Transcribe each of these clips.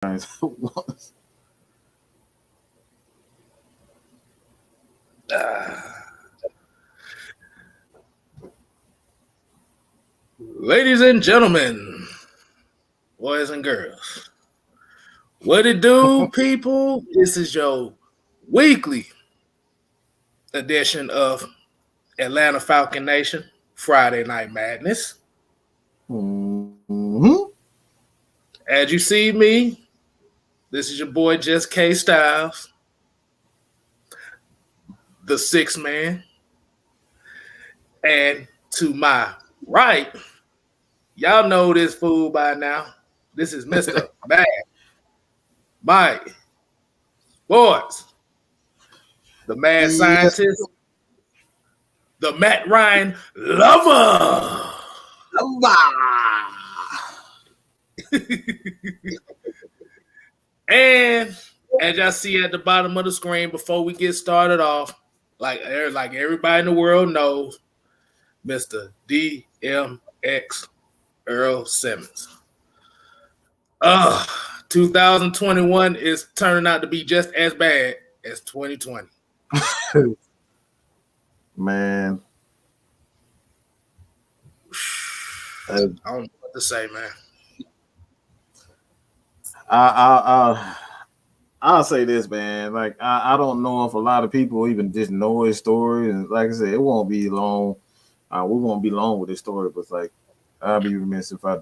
Ladies and gentlemen, boys and girls, what it do, people? This is your weekly edition of Atlanta Falcons Nation, Friday Night Madness. Mm-hmm. As you see me, this is your boy Just K Styles, the sixth man. And to my right, y'all know this fool by now. This is Mr. Bad Mike Sports, the mad scientist, the Matt Ryan lover. And as y'all see at the bottom of the screen, before we get started off, like everybody in the world knows, Mr. DMX Earl Simmons. 2021 is turning out to be just as bad as 2020. Man. I don't know what to say, man. I'll say this, man. Like I don't know if a lot of people even just know his story, and like I said, it won't be long. We won't be long with this story, but like I'll be remiss if I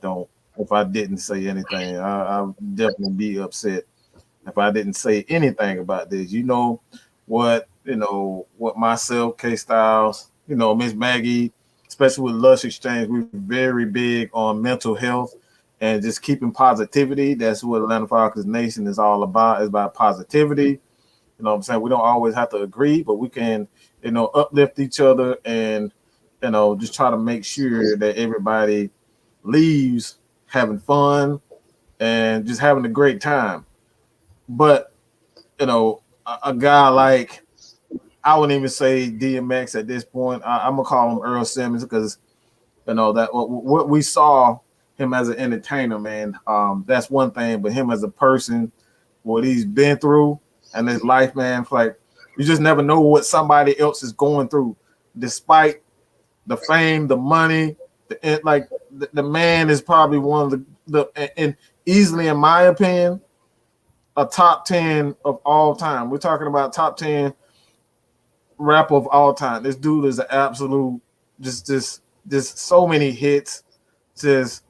didn't say anything. I'll definitely be upset if I didn't say anything about this. You know what myself, K Styles, Miss Maggie, especially with Lush Exchange, we're very big on mental health and just keeping positivity. That's what Atlanta Falcons Nation is all about. It's about positivity. You know what I'm saying? We don't always have to agree, but we can, uplift each other and, just try to make sure that everybody leaves having fun and just having a great time. But, a guy like, I wouldn't even say DMX at this point. I'm going to call him Earl Simmons because, that what we saw him as an entertainer, man, that's one thing. But him as a person, what he's been through and his life, man, like you just never know what somebody else is going through, despite the fame, the money. The man is probably one of and easily, in my opinion, a top 10 of all time. We're talking about top 10 rapper of all time. This dude is an absolute, just so many hits. Just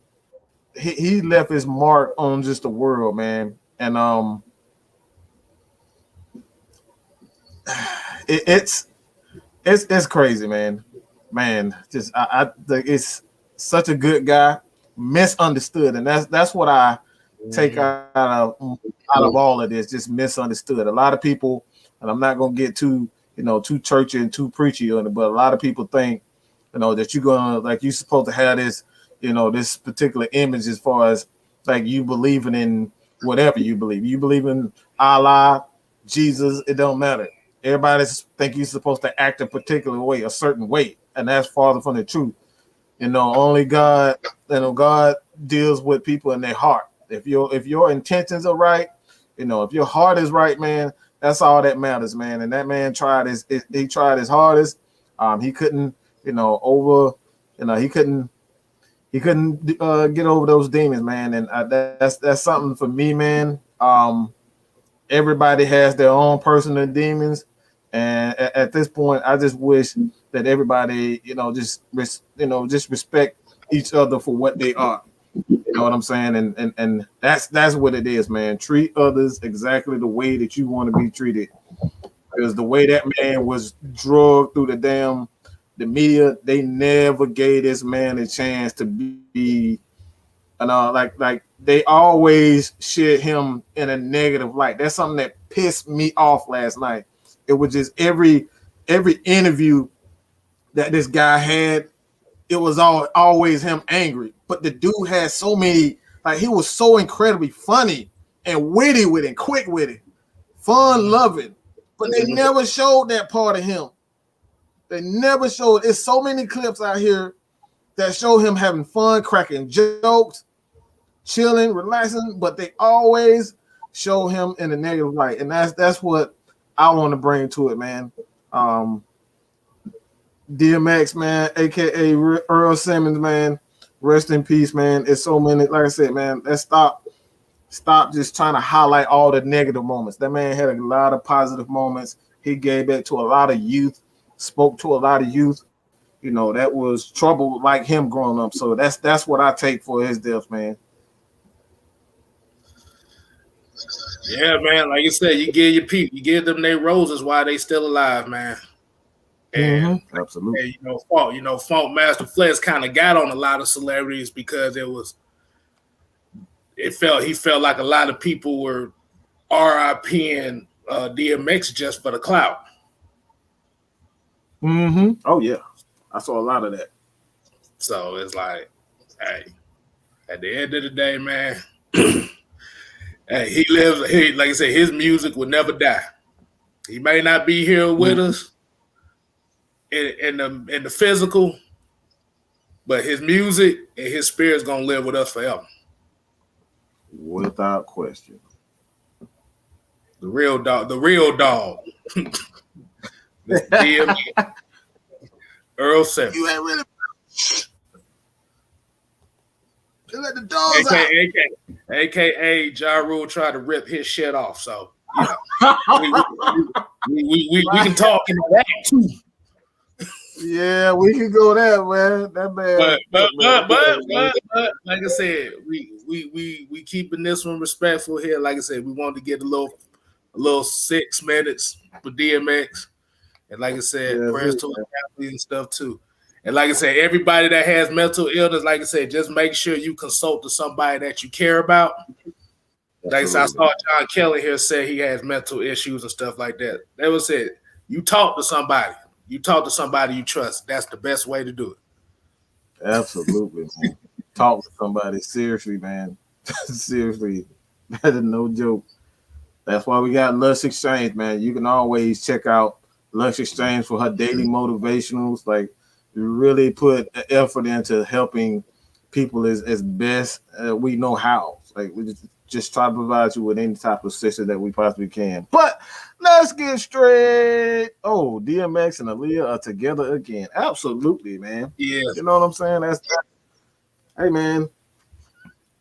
he left his mark on just the world, man. And it's crazy, man. Just it's such a good guy, misunderstood, and that's what I take out of all of this. Just misunderstood. A lot of people, and I'm not gonna get too churchy and too preachy on it, but a lot of people think that you're supposed to have this this particular image as far as like you believing in whatever you believe. You believe in Allah, Jesus, it don't matter. Everybody think you're supposed to act a particular way, a certain way, and that's farther from the truth. Only God, God deals with people in their heart. If your intentions are right, if your heart is right, man, that's all that matters, man. And that man tried his hardest. He couldn't, he couldn't get over those demons, man. And that's something for me, man. Everybody has their own personal demons, and at this point, I just wish that everybody, just respect each other for what they are. You know what I'm saying? And that's what it is, man. Treat others exactly the way that you want to be treated. Because the way that man was drugged through the media, they never gave this man a chance to be, like they always shared him in a negative light. That's something that pissed me off last night. It was just every interview that this guy had, it was always him angry. But the dude had so many, like he was so incredibly funny and witty with it, quick with it, fun loving. But they never showed that part of him. They never showed. There's so many clips out here that show him having fun, cracking jokes, chilling, relaxing, but they always show him in a negative light, and that's what I want to bring to it, man. DMX, man, aka Earl Simmons, man, rest in peace, man. It's so many, like I said, man. Let's stop just trying to highlight all the negative moments. That man had a lot of positive moments. He gave back to a lot of youth, spoke to a lot of youth. You know, that was trouble like him growing up. So that's what I take for his death, man. Yeah, man. Like you said, you give your people, you give them their roses while they still alive, man. And absolutely, and, Funk Master Flex kind of got on a lot of celebrities because he felt like a lot of people were RIPing DMX just for the clout. Oh yeah, I saw a lot of that. So it's like, hey, at the end of the day, man, hey, he lives. Like I said, his music will never die. He may not be here with us in the physical, but his music and his spirit's gonna live with us forever. Without question. The real dog. Mr. Earl Simmons. You ain't really. You let the dogs AKA Ja Rule tried to rip his shit off. So we can talk into that too. Yeah, we can go there, man. That man. But like I said, we keeping this one respectful here. Like I said, we wanted to get a little 6 minutes for DMX, and like I said, prayers to the family and stuff too. And like I said, everybody that has mental illness, like I said, just make sure you consult to somebody that you care about. Like I said, I saw John Kelly here say he has mental issues and stuff like that. That was it. You talk to somebody. You talk to somebody you trust. That's the best way to do it. Absolutely, man. Talk to somebody. Seriously, man. Seriously. That is no joke. That's why we got Lush Exchange, man. You can always check out Lush Exchange for her daily motivationals. Like, really put effort into helping people as best we know how. Like, we just try to provide you with any type of assistance that we possibly can. But let's get straight. Oh, DMX and Aaliyah are together again. Absolutely, man. Yeah. You know what I'm saying? That's hey, man.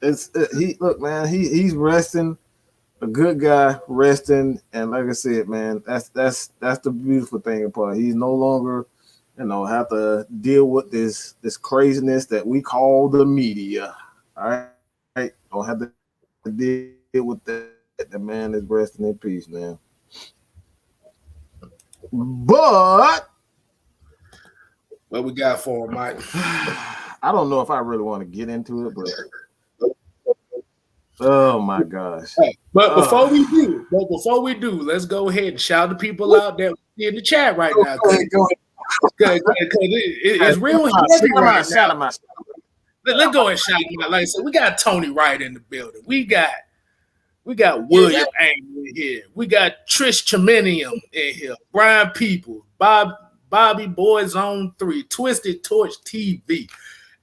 Look, man. He's resting. A good guy resting, and like I said, man, that's the beautiful thing about it. He's no longer, have to deal with this craziness that we call the media. All right, don't have to deal with that. The man is resting in peace, man. But what we got for him, Mike? I don't know if I really want to get into it, but oh my gosh! But before we do, let's go ahead and shout the people out that in the chat right now. Because it's real heavy right now. Let's go and shout them out. Like I said, we got Tony Wright in the building. We got William Angel in here. We got Trish Chimenium in here. Brian People, Bobby Boy Zone 3, Twisted Torch TV,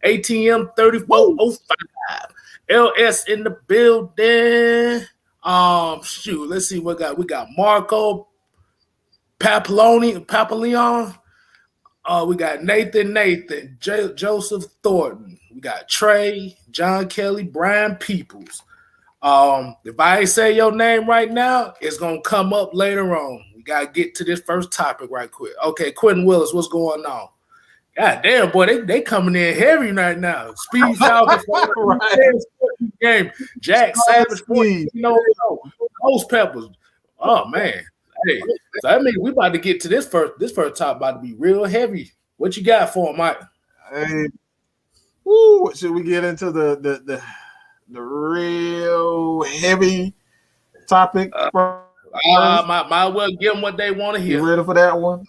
ATM 3405. LS in the building. Let's see what we got Marco Papaleon. We got Nathan, Joseph Thornton. We got Trey, John Kelly, Brian Peoples. If I ain't say your name right now, it's gonna come up later on. We gotta get to this first topic right quick. Okay, Quentin Willis, what's going on? God damn, boy, they coming in heavy right now. Speed Falcon game. Jack Savage, Ghost Peppers. Oh man, hey, so I mean we about to get to this first top about to be real heavy. What you got for him, Mike? Hey, should we get into the real heavy topic? Might well give them what they want to hear. You ready for that one?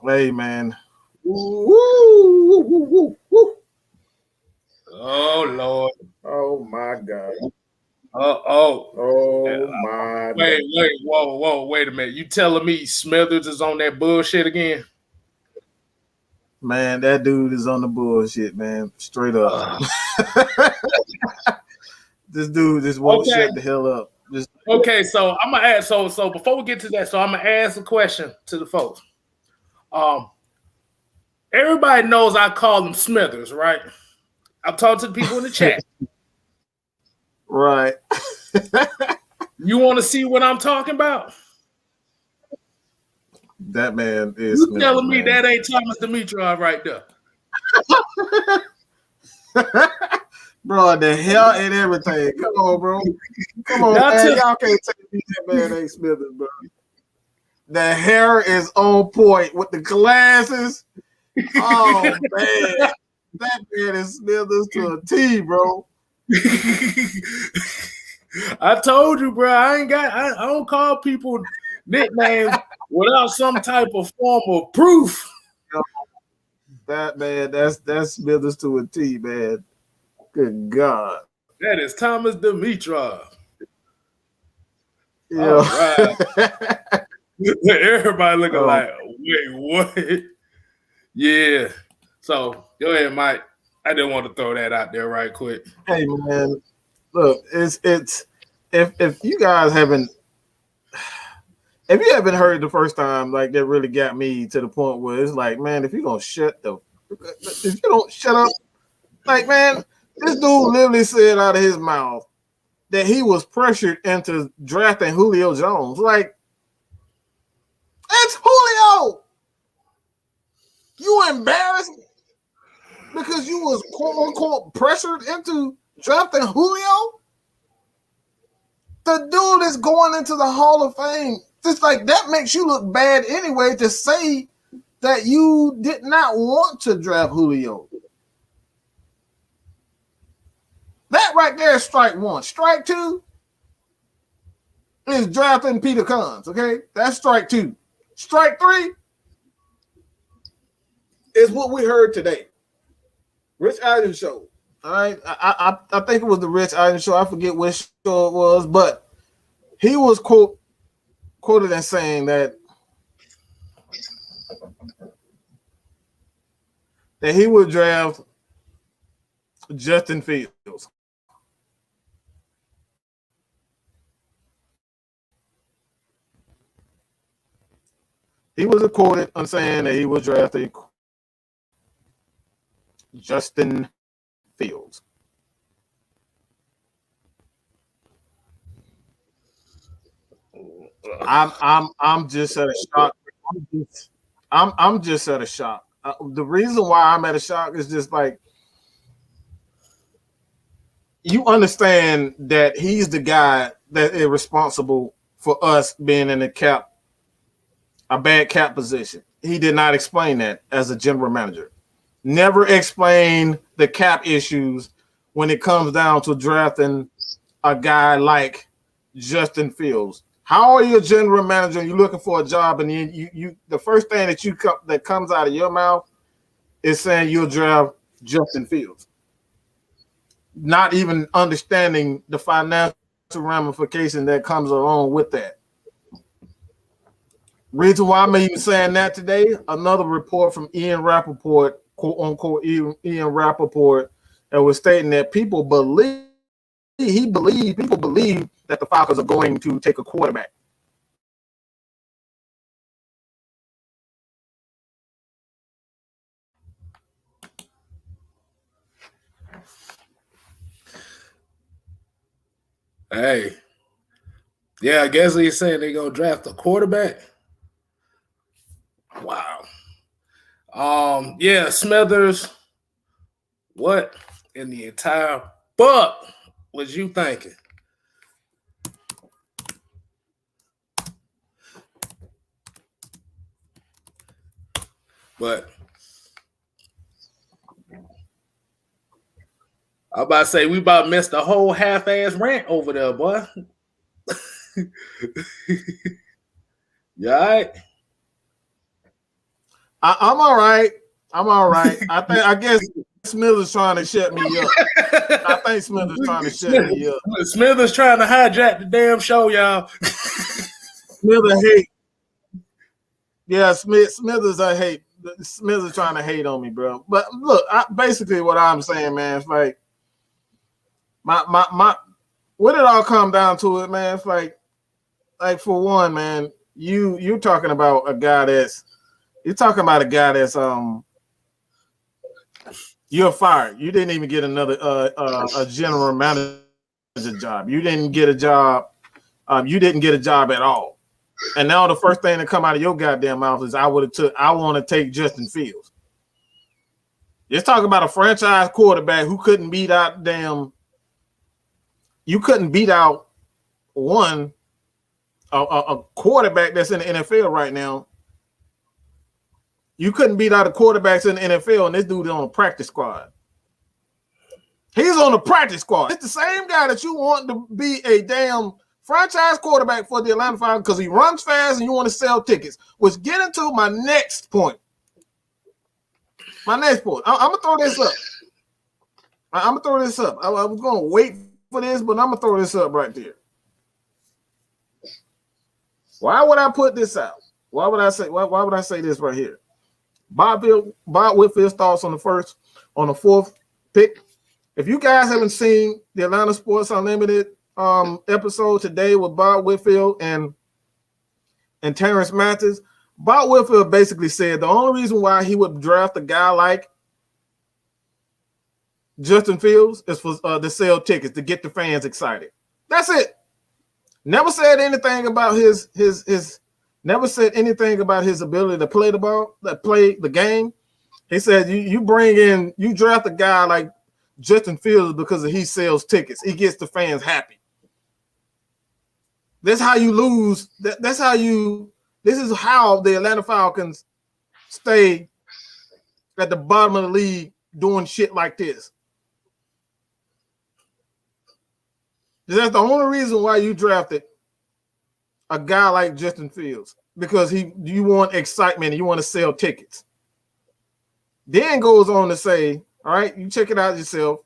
Hey, man. Oh, Lord. Oh, my God. Oh, my God. Wait a minute. You telling me Smithers is on that bullshit again? Man, that dude is on the bullshit, man. Straight up. This dude just won't shut the hell up. Okay, so I'm gonna ask. So before we get to that, so I'm gonna ask a question to the folks. Everybody knows I call them Smithers, right? I'm talking to the people in the chat. Right. You want to see what I'm talking about? That man is. You telling me that ain't Thomas Dimitroff right there? Bro, the hair and everything. Come on, bro. Come on, man. Y'all can't tell me that man ain't Smithers, bro. The hair is on point with the glasses. Oh man, that man is Smithers to a T, bro. I told you, bro. I don't call people nicknames without some type of form of proof. That man, that's Smithers to a T, man. Good God. That is Thomas Dimitroff. Yeah. Right. Everybody looking like, wait, what? Yeah. So go ahead, Mike. I didn't want to throw that out there right quick. Hey man, look, it's if you guys haven't heard the first time, like that really got me to the point where it's like, man, if you don't shut up, like man, this dude literally said out of his mouth that he was pressured into drafting Julio Jones. Like, it's Julio. You embarrassed because you was quote unquote pressured into drafting Julio? The dude is going into the Hall of Fame. Just like that makes you look bad anyway to say that you did not want to draft Julio. That right there is strike one. Strike two is drafting Peter Cons, okay? That's strike two. Strike three is what we heard today. Rich Eisen show. All right. I think it was the Rich Eisen show. I forget which show it was, but he was quoted as saying that he would draft Justin Fields. He was quoted on saying that he would draft Justin Fields. I'm just at a shock. I'm just at a shock. The reason why I'm at a shock is just like you understand that he's the guy that is responsible for us being in a bad cap position. He did not explain that as a general manager. Never explain the cap issues when it comes down to drafting a guy like Justin Fields. How are you a general manager and you're looking for a job and you the first thing that comes out of your mouth is saying you'll draft Justin Fields, not even understanding the financial ramification that comes along with that. Reason why I'm even saying that today, another report from Ian Rappaport, quote unquote Ian Rappaport, that was stating that people believe that the Falcons are going to take a quarterback. Hey. Yeah, I guess he's saying they're going to draft a quarterback. Wow. Yeah, Smithers, what in the entire fuck was you thinking? But I'm about to say we about missed the whole half-ass rant over there, boy. You all right? I'm all right. I guess Smithers trying to shut me up. I think Smithers trying to shut me up. Smithers trying to hijack the damn show, y'all. Smithers hate. Yeah, Smithers I hate. Smithers trying to hate on me, bro. But look, basically what I'm saying, man, it's like what it all come down to it, man. It's like for one, man, you're talking about a guy that's you're fired. You didn't even get another a general manager job. You didn't get a job. You didn't get a job at all. And now the first thing that come out of your goddamn mouth is I want to take Justin Fields. Let's talk about a franchise quarterback who couldn't beat out you couldn't beat out a quarterback that's in the NFL right now. You couldn't beat out the quarterbacks in the NFL, and this dude is on a practice squad. He's on the practice squad. It's the same guy that you want to be a damn franchise quarterback for the Atlanta Falcons because he runs fast and you want to sell tickets. Which get into my next point. I'm gonna throw this up. I was gonna wait for this, but I'm gonna throw this up right there. Why would I put this out? Why would I say this right here? Bob Whitfield's thoughts on the fourth pick. If you guys haven't seen the Atlanta Sports Unlimited episode today with Bob Whitfield and Terrence Mathis, Bob Whitfield basically said the only reason why he would draft a guy like Justin Fields is for to sell tickets, to get the fans excited. That's it. Never said anything about his never said anything about his ability to play the ball, to play the game. He said you draft a guy like Justin Fields because he sells tickets. He gets the fans happy. That's how you lose. This is how the Atlanta Falcons stay at the bottom of the league doing shit like this. That's the only reason why you drafted a guy like Justin Fields, because you want excitement and you want to sell tickets. Then goes on to say, all right, you check it out yourself.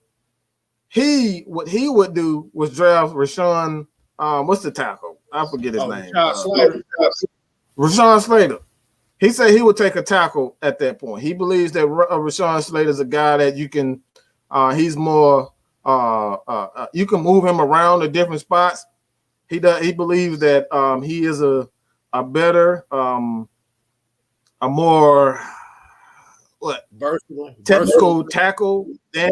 What he would do was draft Rashawn. What's the tackle? I forget his name. Rashawn Slater. He said he would take a tackle at that point. He believes that Rashawn Slater is a guy that you can. He's more. You can move him around to different spots. He believes that he is a better, a more versatile technical tackle than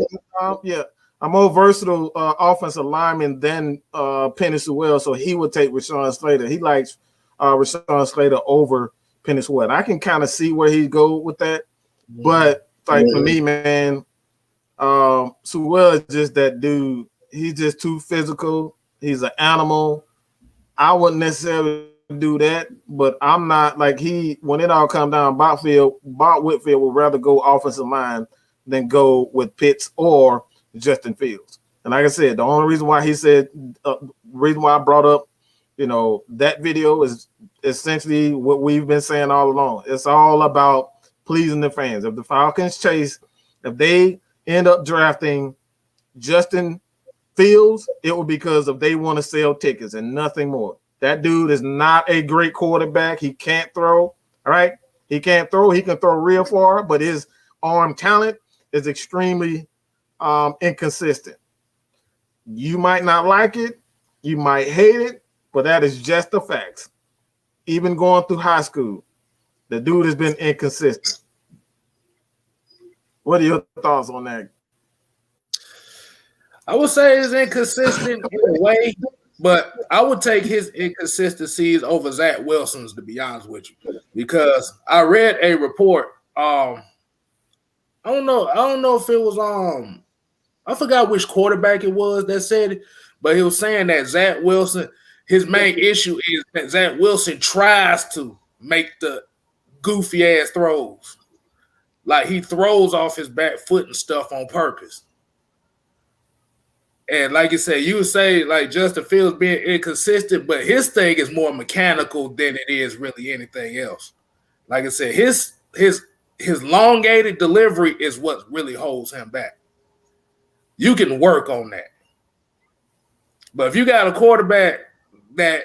a more versatile offensive lineman than Penny Sewell. So he would take Rashawn Slater. He likes Rashawn Slater over Penny Sewell. I can kind of see where he go with that, but for me, man, Sewell is just that dude. He's just too physical. He's an animal. I wouldn't necessarily do that, but I'm not like when it all comes down, Bob Whitfield would rather go offensive line than go with Pitts or Justin Fields. And like I said, the only reason why reason why I brought up, that video is essentially what we've been saying all along. It's all about pleasing the fans. If the Falcons if they end up drafting Justin Fields, it will be because they want to sell tickets and nothing more. That dude is not a great quarterback. He can't throw. All right. He can't throw. He can throw real far, but his arm talent is extremely inconsistent. You might not like it. You might hate it, but that is just the facts. Even going through high school, the dude has been inconsistent. What are your thoughts on that? I would say it's inconsistent in a way, but I would take his inconsistencies over Zach Wilson's, to be honest with you, because I read a report. I don't know if it was I forgot which quarterback it was that said it, but he was saying that Zach Wilson, his main issue is that Zach Wilson tries to make the goofy ass throws. Like he throws off his back foot and stuff on purpose. And like you said, you would say like Justin Fields being inconsistent, but his thing is more mechanical than it is really anything else. Like I said, his elongated delivery is what really holds him back. You can work on that. But if you got a quarterback that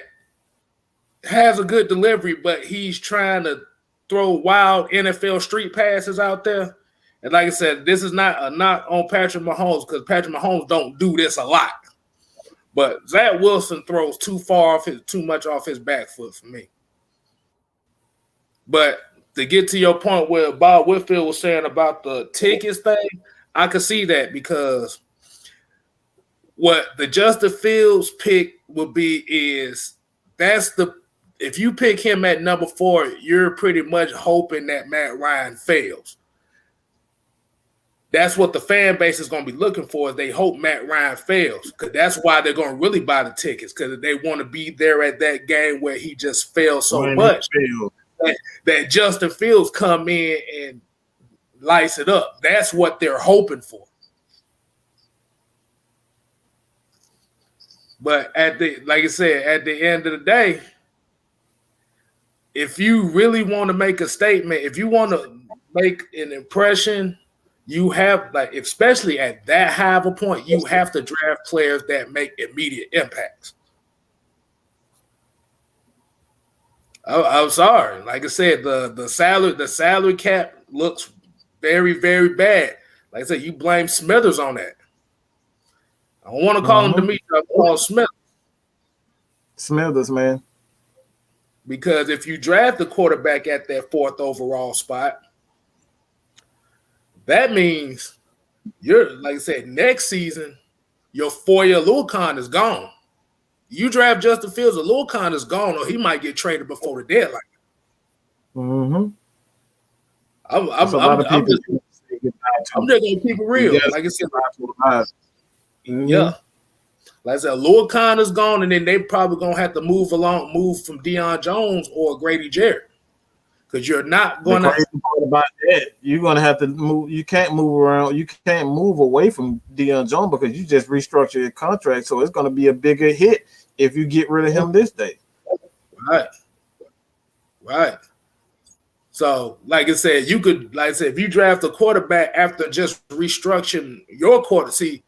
has a good delivery, but he's trying to throw wild NFL street passes out there, and like I said, this is not a knock on Patrick Mahomes because Patrick Mahomes don't do this a lot. But Zach Wilson throws too much off his back foot for me. But to get to your point where Bob Whitfield was saying about the tickets thing, I could see that because what the Justin Fields pick would be is if you pick him at number 4, you're pretty much hoping that Matt Ryan fails. That's what the fan base is going to be looking for. Is they hope Matt Ryan fails because that's why they're going to really buy the tickets because they want to be there at that game where he just fails so much that Justin Fields come in and lights it up. That's what they're hoping for. But like I said, at the end of the day, if you really want to make a statement, if you want to make an impression, you have, like, especially at that high of a point, you have to draft players that make immediate impacts. I'm sorry. Like I said, the salary cap looks very, very bad. Like I said, you blame Smithers on that. I don't want to call him Dimitroff. I call him Smithers. Smithers, man. Because if you draft the quarterback at that 4th overall spot, that means like I said, next season, your 4-year Lucan is gone. You draft Justin Fields, Lucan is gone, or he might get traded before the deadline. Mm-hmm. I'm just gonna keep it real. Like I said, yeah. Like I said, Lucan is gone, and then they probably gonna have to move from Deion Jones or Grady Jarrett. Because you're not going to. About that, you're going to have to move. You can't move around. You can't move away from Deion Jones because you just restructured your contract. So it's going to be a bigger hit if you get rid of him this day. Right. So, like I said, if you draft a quarterback after just restructuring your quarterback, see,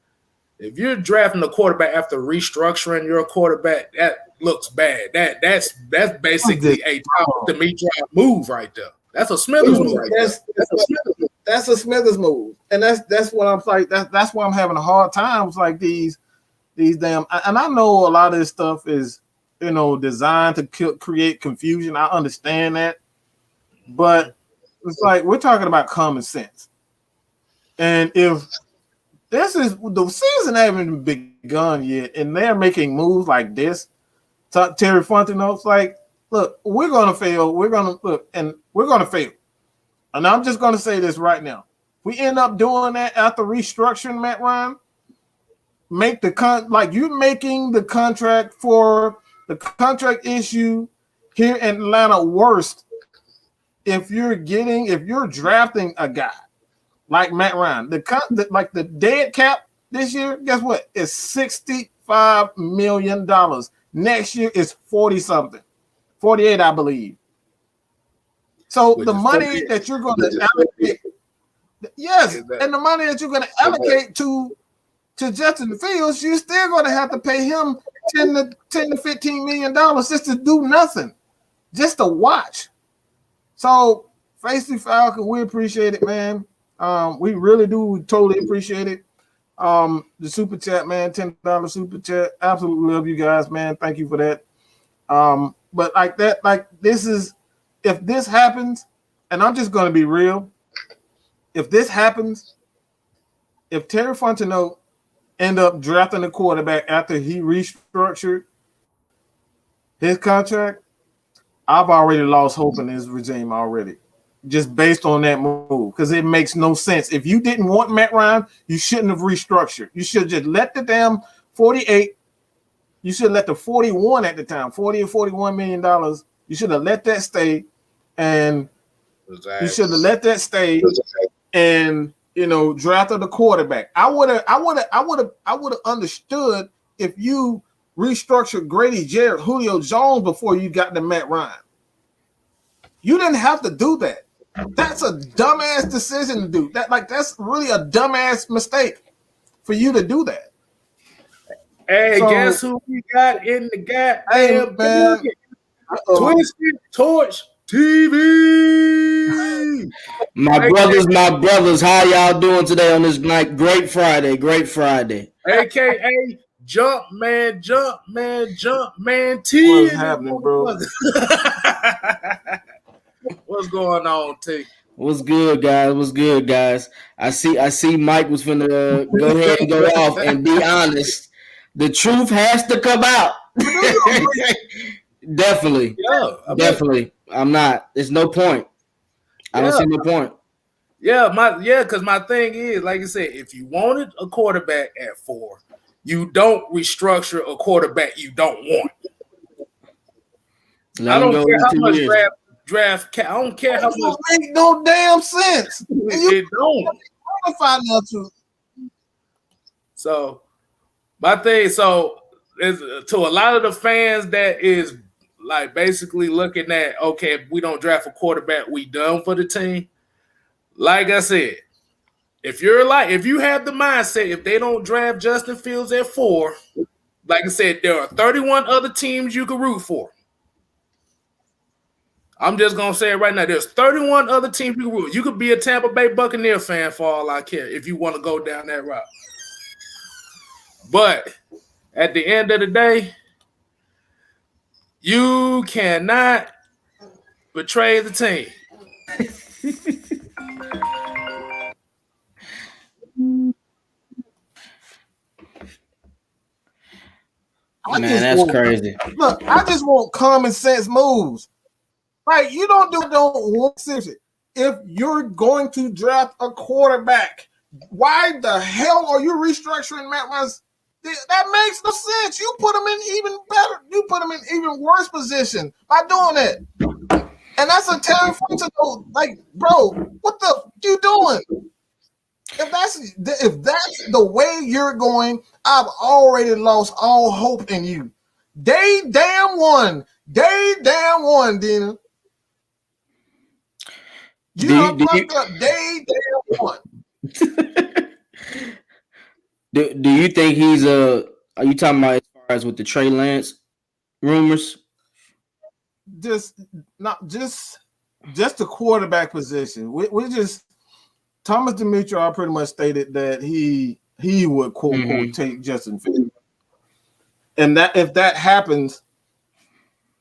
if you're drafting a quarterback after restructuring your quarterback, that looks bad. That's basically a Dimitroff move right there. That's a Smithers move. That's a Smithers move, and that's what I'm like. That's why I'm having a hard time with like these damn. And I know a lot of this stuff is designed to create confusion. I understand that, but it's like we're talking about common sense, and if this is the season haven't begun yet, and they're making moves like this. Terry Fontenot's like, look, we're gonna fail. We're gonna fail. And I'm just gonna say this right now. If we end up doing that after restructuring Matt Ryan, you're making the contract for the contract issue here in Atlanta worse. If you're drafting a guy like Matt Ryan, the dead cap this year, guess what? It's $65 million. Next year is 40-something, 48, I believe. So the money that you're going to allocate, and the money that you're going to allocate to Justin Fields, you're still going to have to pay him $10 to $15 million just to do nothing, just to watch. So, Facey Falcon, we appreciate it, man. We really do. We totally appreciate it. The super chat, man, $10 super chat. Absolutely love you guys, man. Thank you for that. But if this happens, and I'm just going to be real, if this happens, if Terry Fontenot end up drafting a quarterback after he restructured his contract, I've already lost hope in his regime already. Just based on that move, because it makes no sense. If you didn't want Matt Ryan, you shouldn't have restructured. You should just let the damn 48. You should let the 41 at the time, $40 or $41 million. You should have let that stay, and you should have let that stay, and drafted the quarterback. I would have understood if you restructured Grady Jarrett, Julio Jones before you got to Matt Ryan. You didn't have to do that. That's a dumbass decision to do. That's really a dumbass mistake for you to do that. Hey, guess who we got in the goddamn Twisted Torch TV? My brothers, how y'all doing today on this night? Great Friday. AKA Jump man, T. What's happening, bro? What's going on, T? What's good, guys? I see Mike was finna go ahead and go off and be honest. The truth has to come out. Definitely. Yeah, definitely. I'm not. There's no point. I don't see no point. Yeah, because my thing is, like I said, if you wanted a quarterback at 4, you don't restructure a quarterback you don't want. I don't care how much draft. I don't care how much. It make no damn sense. It don't. So my thing, is to a lot of the fans that is like basically looking at, okay, if we don't draft a quarterback, we done for the team. Like I said, if you have the mindset, if they don't draft Justin Fields at 4, like I said, there are 31 other teams you can root for. I'm just gonna say it right now. There's 31 other teams you can root. You could be a Tampa Bay Buccaneer fan for all I care if you want to go down that route. But at the end of the day, you cannot betray the team. Man, that's crazy. Look, I just want common sense moves. Like, you don't want seriously. If you're going to draft a quarterback, why the hell are you restructuring Matt Ryan's? That makes no sense. You put him in even better. You put him in even worse position by doing it. And that's a terrifying to know. Like, bro, what the you doing? If that's the way you're going, I've already lost all hope in you. They damn won, Dina. You done fucked up. They damn won. Do you think he's are you talking about as far as with the Trey Lance rumors? Just the quarterback position. We just Thomas Dimitroff pretty much stated that he would quote unquote take Justin Fields. And that if that happens,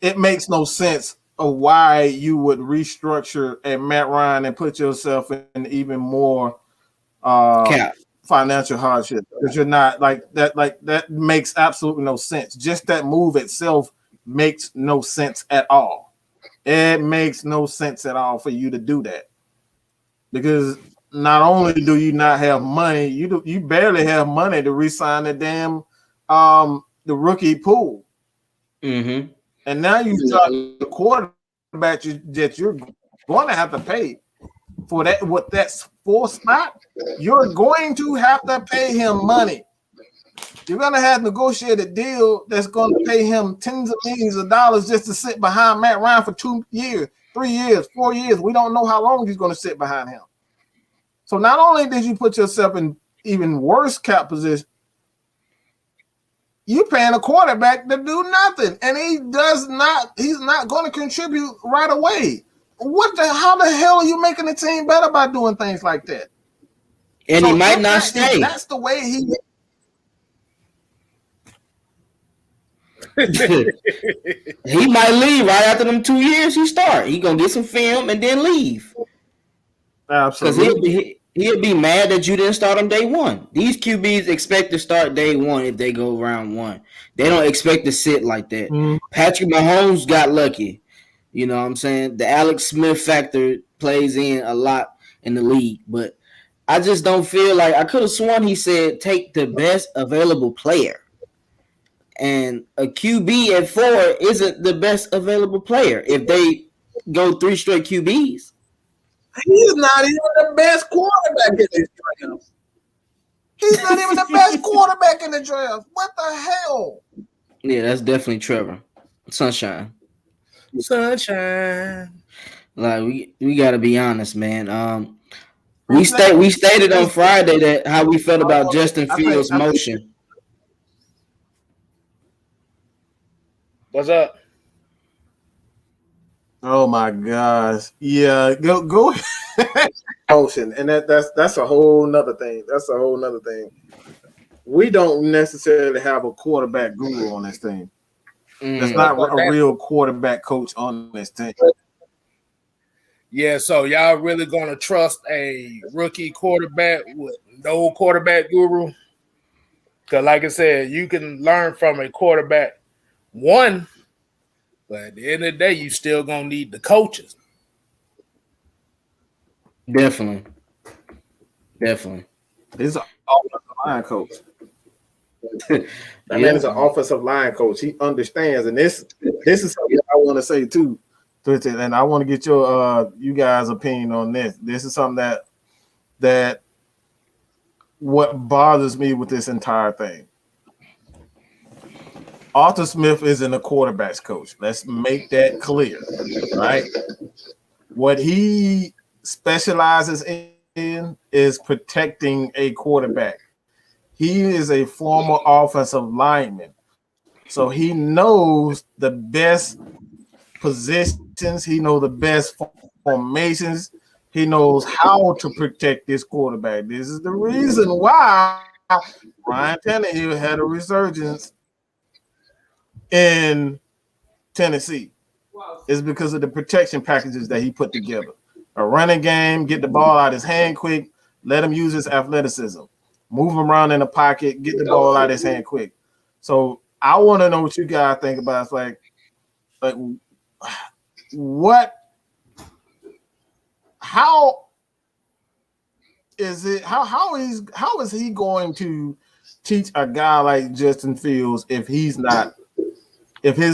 it makes no sense of why you would restructure at Matt Ryan and put yourself in even more financial hardship, because you're not like that makes absolutely no sense. Just that move itself makes no sense at all. It makes no sense at all for you to do that, because not only do you not have money, you barely have money to re-sign the damn the rookie pool. Mm-hmm. And now you start the quarterback that you're going to have to pay for that. What that's for spot, you're going to have to pay him money. You're going to have to negotiate a deal that's going to pay him tens of millions of dollars just to sit behind Matt Ryan for 2 years, 3 years, 4 years. We don't know how long he's going to sit behind him. So not only did you put yourself in even worse cap position, you paying a quarterback to do nothing, and he's not going to contribute right away. How the hell are you making the team better by doing things like that? And he might not stay. That's the way he he might leave right after them 2 years. He gonna get some film and then leave. Absolutely. He'll be mad that you didn't start him day one. These QBs expect to start day one if they go round 1. They don't expect to sit like that. Patrick Mahomes got lucky. You know what I'm saying? The Alex Smith factor plays in a lot in the league, but I just don't feel like I could have sworn he said take the best available player. And a QB at 4 isn't the best available player if they go 3 straight QBs. He's not even the best quarterback in this draft. He's not even the best quarterback in the draft. What the hell? Yeah, that's definitely Trevor. Sunshine. Like we gotta be honest, man. We stated on Friday that how we felt about Justin Fields' motion. What's up? Oh my gosh. Yeah, go motion. And that's a whole nother thing. That's a whole nother thing. we don't necessarily have a quarterback guru on this team. There's not a real quarterback coach on this team. Yeah, so y'all really gonna trust a rookie quarterback with no quarterback guru? Because, like I said, you can learn from a quarterback one, but at the end of the day, you still gonna need the coaches. Definitely. He's an offensive line coach. That man is an offensive line coach. He understands, and this is something I want to say too. And I want to get your you guys' opinion on this. This is something that what bothers me with this entire thing. Arthur Smith isn't a quarterback's coach. Let's make that clear, right? What he specializes in is protecting a quarterback. He is a former offensive lineman, so he knows the best positions. He knows the best formations. He knows how to protect this quarterback. This is the reason why Ryan Tannehill had a resurgence in Tennessee. It's because of the protection packages that he put together. A running game, get the ball out of his hand quick, let him use his athleticism, move him around in the pocket, get the ball out of his hand quick. So I want to know what you guys think about. It's like what? How is it? How is he going to teach a guy like Justin Fields if his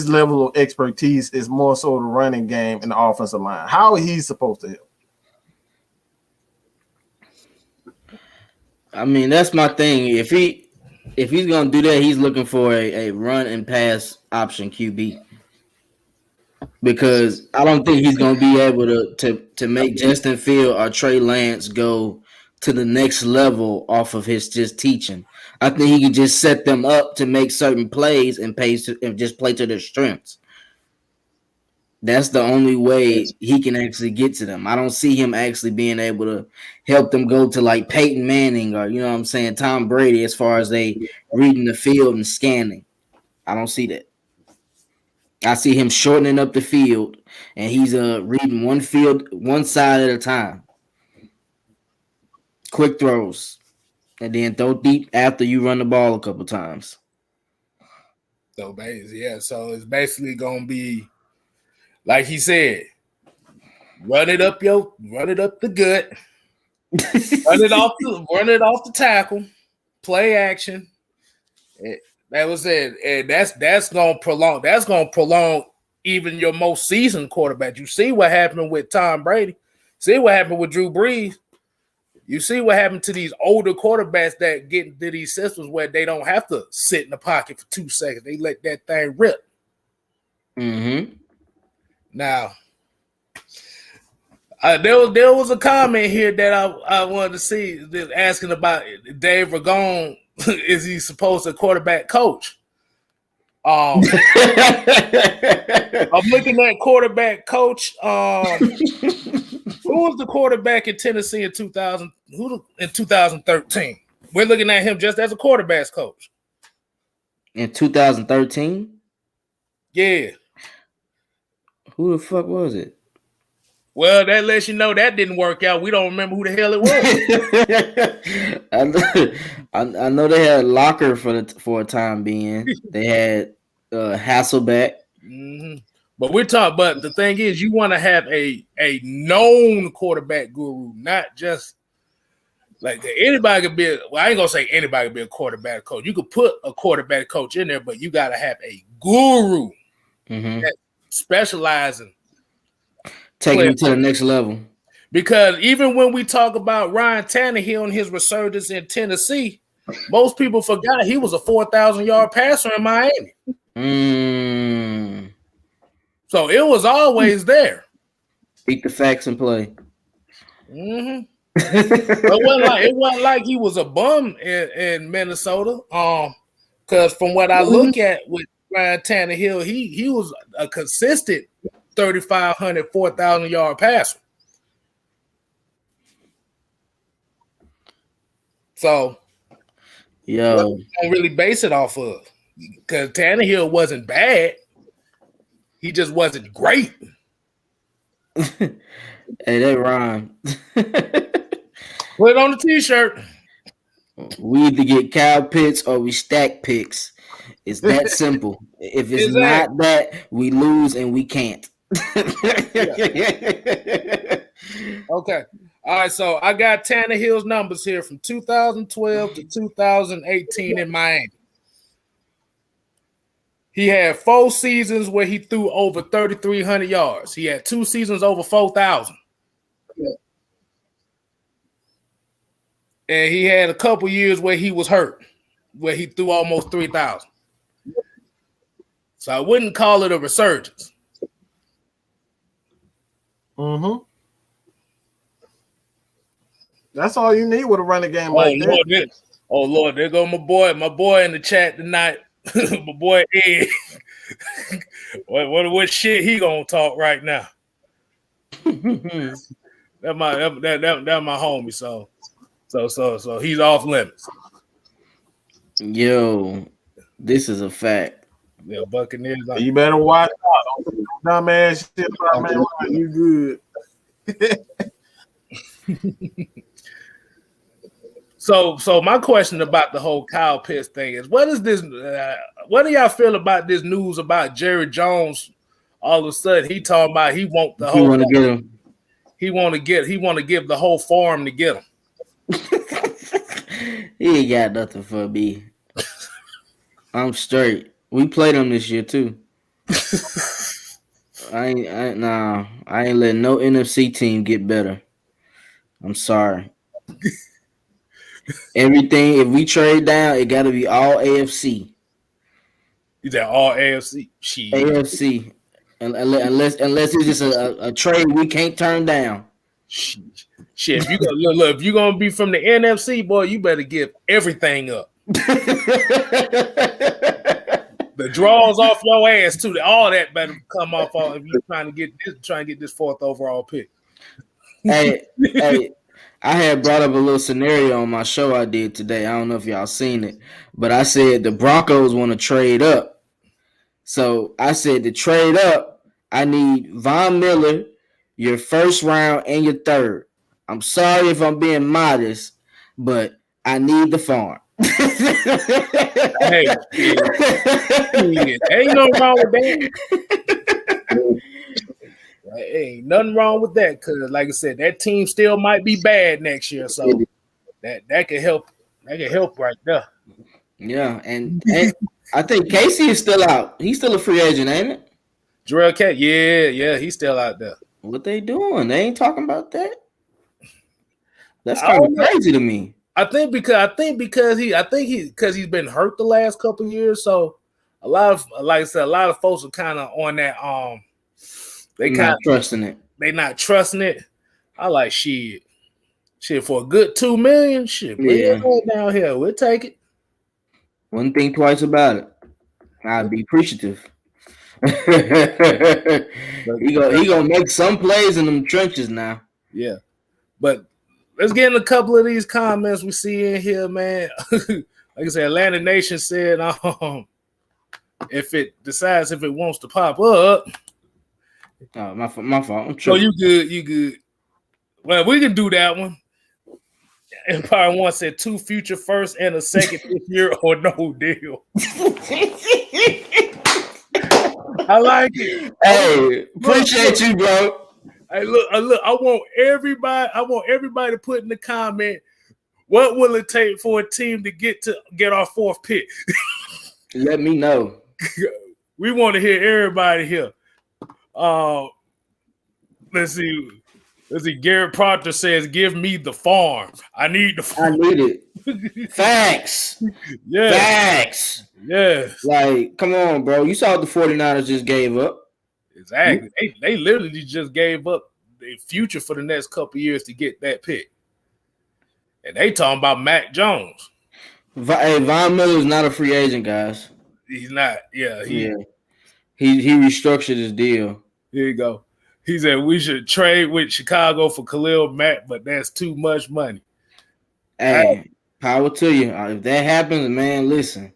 level of expertise is more so the running game and the offensive line? How is he supposed to help? I mean, that's my thing. If he's gonna do that, he's looking for a run and pass option QB. Because I don't think he's gonna be able to make Justin Field or Trey Lance go to the next level off of his just teaching. I think he can just set them up to make certain plays and just play to their strengths. That's the only way he can actually get to them. I don't see him actually being able to help them go to like Peyton Manning or, you know what I'm saying, Tom Brady as far as they reading the field and scanning. I don't see that. I see him shortening up the field and he's reading one side at a time. Quick throws. And then throw deep after you run the ball a couple times. So it's basically gonna be like he said, run it up the gut, run it off the tackle, play action. That was it, and that's gonna prolong even your most seasoned quarterback. You see what happened with Tom Brady. See what happened with Drew Brees. You see what happened to these older quarterbacks that get into these systems where they don't have to sit in the pocket for 2 seconds. They let that thing rip. Mm-hmm. Now, there was a comment here that I wanted to see, asking about Dave Ragone. Is he supposed to quarterback coach? I'm looking at quarterback coach. Who was the quarterback in Tennessee in 2000? In 2013? We're looking at him just as a quarterback's coach. In 2013? Yeah. Who the fuck was it? Well, that lets you know that didn't work out. We don't remember who the hell it was. I know they had Locker for a time being. They had Hasselbeck. Mm-hmm. But the thing is, you want to have a known quarterback guru, not just like anybody could be. Well, I ain't gonna say anybody could be a quarterback coach. You could put a quarterback coach in there, but you got to have a guru that specializes in taking him to the next level. Because even when we talk about Ryan Tannehill and his resurgence in Tennessee, most people forgot he was a 4,000-yard passer in Miami. So it was always there. Speak the facts and play. Mm-hmm. It wasn't like he was a bum in Minnesota. Because from what I look at with Ryan Tannehill, he was a consistent 3,500, 4,000-yard passer. So Yo, don't really base it off of, because Tannehill wasn't bad. He just wasn't great. hey, that rhyme. Put it on the t-shirt. We either get Kyle Pitts or we stack picks. It's that simple. If it's not that, we lose and we can't. Okay. All right, so I got Tannehill's numbers here from 2012 to 2018 in Miami. He had 4 seasons where he threw over 3,300 yards. He had 2 seasons over 4,000. And he had a couple years where he was hurt, where he threw almost 3,000. So I wouldn't call it a resurgence. Mm-hmm. That's all you need with a running game like that. Lord, there go my boy in the chat tonight. My boy Ed. what shit he gonna talk right now? That's my homie. So he's off limits. Yo, this is a fact. Yeah, Buccaneers. You better watch out. Don't dumbass shit about man. You good? So my question about the whole Kyle Pitts thing is, what is this? What do y'all feel about this news about Jerry Jones? All of a sudden, he talking about he want the whole. Want to get him. He want to give the whole farm to get him. He ain't got nothing for me. I'm straight. We played him this year too. I ain't letting no NFC team get better. I'm sorry. Everything, if we trade down, it got to be all AFC. Is that all AFC? Shit. AFC, unless it's just a trade we can't turn down. Shit, if you gonna look, if you're gonna be from the NFC, boy, you better give everything up. The draws off your ass too. All that better come off if you're trying to get this 4th overall pick. Hey, I had brought up a little scenario on my show I did today. I don't know if y'all seen it, but I said the Broncos want to trade up. So I said to trade up, I need Von Miller, your 1st round and your 3rd. I'm sorry if I'm being modest, but I need the farm. Hey, ain't nothing wrong with that. Ain't nothing wrong with that, because like I said, that team still might be bad next year, so that could help. That could help right there. Yeah, and I think Casey is still out. He's still a free agent, ain't it? Jarrell Cat, yeah, he's still out there. What they doing? They ain't talking about that. That's kind of crazy to me. I think because he's been hurt the last couple of years, so a lot of folks are kind of on that. They kind of trusting it. They not trusting it. I like shit for a good $2 million. Shit, bring it down here. We'll take it. Wouldn't think twice about it. I'd be appreciative. He gonna make some plays in them trenches now. Yeah, but let's get in a couple of these comments we see in here, man. Like I said, Atlantic Nation said, if it decides if it wants to pop up. Oh, my fault. I'm so you good. Well, we can do that one. Empire One said 2 future first and a second this year or no deal. I like it. Hey, appreciate you, bro. Hey, look. I want everybody to put in the comment, what will it take for a team to get our 4th pick? Let me know. We want to hear everybody here. Let's see. Garrett Proctor says, "Give me the farm. I need the farm. I need it. Facts. Yeah. Facts. Yeah. Like, come on, bro. You saw what the 49ers just gave up. Exactly. They literally just gave up their future for the next couple of years to get that pick. And they talking about Mac Jones. Hey, Von Miller's not a free agent, guys. He's not. Yeah. He restructured his deal. Here you go. He said we should trade with Chicago for Khalil Mack, but that's too much money. Hey, Power to you. If that happens, man, listen.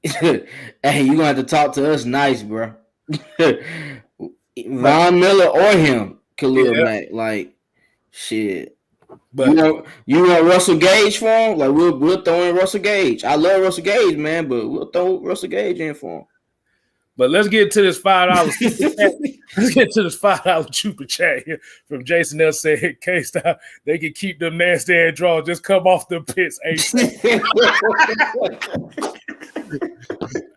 Hey, you gonna have to talk to us nice, bro. Von Miller or him, Khalil Mack, like shit. But you want Russell Gage for him? Like we'll throw in Russell Gage. I love Russell Gage, man, but we'll throw Russell Gage in for him. But let's get to this $5. Let's get to this $5 super chat here from Jason L. Said, K-Style, they can keep them nasty ass draws. Just come off the pits.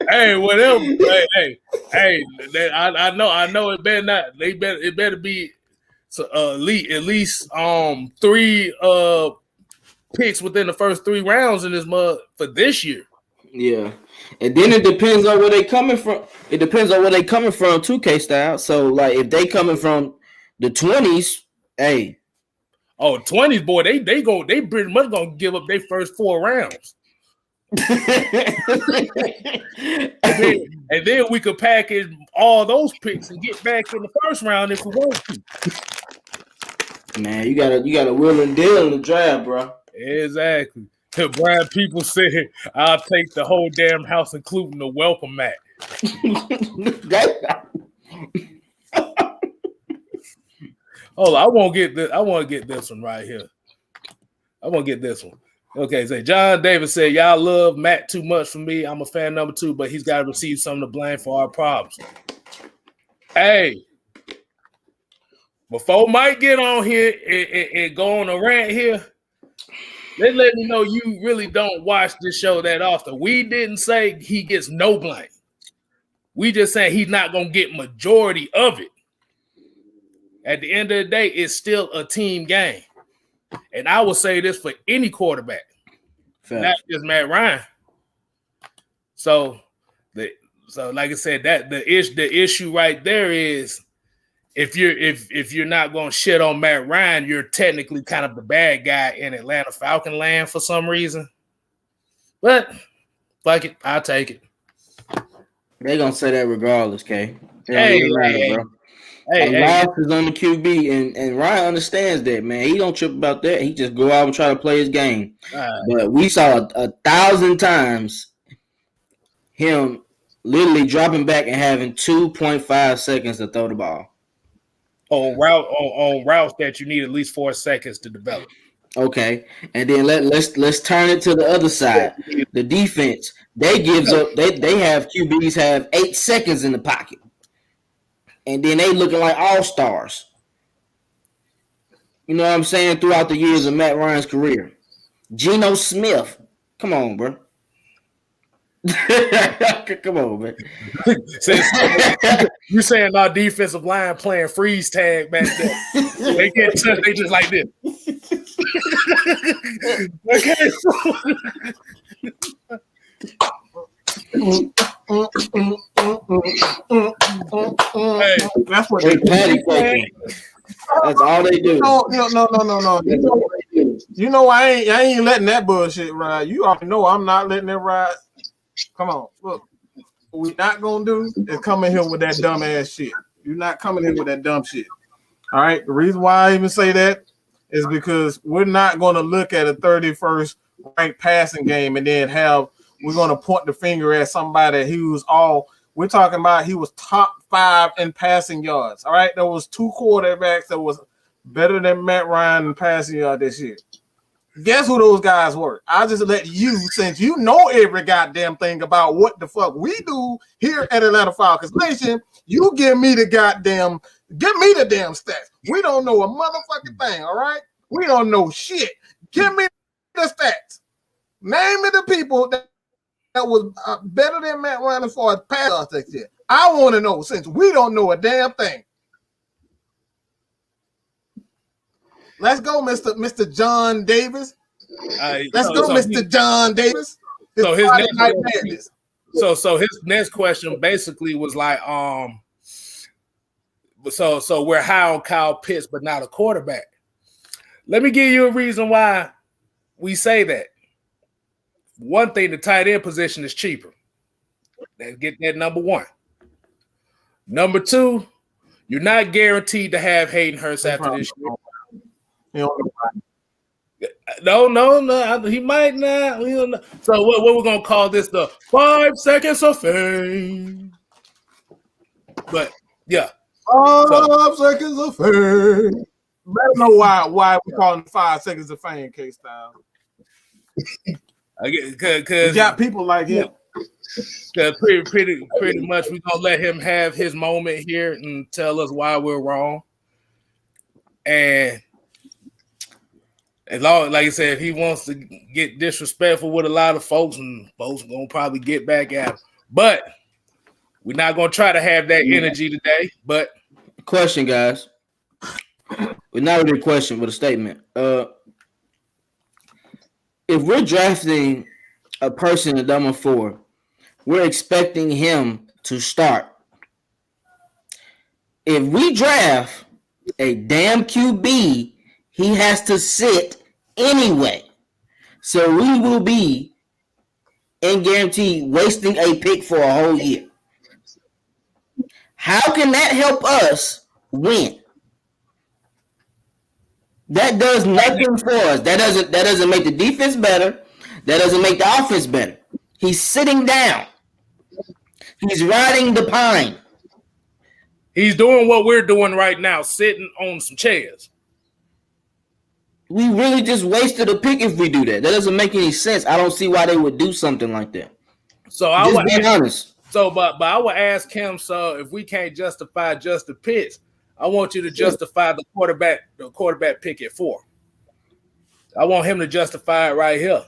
Hey, whatever. Hey. I know. It better not. It better be at least 3 picks within the first 3 rounds in this mud for this year. Yeah, and then it depends on where they coming from. It depends on where they coming from, 2K style. So, like, if they coming from the 20s, hey. Oh, 20s, boy, they pretty much gonna give up their first 4 rounds. and then we could package all those picks and get back in the first round if we want to. Man, you got a will and deal in the draft, bro. Exactly. Brian People said, I'll take the whole damn house, including the welcome mat. Hold on, I want to get this one right here. I want to get this one. Okay, so John Davis said, y'all love Matt too much for me. I'm a fan number 2, but he's got to receive some of the blame for our problems. Hey, before Mike get on here and go on a rant here, let's let me know you really don't watch this show that often. We didn't say he gets no blame. We just saying he's not going to get majority of it. At the end of the day, it's still a team game. And I will say this for any quarterback, not just Matt Ryan. So like I said, that the issue right there is if you're not going to shit on Matt Ryan, you're technically kind of the bad guy in Atlanta Falcon land for some reason. But fuck it, I'll take it. They're gonna say that regardless, K. Hey, bro. Loss is on the QB, and Ryan understands that, man. He don't trip about that. He just go out and try to play his game. But we saw 1,000 times him literally dropping back and having 2.5 seconds to throw the ball. On routes that you need at least 4 seconds to develop. Okay, and then let's turn it to the other side. The defense, they have QBs have 8 seconds in the pocket, and then they looking like all-stars. You know what I'm saying? Throughout the years of Matt Ryan's career, Geno Smith, come on, bro. Come on, man. You saying our defensive line playing freeze tag back there? They get touched, they just like this. Okay. Hey, that's what they patty cooking. That's all they do. No. You know I ain't letting that bullshit ride. You already know I'm not letting it ride. Come on, look. What we're not gonna do is come in here with that dumb ass shit. You're not coming in with that dumb shit. All right. The reason why I even say that is because we're not gonna look at a 31st ranked passing game and then we're gonna point the finger at somebody we're talking about he was top 5 in passing yards. All right. There was 2 quarterbacks that was better than Matt Ryan in passing yard this year. Guess who those guys were? I'll just let you, since you know every goddamn thing about what the fuck we do here at Atlanta Falcons Nation, you give me the damn stats. We don't know a motherfucking thing, all right? We don't know shit. Give me the stats. Name me the people that was better than Matt Ryan as far as pass yards next year. I want to know, since we don't know a damn thing. Let's go, Mr. John Davis. Let's go, Mr. John Davis. So his next question basically was like, so we're high on Kyle Pitts, but not a quarterback. Let me give you a reason why we say that. One thing, the tight end position is cheaper. Let's get that number 1. Number 2, you're not guaranteed to have Hayden Hurst after this year. No. He might not. We don't know. So what we're gonna call this? The 5 seconds of fame. But yeah, 5 seconds of fame. Better know why we call it 5 seconds of fame, K-Style. Because we got people like him. Because pretty much we're gonna let him have his moment here and tell us why we're wrong. And as long, like I said, if he wants to get disrespectful with a lot of folks, and folks gonna probably get back at him. But we're not gonna try to have that energy today. But question, guys. We're not really a question, but a statement. If we're drafting a person at number 4, we're expecting him to start. If we draft a damn QB, he has to sit anyway. So we will be, and guaranteed, wasting a pick for a whole year. How can that help us win? That does nothing for us. That doesn't make the defense better. That doesn't make the offense better. He's sitting down. He's riding the pine. He's doing what we're doing right now, sitting on some chairs. We really just wasted a pick if we do that. That doesn't make any sense. I don't see why they would do something like that. So I would be honest. So, but I would ask him. So, if we can't justify just the pitch, I want you to justify the quarterback pick at 4. I want him to justify it right here.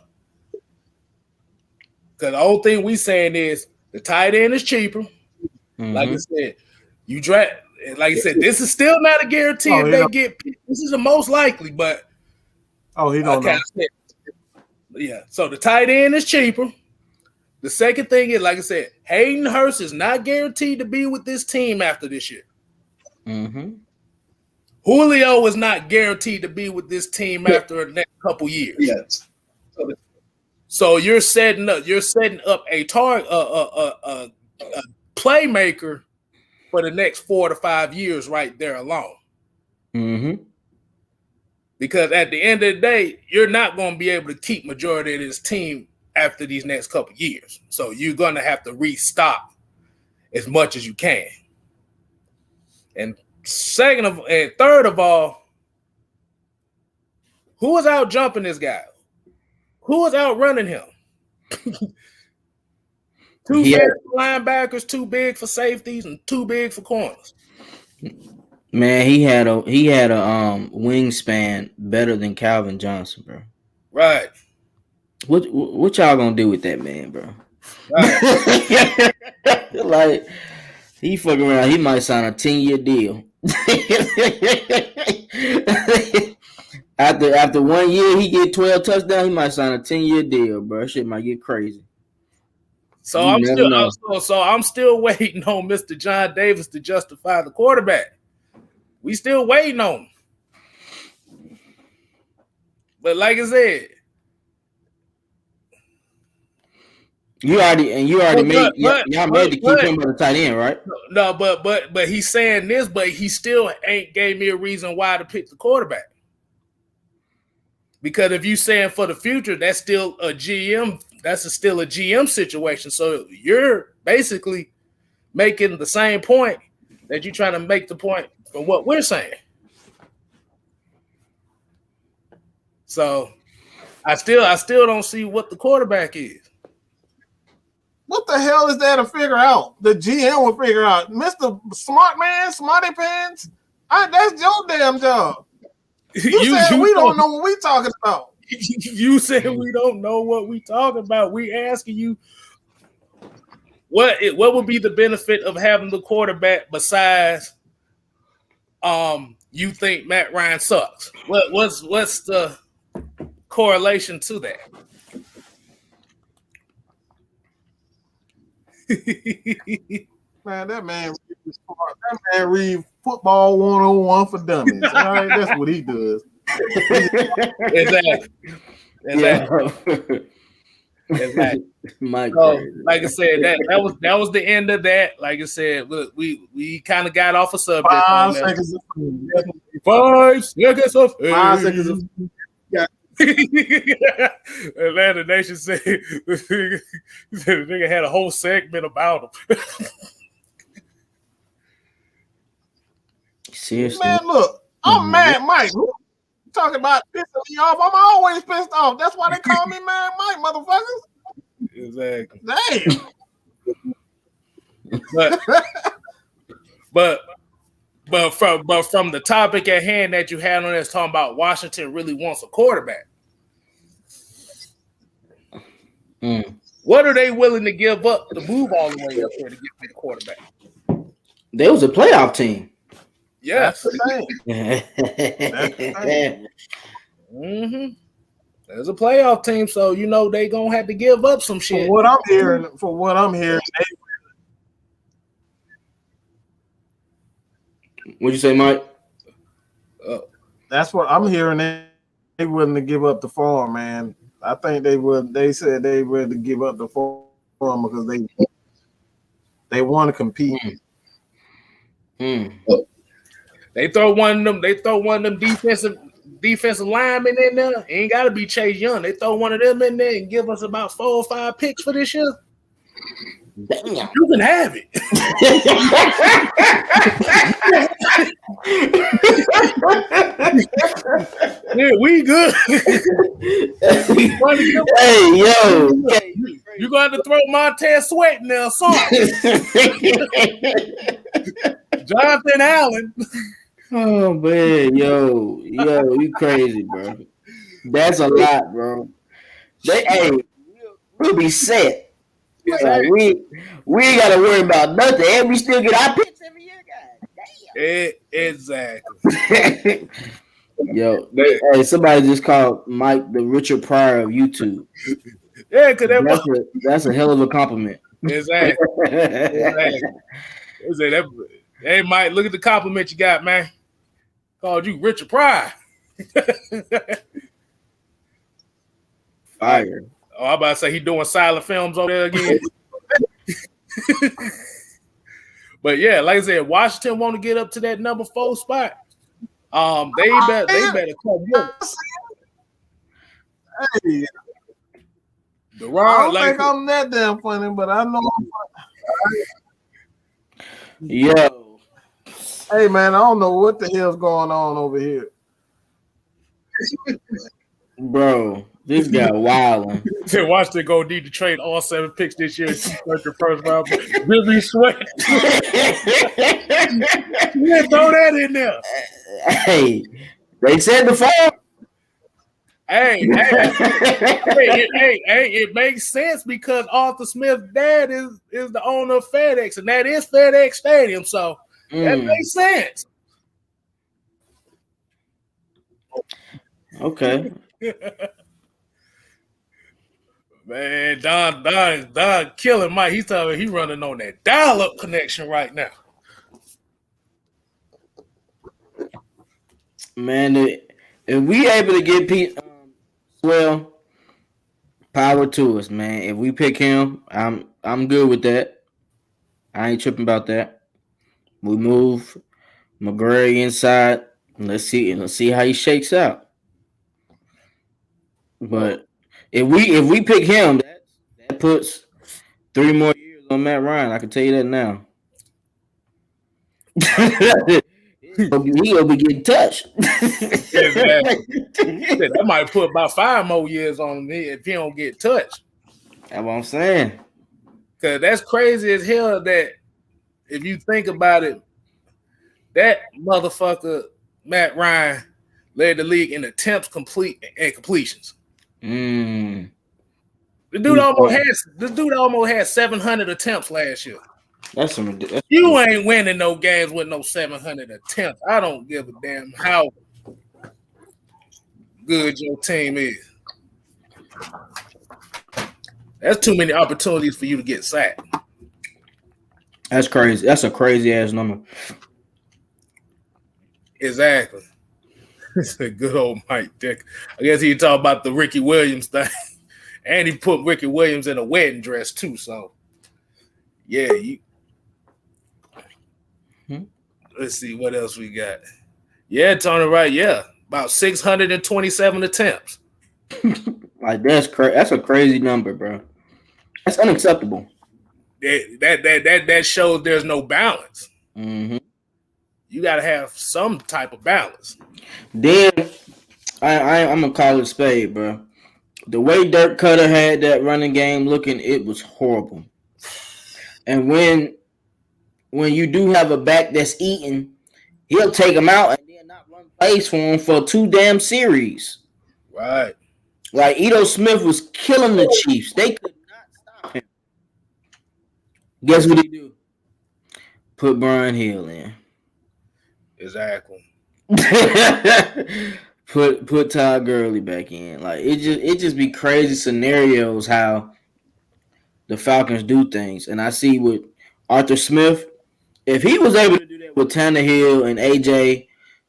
Because the whole thing we saying is the tight end is cheaper. Mm-hmm. Like I said, you draft. Like I said, this is still not a guarantee if they get picked. This is the most likely, but he don't know. Yeah. So the tight end is cheaper. The second thing is, like I said, Hayden Hurst is not guaranteed to be with this team after this year. Mm-hmm. Julio is not guaranteed to be with this team after the next couple years. Yes. So you're setting up a playmaker for the next 4 to 5 years right there alone. Mm-hmm. Because at the end of the day, you're not going to be able to keep majority of this team after these next couple years. So you're going to have to restock as much as you can. And third of all, who is out jumping this guy? Who is outrunning him? Too big for linebackers, too big for safeties, and too big for corners. Man, he had a wingspan better than Calvin Johnson, bro. Right. What y'all gonna do with that man, bro? Right. Like, he fucking around. He might sign a 10-year deal. After 1 year, he get 12 touchdowns. He might sign a 10-year deal, bro. Shit might get crazy. So I'm still waiting on Mr. John Davis to justify the quarterback. We still waiting on him. But like I said, you already made to keep him at the tight end, right? No, but he's saying this, but he still ain't gave me a reason why to pick the quarterback. Because if you saying for the future, that's still a GM. That's still a GM situation. So you're basically making the same point that you're trying to make the point from what we're saying. So I still don't see what the quarterback is. What the hell is there to figure out? The GM will figure out. Mr. Smart Man, Smarty Pants, that's your damn job. You said we don't know what we talking about. You said we don't know what we talking about. We asking you what would be the benefit of having the quarterback besides you think Matt Ryan sucks? What's the correlation to that? Man, that man read football 101 for dummies. All right, that's what he does. Exactly. Mike, so, like I said, that was the end of that. Like I said, look, we kind of got off a subject. 5 seconds of fame. 5 seconds of fame. 5 seconds of Atlanta Nation said the nigga had a whole segment about him. Seriously, Man, look, I'm mad, Mike. Talking about pissing me off. I'm always pissed off. That's why they call me Mad Mike, motherfuckers. Exactly. Damn. But from the topic at hand that you had on this, talking about Washington really wants a quarterback. What are they willing to give up to move all the way up there to get a quarterback? They was a playoff team. Yes. That's the thing. Mm-hmm. There's a playoff team, so you know they gonna have to give up some shit. For what I'm hearing, What'd you say, Mike? That's what I'm hearing. They willing to give up the farm, man. I think they would. They said they willing to give up the farm because they want to compete. They throw one of them defensive linemen in there. Ain't got to be Chase Young. They throw one of them in there and give us about 4 or 5 picks for this year. Damn. You can have it. Yeah, we good. Hey, yo. You going to throw Montez Sweat in there, something. Jonathan Allen. Oh, man. Yo, you crazy, bro. That's a lot, bro. We'll be set. We ain't got to worry about nothing. And we still get our picks every year, guys. Exactly. Yo, somebody just called Mike the Richard Pryor of YouTube. Yeah, because that's a hell of a compliment. Exactly. Hey, Mike, look at the compliment you got, man. Called you Richard Pryor. Fire. Oh, I'm about to say he doing silent films over there again. But yeah, like I said, Washington want to get up to that number 4 spot. They better come with us. Hey, I don't think I'm that damn funny, but I know. Yo. Hey man, I don't know what the hell's going on over here. Bro, this guy wilding. Washington go need to trade all 7 picks this year. The first round. Really sweat. Yeah, throw that in there. Hey, they said before. Hey, it makes sense because Arthur Smith's dad is the owner of FedEx, and that is FedEx Stadium, so that makes sense. Okay. Man, Don killing Mike. He's telling me he's running on that dial-up connection right now. Man, if we able to get Pete well, power to us, man. If we pick him, I'm good with that. I ain't tripping about that. We move McGrady inside. Let's see how he shakes out. But if we pick him, that puts 3 more years on Matt Ryan. I can tell you that now. He'll be getting touched. That might put about 5 more years on him if he don't get touched. That's what I'm saying. Because that's crazy as hell that if you think about it, that motherfucker, Matt Ryan, led the league in attempts complete and completions. This dude almost had 700 attempts last year. That's you ain't winning no games with no 700 attempts. I don't give a damn how good your team is. That's too many opportunities for you to get sacked. That's crazy. That's a crazy ass number. Exactly. It's a good old Mike Dick. I guess he talked about the Ricky Williams thing. And he put Ricky Williams in a wedding dress too. So yeah, let's see what else we got. Yeah, Tony, right? Yeah, about 627 attempts. Like that's a crazy number, bro. That's unacceptable. That shows there's no balance. Mm-hmm. You got to have some type of balance. Then I'm gonna call it spade, bro. The way Dirk Cutter had that running game looking, it was horrible. And when you do have a back that's eating, he'll take him out and then not run plays for him for 2 damn series. Right. Like Ito Smith was killing the Chiefs. They could not stop him. Guess what he do? Put Brian Hill in. Exactly. put Todd Gurley back in. Like it just be crazy scenarios how the Falcons do things. And I see with Arthur Smith, if he was able to do that with Tannehill and AJ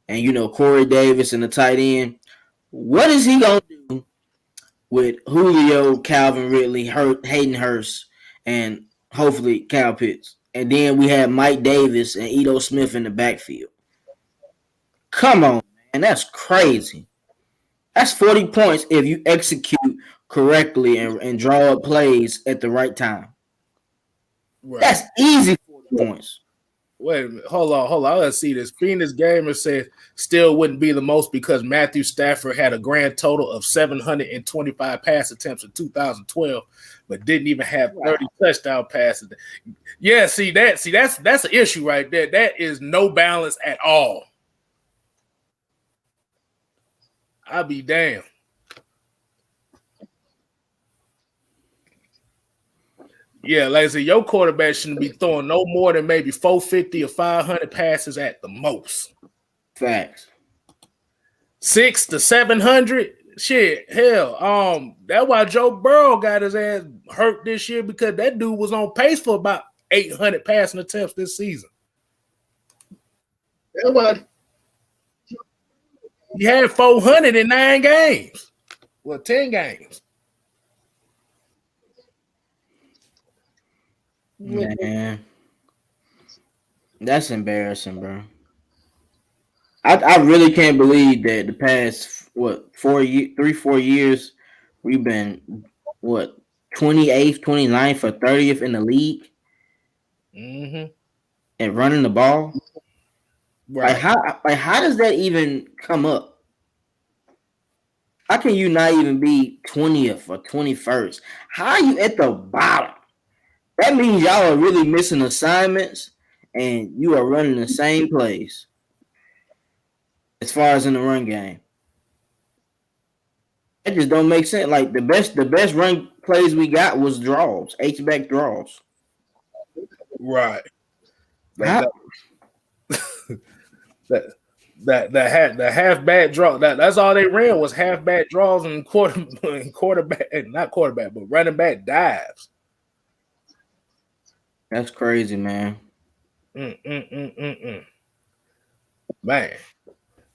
and Corey Davis and the tight end, what is he gonna do with Julio, Calvin Ridley, Hayden Hurst, and hopefully Kyle Pitts? And then we have Mike Davis and Ito Smith in the backfield. Come on, man. That's crazy. That's 40 points if you execute correctly and draw up plays at the right time. Right. That's easy 40 points. Wait a minute. Hold on. Let's see this. Phoenix Gamer said still wouldn't be the most because Matthew Stafford had a grand total of 725 pass attempts in 2012, but didn't even have 30 touchdown passes. Yeah, that's an issue right there. That is no balance at all. I'll be damned. Yeah, like I said, your quarterback shouldn't be throwing no more than maybe 450 or 500 passes at the most. Facts. 600 to 700, shit, hell. That's why Joe Burrow got his ass hurt this year because that dude was on pace for about 800 passing attempts this season. That's why he had 400 in 9 games. Well, 10 games. Man, that's embarrassing, bro. I really can't believe that the past 4 years we've been 28th, 29th, or 30th in the league, and running the ball. Right? How does that even come up? How can you not even be 20th or 21st? How are you at the bottom? That means y'all are really missing assignments and you are running the same plays as far as in the run game. That just don't make sense. Like the best run plays we got was draws, H-back draws. Right. The halfback draw. That's all they ran was halfback draws and quarterback, not quarterback, but running back dives. That's crazy, man. Man.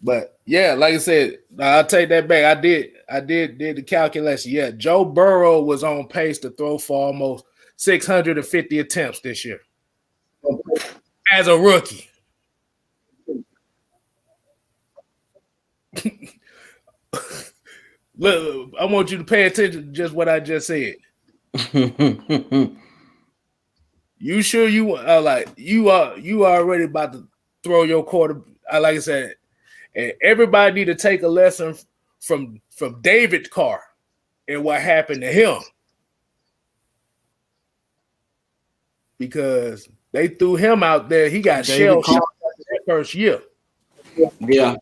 But yeah, like I said, I'll take that back. I did the calculation. Yeah, Joe Burrow was on pace to throw for almost 650 attempts this year as a rookie. Look, I want you to pay attention to just what I just said. You sure you you already about to throw your quarter? Like I said, and everybody need to take a lesson from David Carr and what happened to him, because they threw him out there. He got shell shocked that first year. Yeah.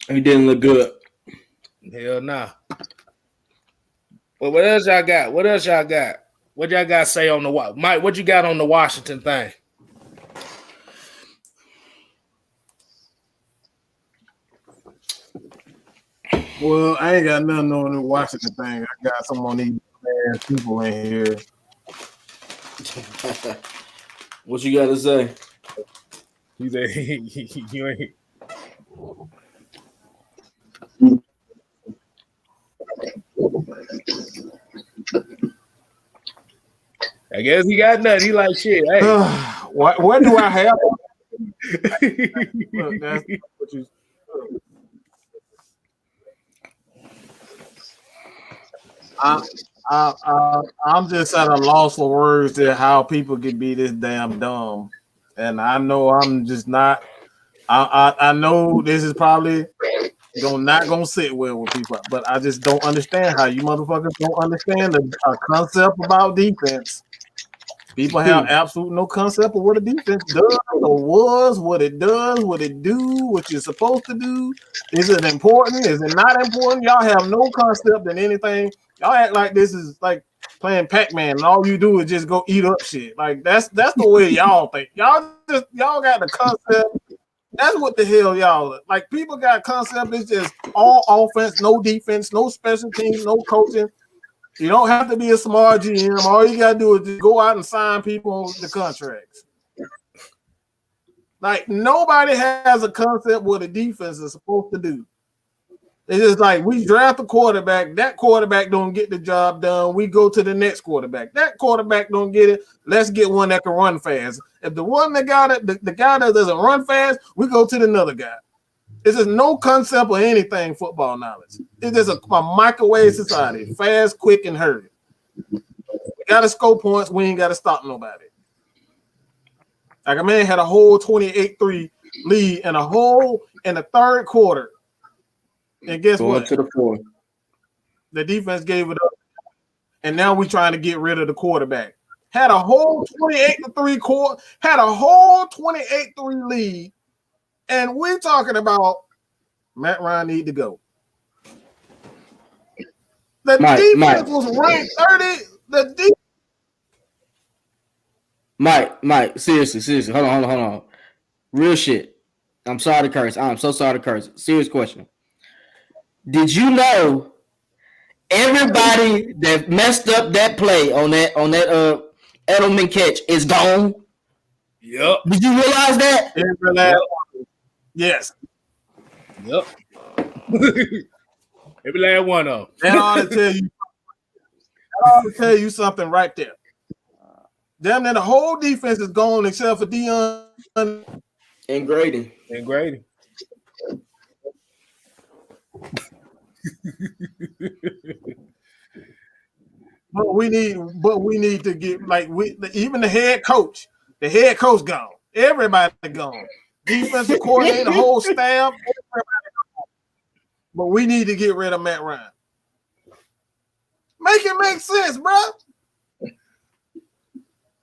He didn't look good. Hell nah. Well, what else y'all got? What y'all got to say on the Mike? What you got on the Washington thing? Well, I ain't got nothing on the Washington thing. I got some on these people in here. What you got to say? You ain't. I guess he got nothing. He like shit. Hey. What do I have? Look, that's what you. I'm just at a loss for words to how people can be this damn dumb, and I know I'm just not. I know this is probably not gonna sit well with people, but I just don't understand how you motherfuckers don't understand the concept about defense. People have absolute no concept of what a defense does or was, what it does, what it do, what you're supposed to do. Is it important? Is it not important? Y'all have no concept in anything. Y'all act like this is like playing Pac-Man and all you do is just go eat up shit. Like that's the way y'all think. Y'all got the concept. That's what the hell y'all like. People got concept. It's just all offense, no defense, no special teams, no coaching. You don't have to be a smart GM. All you gotta do is just go out and sign people on the contracts. Like nobody has a concept what a defense is supposed to do. It's just like we draft a quarterback. That quarterback don't get the job done. We go to the next quarterback. That quarterback don't get it. Let's get one that can run fast. If the one that got it, the guy that doesn't run fast, we go to another guy. It's just no concept of anything football knowledge. It's just a microwave society, fast, quick, and hurry. We got to score points. We ain't got to stop nobody. Like a man had a whole 28-3 lead and in the third quarter. And guess what? To the fourth. The defense gave it up. And now we're trying to get rid of the quarterback. Had a whole 28-3 had a whole 28-3 lead. And we're talking about Matt Ryan need to go. The defense was ranked 30. Mike, seriously. Hold on. Real shit. I'm sorry to curse. I'm so sorry to curse. Serious question. Did you know everybody that messed up that play on that Edelman catch is gone? Yep. Did you realize that? Yep. Yes. Yep. Every last one of them. That ought to tell you something right there. Damn near the whole defense is gone except for Dion and Grady. But we need to get even the head coach. The head coach gone. Everybody gone. Defensive coordinator, the whole staff, everybody gone. But we need to get rid of Matt Ryan. Make it make sense, bro.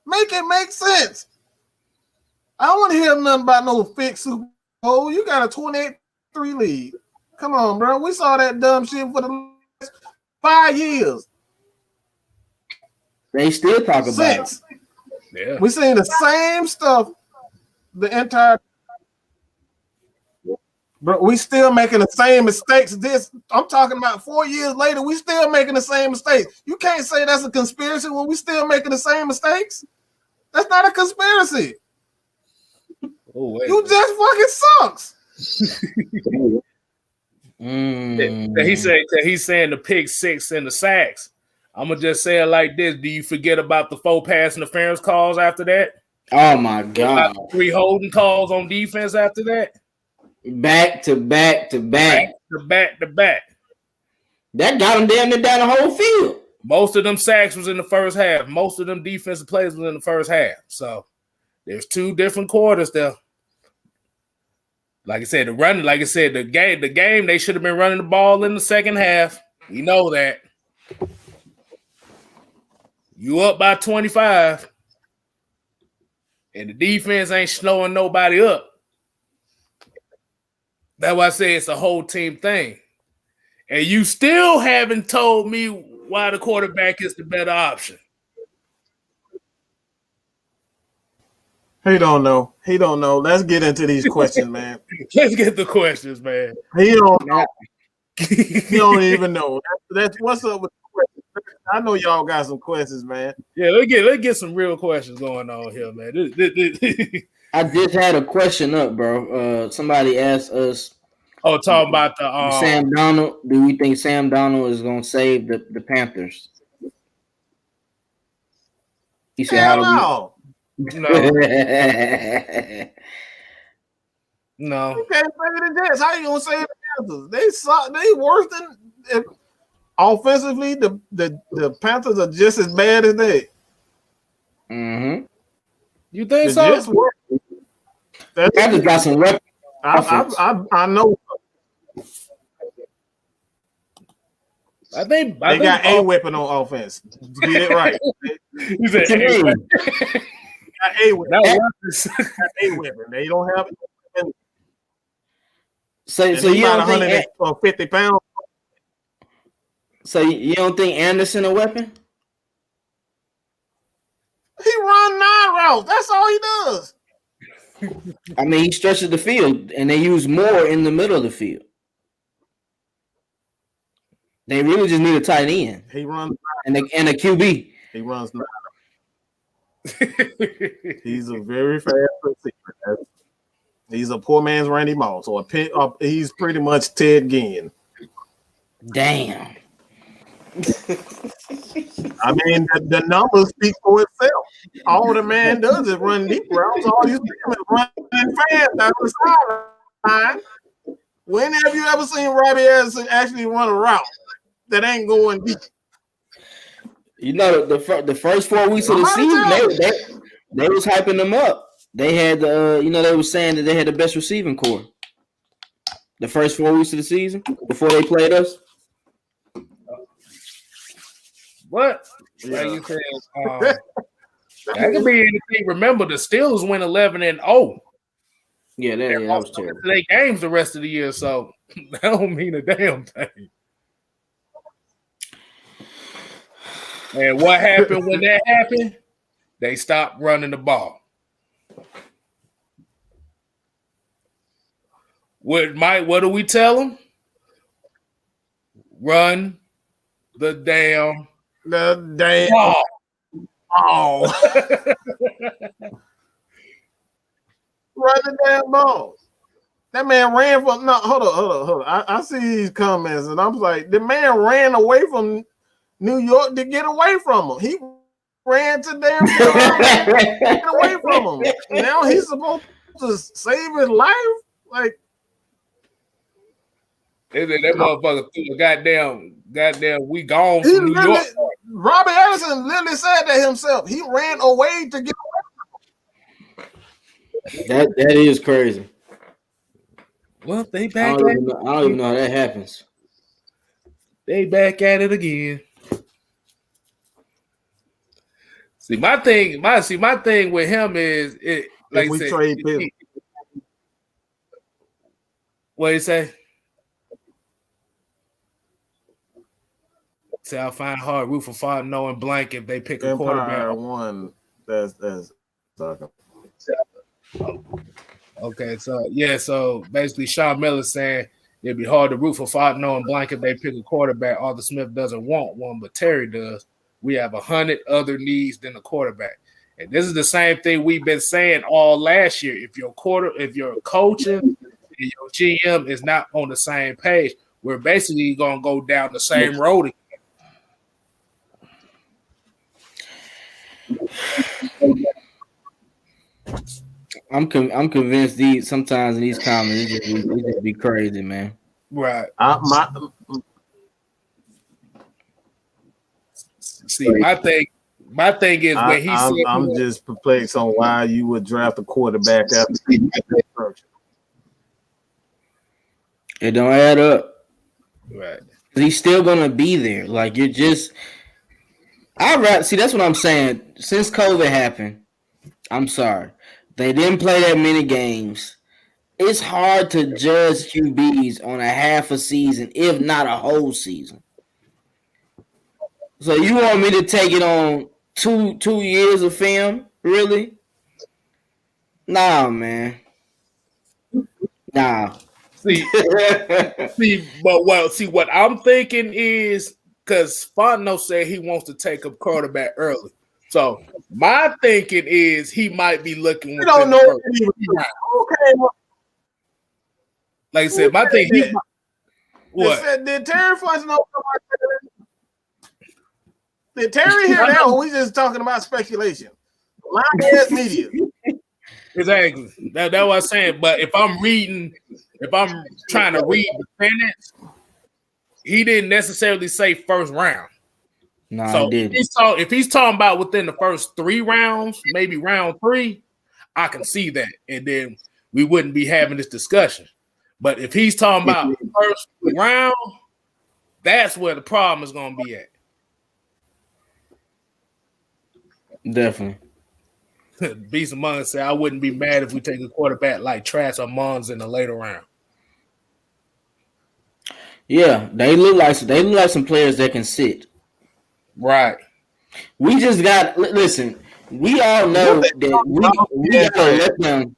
Make it make sense. I don't want to hear nothing about no fixed Super Bowl. You got a 28-3 lead. Come on, bro. We saw that dumb shit for the last 5 years. They still talk about it. Yeah. We seen the same stuff the entire. But we still making the same mistakes. I'm talking about 4 years later. We still making the same mistakes. You can't say that's a conspiracy when we still making the same mistakes. That's not a conspiracy. Oh, wait. You just fucking sucks. He's saying the pick six and the sacks. I'm gonna just say it like this: do you forget about the 4 pass interference calls after that? Oh my god! 3 holding calls on defense after that. Back to back. That got them damn near down the whole field. Most of them sacks was in the first half. Most of them defensive plays was in the first half. So there's 2 different quarters there. Like I said, the game, they should have been running the ball in the second half. We know that. You up by 25, and the defense ain't slowing nobody up. That's why I say it's a whole team thing. And you still haven't told me why the quarterback is the better option. He don't know. Let's get into these questions, man. Let's get the questions, man. He don't know. He don't even know. That's what's up with the questions. I know y'all got some questions, man. Yeah, let's get some real questions going on here, man. I just had a question up, bro. Somebody asked us. Oh, talking about the Sam Darnold. Do we think Sam Darnold is gonna save the Panthers? He said, Hell no. No. No. You can't say the Jets. How you gonna say the Panthers? They suck. They worse than offensively. The Panthers are just as bad as they. Mm-hmm. You think The so? Jets worse. Panthers got some weapons. I know. I think They got a weapon on offense. Get it right. You said a weapon. Got a weapon. A weapon. They don't have it. So you don't think 150 pounds. So you don't think Anderson a weapon? He run 9 routes. That's all he does. I mean, he stretches the field, and they use more in the middle of the field. They really just need a tight end. He runs and a QB. He runs 9. He's a very fast receiver. He's a poor man's Randy Moss, or he's pretty much Ted Ginn. Damn. I mean, the numbers speak for itself. All the man does is run deep routes. All you see him is running fast down the sideline. When have you ever seen Robbie Anderson actually run a route that ain't going deep? You know, the first 4 weeks of the season, they was hyping them up. They had they were saying that they had the best receiving core. The first 4 weeks of the season before they played us. What? Yeah. Like you said, that could be anything. Remember, the Steelers went 11-0. Yeah, that was terrible. They games the rest of the year, so that don't mean a damn thing. And what happened when that happened? They stopped running the ball. What do we tell them? Run the damn ball. Oh. Run the damn ball. That man ran from hold on. I see these comments and I'm like, the man ran away from New York to get away from him. He ran to damn get away from him. Now he's supposed to save his life. Like that motherfucker threw a goddamn we gone from New York. Robbie Anderson literally said that himself. He ran away to get away from him. That is crazy. Well, they back I don't even know how that happens. They back at it again. See, my thing with him is it. Like we said, trade Pitt. What do you say? Say I'll find hard root for far knowing blank if they pick a quarterback. One that's talking. Okay, so basically Sean Miller saying it'd be hard to root for far knowing blank if they pick a quarterback. Arthur Smith doesn't want one, but Terry does. We have 100 other needs than a quarterback. And this is the same thing we've been saying all last year. If your coaching and your GM is not on the same page, we're basically going to go down the same road again. I'm convinced sometimes in these comments it just be crazy, man. Right. My thing is when he said I'm just perplexed on why you would draft a quarterback after that structure. It don't add up. Right. He's still gonna be there. Like you're just see, that's what I'm saying. Since COVID happened, I'm sorry. They didn't play that many games. It's hard to judge QBs on a half a season, if not a whole season. So you want me to take it on two years of film? Really? Nah, man. Nah. What I'm thinking is because Fontenot said he wants to take a quarterback early. So my thinking is he might be looking. We don't know. Okay. Like I said, my thing. What did Terry Fontenot? Did Terry hear that? Or we just talking about speculation? Lying ass media. Exactly. That's what I'm saying. But if I'm trying to read the sentence, he didn't necessarily say first round. No, So I didn't. if he's talking about within the first 3 rounds, maybe round 3, I can see that, and then we wouldn't be having this discussion. But if he's talking about first round, that's where the problem is going to be at. Definitely. Beast Among said, I wouldn't be mad if we take a quarterback like Trash or Mons in the later round. Yeah, they look like some players that can sit. Right. We just got listen. We all know that we gotta let them.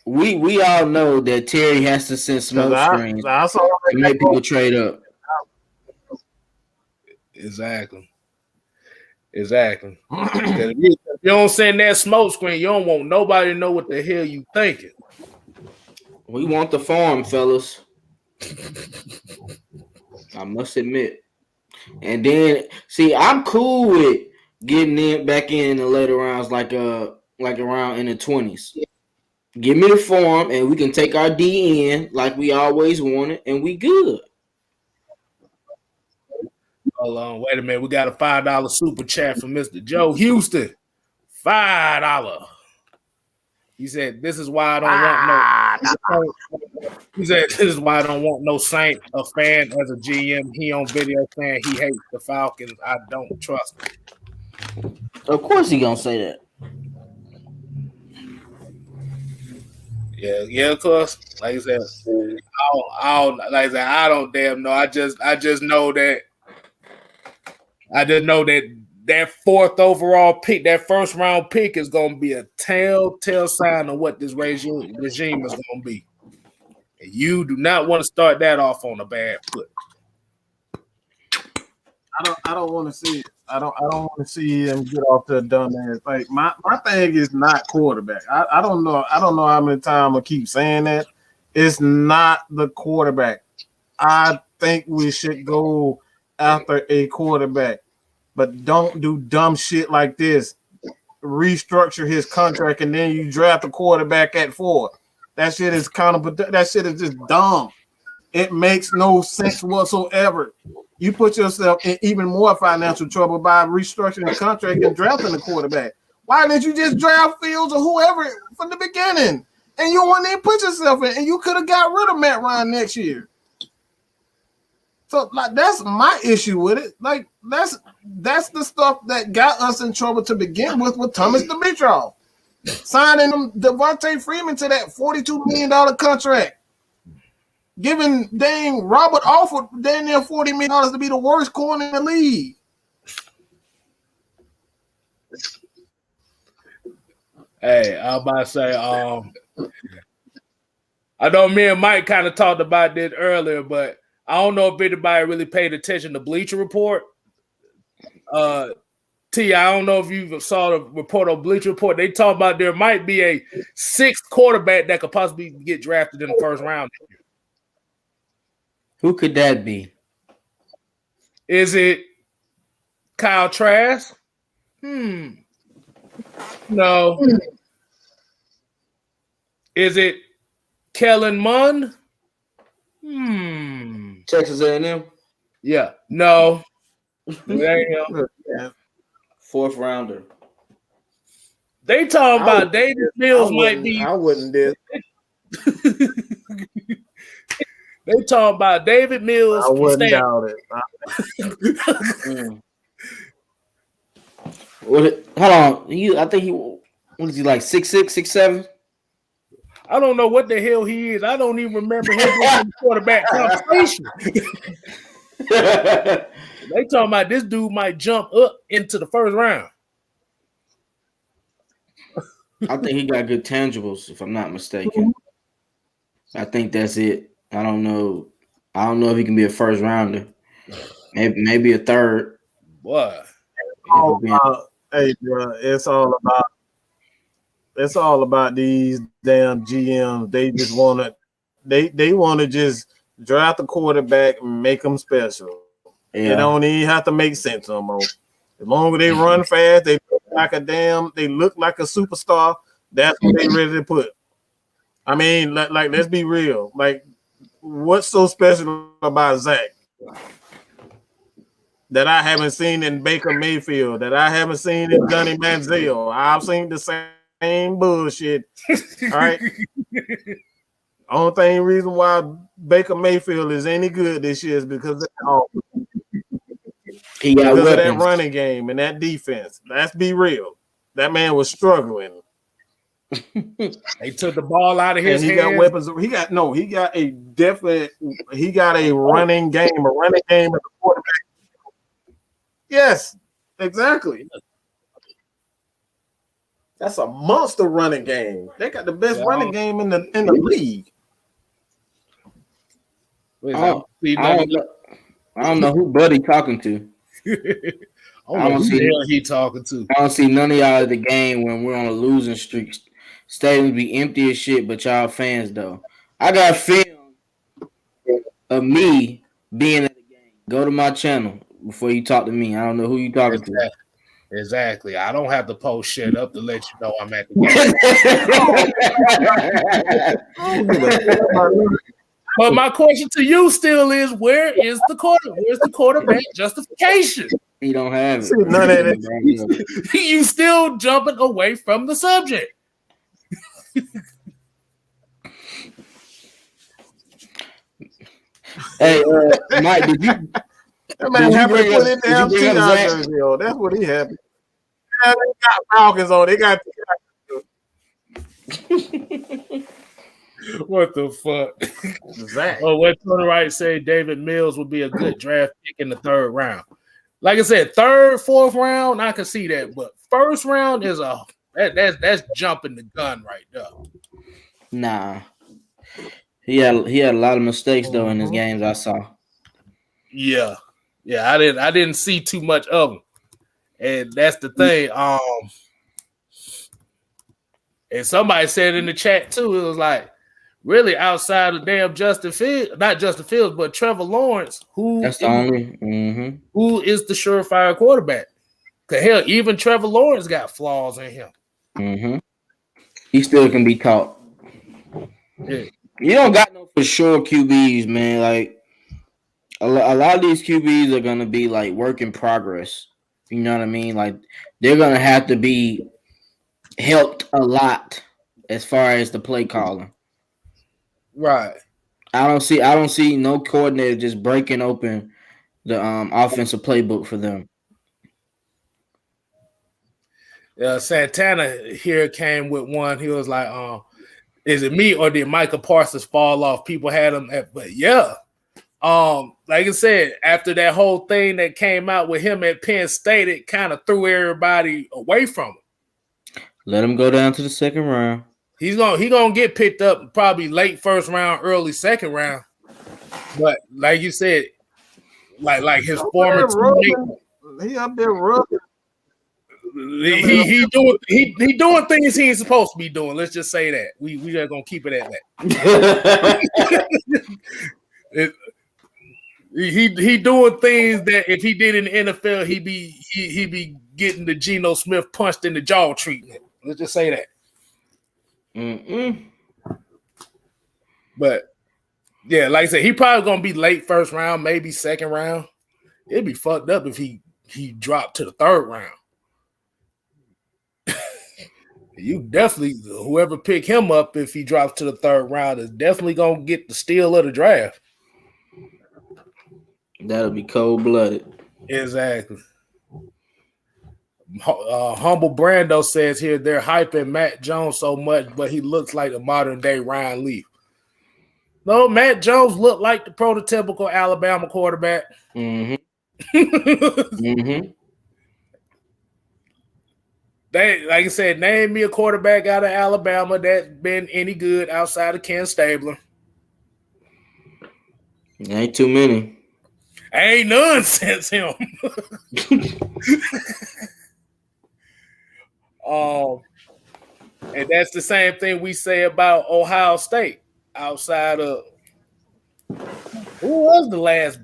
we all know that Terry has to send smoke screens to make people trade up. Exactly. If you don't send that smoke screen, you don't want nobody to know what the hell you thinking. We want the farm, fellas. I must admit. And then see, I'm cool with getting back in the later rounds, like around in the 20s. Give me the farm, and we can take our D in like we always wanted, and we good. Hold on, wait a minute. We got a $5 super chat from Mr. Joe Houston. $5. He said, "This is why I don't want no." He said, "This is why I don't want no Saint, a fan as a GM. He on video saying he hates the Falcons. I don't trust him." Of course, he gonna say that. Yeah, of course. Like I said, I don't damn know. I just know that. I just know that 4th overall pick, that first round pick, is going to be a telltale sign of what this regime is going to be. And you do not want to start that off on a bad foot. I don't want to see it. I don't want to see him get off the dumb ass. Like my thing is not quarterback. I don't know how many times I keep saying that. It's not the quarterback. I think we should go after a quarterback, but don't do dumb shit like this. Restructure his contract and then you draft a quarterback at 4. That shit is that shit is just dumb. It makes no sense whatsoever. You put yourself in even more financial trouble by restructuring the contract and drafting the quarterback. Why didn't you just draft Fields or whoever from the beginning? And you wouldn't even put yourself in, and you could have got rid of Matt Ryan next year. So like that's my issue with it. Like that's the stuff that got us in trouble to begin with Thomas Dimitroff. Signing him Devontae Freeman to that $42 million contract. Giving dang Robert Alford dang near $40 million to be the worst corner in the league. Hey, I was about to say, I know me and Mike kind of talked about this earlier, but I don't know if anybody really paid attention to Bleacher Report. T, I don't know if you saw the report on Bleacher Report. They talk about there might be a 6th quarterback that could possibly get drafted in the first round. Who could that be? Is it Kyle Trask? No. Is it Kellen Mond? Texas A&M? Yeah. No. There you go. 4th rounder. They talking about David Mills might be. I wouldn't do it. They talking about David Mills. I wouldn't doubt it. Hold on. I think what is he like 6'6", 6'7"? I don't know what the hell he is. I don't even remember him being in the quarterback conversation. They talking about this dude might jump up into the first round. I think he got good tangibles, if I'm not mistaken. I think that's it. I don't know if he can be a first rounder. Maybe a 3rd. What? Hey, bro, it's all about these damn GMs. They just want to just draft a quarterback and make them special. Yeah. It don't even have to make sense no more. As long as they run fast, they look like a superstar. That's what they ready to put. I mean, like let's be real. Like, what's so special about Zach that I haven't seen in Baker Mayfield, that I haven't seen in Johnny Manziel? I've seen the same bullshit. All right. Only reason why Baker Mayfield is any good this year is because of that running game and that defense. Let's be real. That man was struggling. They took the ball out of his hands. He got weapons. He got a running game, as a quarterback. Yes, exactly. That's a monster running game. They got the best running game in the league. I don't know who Buddy talking to. I don't see who he talking to. I don't see none of y'all at the game when we're on a losing streak. Stadiums be empty as shit, but y'all fans though. I got film of me being at the game. Go to my channel before you talk to me. I don't know who you talking to. Exactly. I don't have to post shit up to let you know I'm at the game. But my question to you still is, where's the quarterback justification? He don't have it. None of it. You still jumping away from the subject. Hey, Mike, did you? That man happy to put in damn T-jersey. That's what he happy. Yeah, they got Falcons on. They got. What the fuck? Zach. Oh, what Tony Wright said, David Mills would be a good draft pick in the third round. Like I said, third, fourth round, I can see that, but first round is that's jumping the gun right there. Nah, he had a lot of mistakes though in his games I saw. Yeah, I didn't see too much of them, and that's the thing. And somebody said in the chat too, it was like, really outside of damn Justin Fields, not Justin Fields, but Trevor Lawrence, who is the surefire quarterback? Cause hell, even Trevor Lawrence got flaws in him. Mm-hmm. He still can be taught. Yeah. You don't got no for sure QBs, man. Like a lot of these QBs are gonna be like work in progress. You know what I mean? Like they're gonna have to be helped a lot as far as the play calling. Right. I don't see no coordinator just breaking open the offensive playbook for them. Santana here came with one. He was like, is it me or did Micah Parsons fall off? People had him but yeah. Like I said, after that whole thing that came out with him at Penn State, it kind of threw everybody away from him. Let him go down to the second round. He gonna get picked up probably late first round, early second round. But like you said, like his former teammate, he up there rubbing. He doing things he ain't supposed to be doing. Let's just say that. We just gonna keep it at that. He doing things that if he did in the NFL, he be getting the Geno Smith punched in the jaw treatment. Let's just say that. But yeah, like I said, he probably gonna be late first round, maybe second round. It'd be fucked up if he dropped to the third round. You definitely, whoever pick him up if he drops to the third round is definitely gonna get the steal of the draft. That'll be cold-blooded. Exactly. Humble Brando says here they're hyping Matt Jones so much, but he looks like a modern day Ryan Leaf. No, Matt Jones looked like the prototypical Alabama quarterback. Mm-hmm. They, like I said, name me a quarterback out of Alabama that's been any good outside of Ken Stabler. Ain't too many. Ain't none since him. And that's the same thing we say about Ohio State outside of Who was the last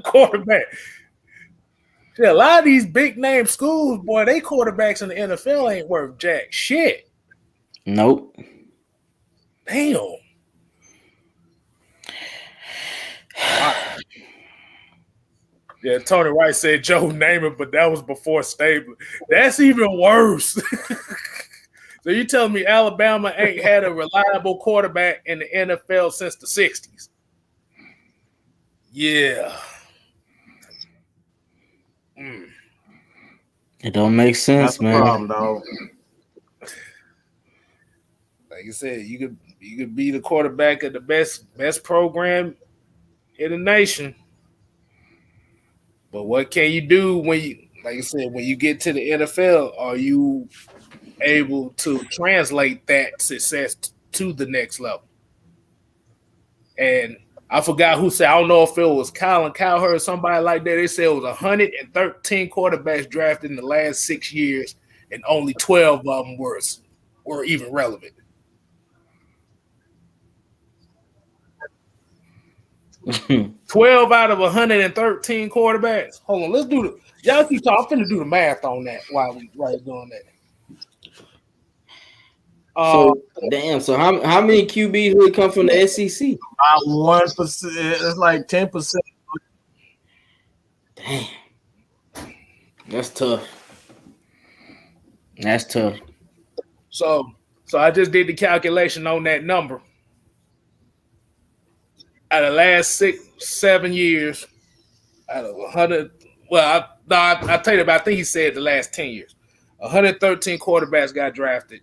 quarterback? Yeah, a lot of these big name schools, boy, they quarterbacks in the NFL ain't worth jack shit. Nope. Damn. Wow. Yeah, Tony White said Joe Namath, but that was before Stabler. That's even worse. So you telling me Alabama ain't had a reliable quarterback in the NFL since the 60s? Yeah. It don't make sense, That's man. the problem, dog. Like you said, you could be the quarterback of the best program in the nation. But what can you do when you, like I said, when you get to the NFL? Are you able to translate that success to the next level? And I forgot who said, I don't know if it was Colin Cowherd or somebody like that. They said it was 113 quarterbacks drafted in the last 6 years, and only 12 of them were even relevant. Mm-hmm. 12 out of 113 quarterbacks. Hold on, let's do the y'all keep talking. I'm finna do the math on that while we doing that. So how many QBs really come from the SEC? About 1%. It's like 10%. Damn, that's tough. That's tough. So I just did the calculation on that number. Out of the last 6-7 years, out of 100, well, I tell you about. I think he said the last 10 years, 113 quarterbacks got drafted.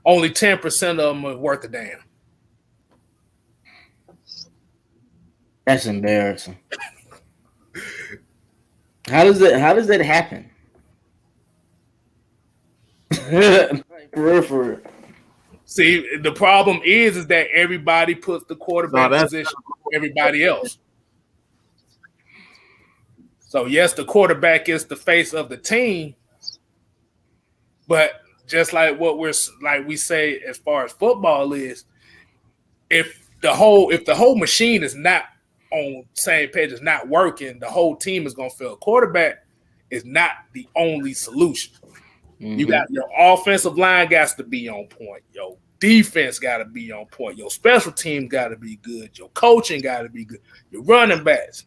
Only 10% of them are worth a damn. That's embarrassing. How does that happen? For real. See, the problem is that everybody puts the quarterback position for everybody else. So yes, the quarterback is the face of the team, but just like what we say as far as football is, if the whole machine is not on the same page, is not working, the whole team is gonna fail. Quarterback is not the only solution. Mm-hmm. You got your offensive line got to be on point. Your defense got to be on point. Your special team got to be good. Your coaching got to be good. Your running backs.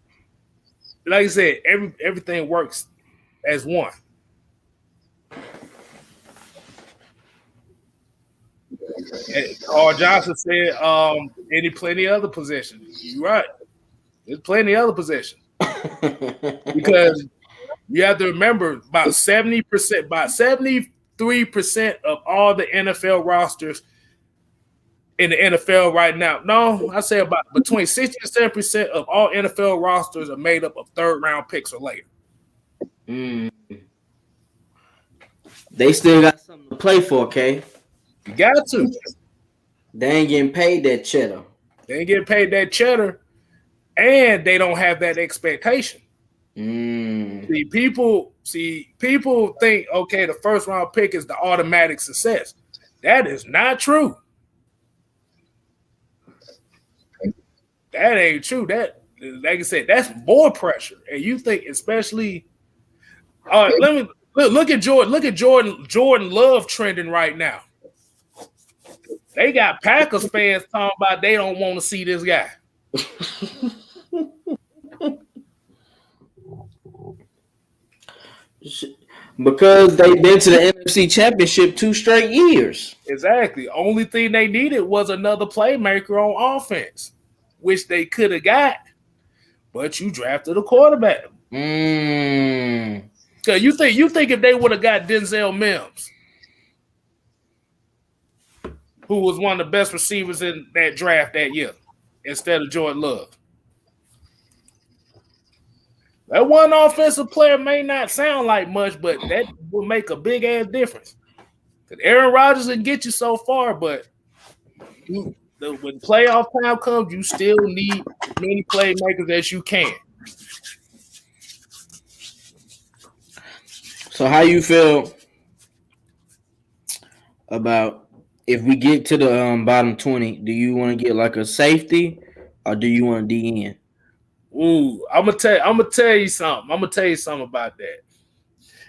Like I said, everything works as one. And Carl Johnson said, plenty of other positions. You're right. There's plenty of other positions. Because you have to remember about 70%, about 73% of all the NFL rosters in the NFL right now. No, I say about between 60 and 70% of all NFL rosters are made up of third-round picks or later. They still got something to play for, okay? You got to. They ain't getting paid that cheddar. They ain't getting paid that cheddar, and they don't have that expectation. People think, okay, the first round pick is the automatic success. That is not true. That ain't true. That, like I said, that's more pressure. And you think, especially, let me look at Jordan. Look at Jordan Love trending right now. They got Packers fans talking about they don't want to see this guy. Because they've been to the NFC Championship 2 straight years. Exactly. Only thing they needed was another playmaker on offense, which they could have got, but you drafted a quarterback. So you think if they would have got Denzel Mims, who was one of the best receivers in that draft that year, instead of Jordan Love? That one offensive player may not sound like much, but that will make a big ass difference. Because Aaron Rodgers can get you so far, but when playoff time comes, you still need as many playmakers as you can. So how you feel about if we get to the bottom 20, do you want to get like a safety or do you want a DN? Ooh, I'm gonna tell you something. I'm gonna tell you something about that.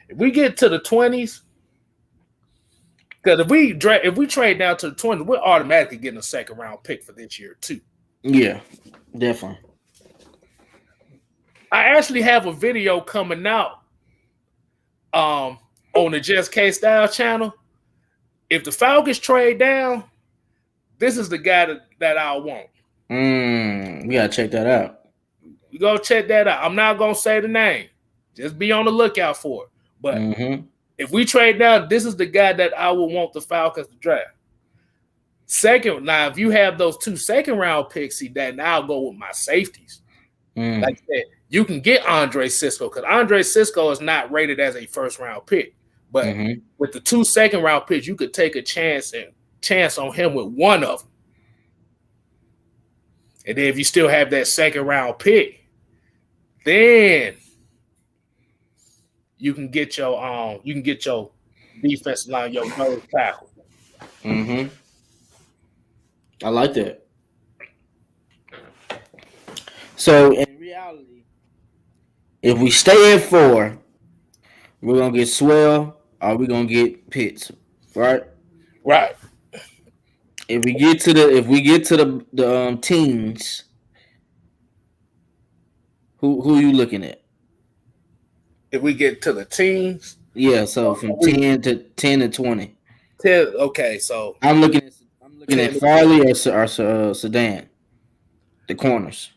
If we get to the 20s, because if we trade down to the 20s, we're automatically getting a second round pick for this year too. Yeah, definitely. I actually have a video coming out on the Just K Style channel. If the Falcons trade down, this is the guy that I want. We gotta check that out. You go check that out. I'm not gonna say the name. Just be on the lookout for it. But if we trade down, this is the guy that I would want the Falcons to draft. Second, now if you have those 2 second round picks, see that now I'll go with my safeties. Like I said, you can get Andre Cisco because Andre Cisco is not rated as a first round pick. But with the 2 second round picks, you could take a chance on him with one of them. And then if you still have that second round pick, then you can get your defensive line, your nose tackle. I like that. So in reality, if we stay at 4, we're gonna get Swell or we're gonna get Pitts, right? Right. If we get to the teams, who are you looking at? If we get to the teams, yeah. So from 10 to 20. Okay, so I'm looking at Farley or Sedan, the corners.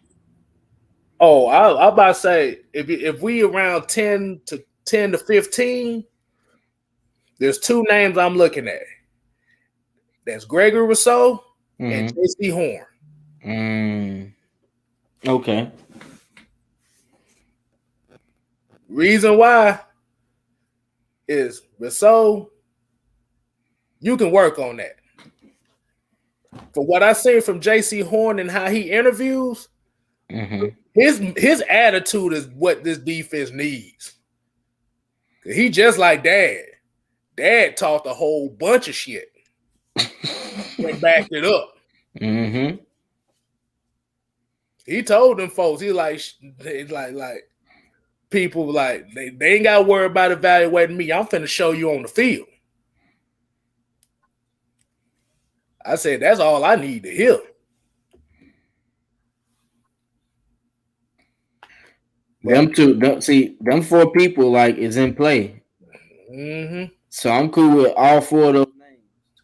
Oh, I about to say if we around 10 to 15, there's 2 names I'm looking at. That's Gregory Rousseau and J.C. Horn. Okay. Reason why is Rousseau, you can work on that. For what I seen from J.C. Horn and how he interviews, his attitude is what this defense needs. He just like Dad. Dad talked a whole bunch of shit and backed it up. He told them folks, he like people like they ain't got to worry about evaluating me. I'm finna show you on the field. I said that's all I need to hear. Them 4 people like is in play. So I'm cool with all 4 of those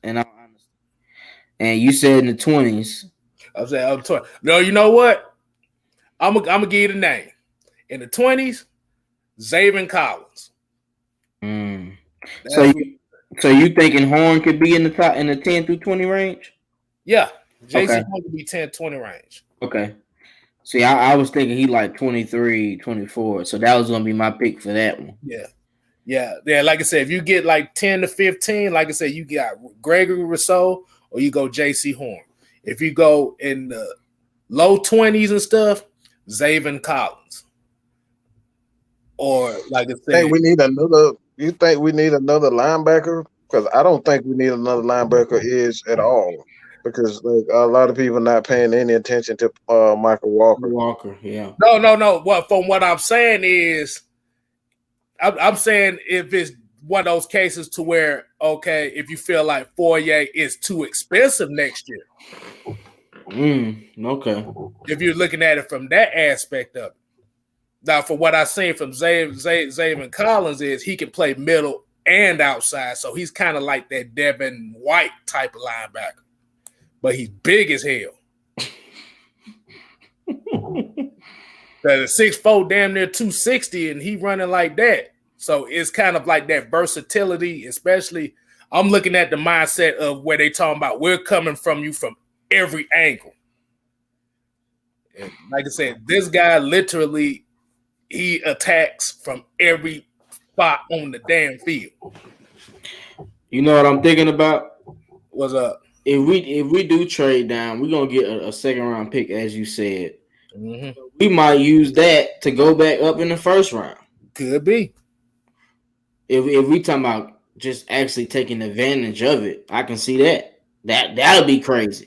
names, and you said in the 20s. I'm saying I'm 20. No, you know what? I'm gonna give you the name. In the 20s, Zaven Collins. So you thinking Horn could be in the top in the 10 through 20 range? Yeah, J.C. Horn could be 10-20 range. Okay. See, I was thinking he like 23, 24. So that was going to be my pick for that one. Yeah. Like I said, if you get like 10 to 15, like I said, you got Gregory Rousseau or you go J.C. Horn. If you go in the low 20s and stuff, Zaven Collins. Or like I said, you think we need another linebacker? Because I don't think we need another linebacker at all. Because like a lot of people not paying any attention to Michael Walker. Yeah. No. From what I'm saying is, I'm saying if it's one of those cases to where, okay, if you feel like Fourier is too expensive next year. Okay. If you're looking at it from that aspect of it. Now, for what I've seen from Zaven Collins is he can play middle and outside. So he's kind of like that Devin White type of linebacker. But he's big as hell. That is 6'4", damn near 260, and he running like that. So it's kind of like that versatility, especially I'm looking at the mindset of where they talking about we're coming from you from every angle. And like I said, this guy literally he attacks from every spot on the damn field. You know what I'm thinking about? What's up? If we do trade down, we're gonna get a second round pick, as you said. We might use that to go back up in the first round. Could be. If we talking about just actually taking advantage of it, I can see that. That'll be crazy.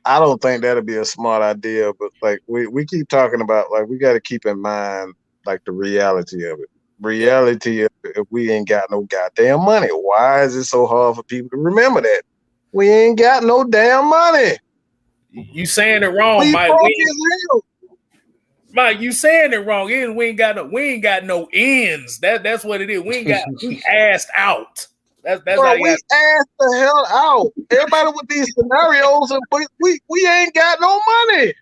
I don't think that'd be a smart idea, but like we keep talking about, like, we got to keep in mind like the reality of it. Reality of if we ain't got no goddamn money, why is it so hard for people to remember that? We ain't got no damn money. You saying it wrong, We Mike. broke as hell. Mike, you saying it wrong. We ain't got no ends. That's what it is. We asked out. That's Bro, how you we got. asked the hell out. Everybody with these scenarios, and we ain't got no money.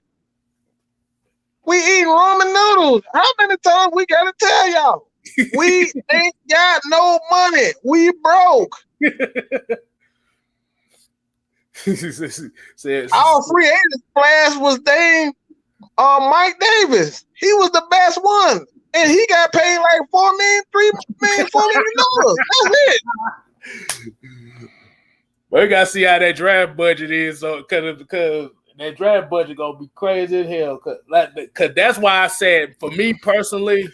We eating ramen noodles. How many times we gotta tell y'all? We ain't got no money. We broke. Our free agent splash was named Mike Davis. He was the best one. And he got paid like $4 million, $3 million, $4 million. That's it. But we gotta see how that draft budget is, so because that draft budget gonna be crazy as hell. Cause that's why I said, for me personally,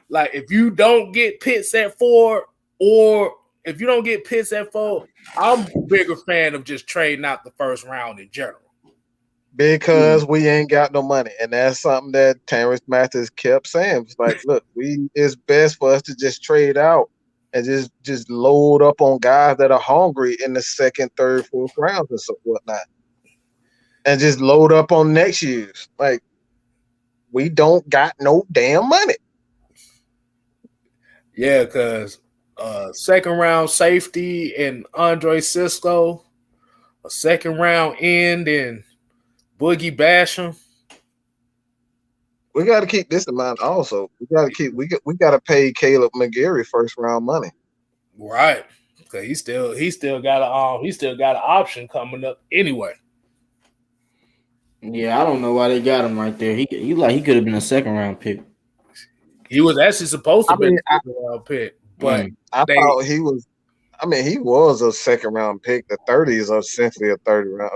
like, if you don't get Pitts at 4, or if you don't get Pitts at 4, I'm a bigger fan of just trading out the first round in general. Because we ain't got no money. And that's something that Terrence Mathis kept saying. It's like, look, it's best for us to just trade out and just load up on guys that are hungry in the second, third, fourth rounds and so whatnot. And just load up on next year's. Like, we don't got no damn money. Yeah, because second round safety and Andre Cisco, a second round end and Boogie Basham. We got to keep this in mind. Also, we got to pay Caleb McGarry first round money. Right, because he still got an option coming up anyway. Yeah, I don't know why they got him right there. He could have been a second round pick. He was actually supposed to be a second round pick, but thought he was. I mean, he was a second round pick. The 30s are essentially a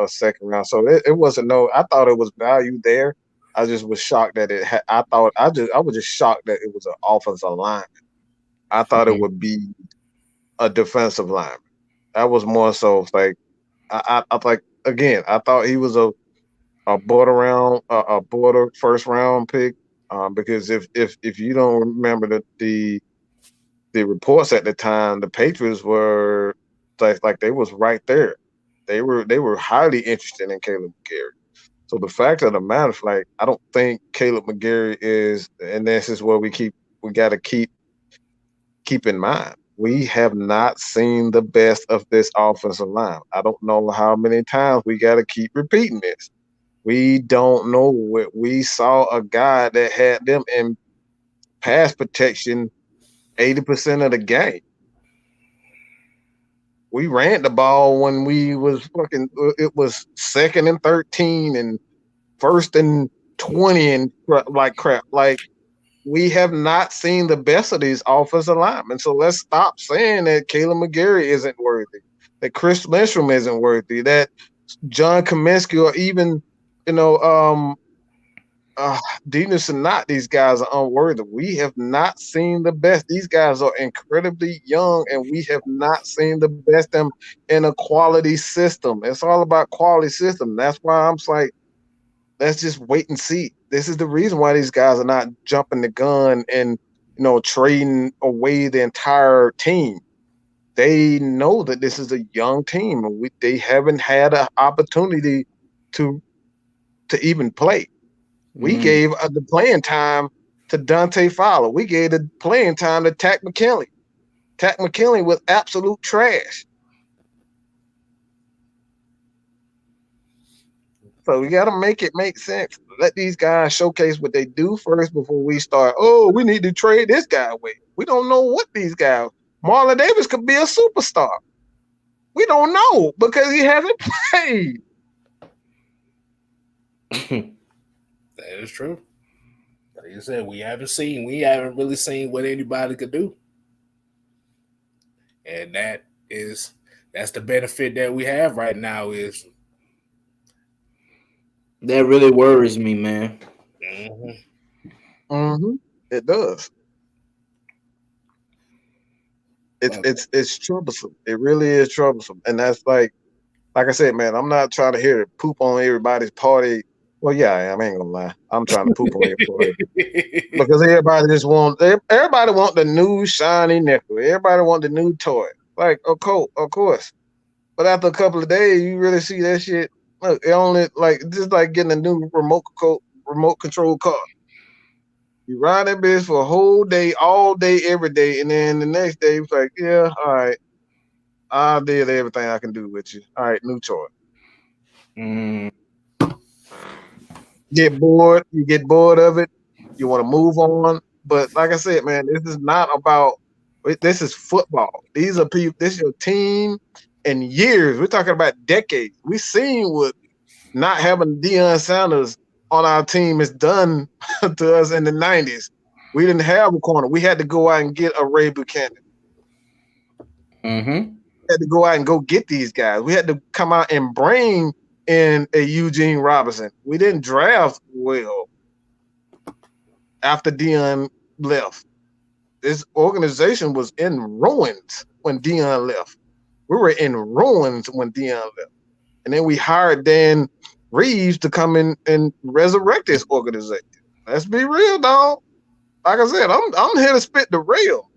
second round. So it wasn't I thought it was value there. I just was shocked that I was just shocked that it was an offensive lineman. I thought it would be a defensive lineman. That was more so like, I like, again, I thought he was a border first round pick. Because if you don't remember the reports at the time, the Patriots were like they was right there. They were highly interested in Caleb McGarry. So the fact of the matter is, like, I don't think Caleb McGarry is, and this is what we got to keep in mind. We have not seen the best of this offensive line. I don't know how many times we got to keep repeating this. We don't know what we saw a guy that had them in pass protection 80% of the game. We ran the ball when we was it was 2nd and 13 and 1st and 20 and like crap. Like, we have not seen the best of these offensive linemen. So let's stop saying that Caleb McGarry isn't worthy, that Chris Lindstrom isn't worthy, that John Kaminsky, or even, Dina Sanat, these guys are unworthy. We have not seen the best. These guys are incredibly young, and we have not seen the best of them in a quality system. It's all about quality system. That's why I'm like, let's just wait and see. This is the reason why these guys are not jumping the gun and, trading away the entire team. They know that this is a young team, and they haven't had an opportunity to even play. We gave the playing time to Dante Fowler. We gave the playing time to Takk McKinley. Takk McKinley was absolute trash. So we got to make it make sense. Let these guys showcase what they do first before we start. Oh, we need to trade this guy away. We don't know what these guys. Marlon Davis could be a superstar. We don't know because he hasn't played. That is true. Like you said, we haven't really seen what anybody could do. And that's the benefit that we have right now is. That really worries me, man. It does. It's troublesome. It really is troublesome. And that's like, like I said, man, I'm not trying to hear it poop on everybody's party. Well, yeah, I ain't gonna lie. I'm trying to poop on your party because everybody want the new shiny nickel. Everybody want the new toy. Like, of course. But after a couple of days, you really see that shit. Look, it only just like getting a new remote control car. You ride that bitch for a whole day, all day, every day, and then the next day it's like, yeah, all right, I did everything I can do with you. All right, new toy. You get bored of it. You want to move on. But like I said, man, this is not about. This is football. These are people. This is your team. In years, we're talking about decades. We've seen what not having Deion Sanders on our team has done to us in the 90s. We didn't have a corner. We had to go out and get a Ray Buchanan. Mm-hmm. We had to go out and go get these guys. We had to come out and bring in a Eugene Robinson. We didn't draft well after Deion left. This organization was in ruins when Deion left. We were in ruins when Deion left. And then we hired Dan Reeves to come in and resurrect this organization. Let's be real, dog. Like I said, I'm here to spit the real.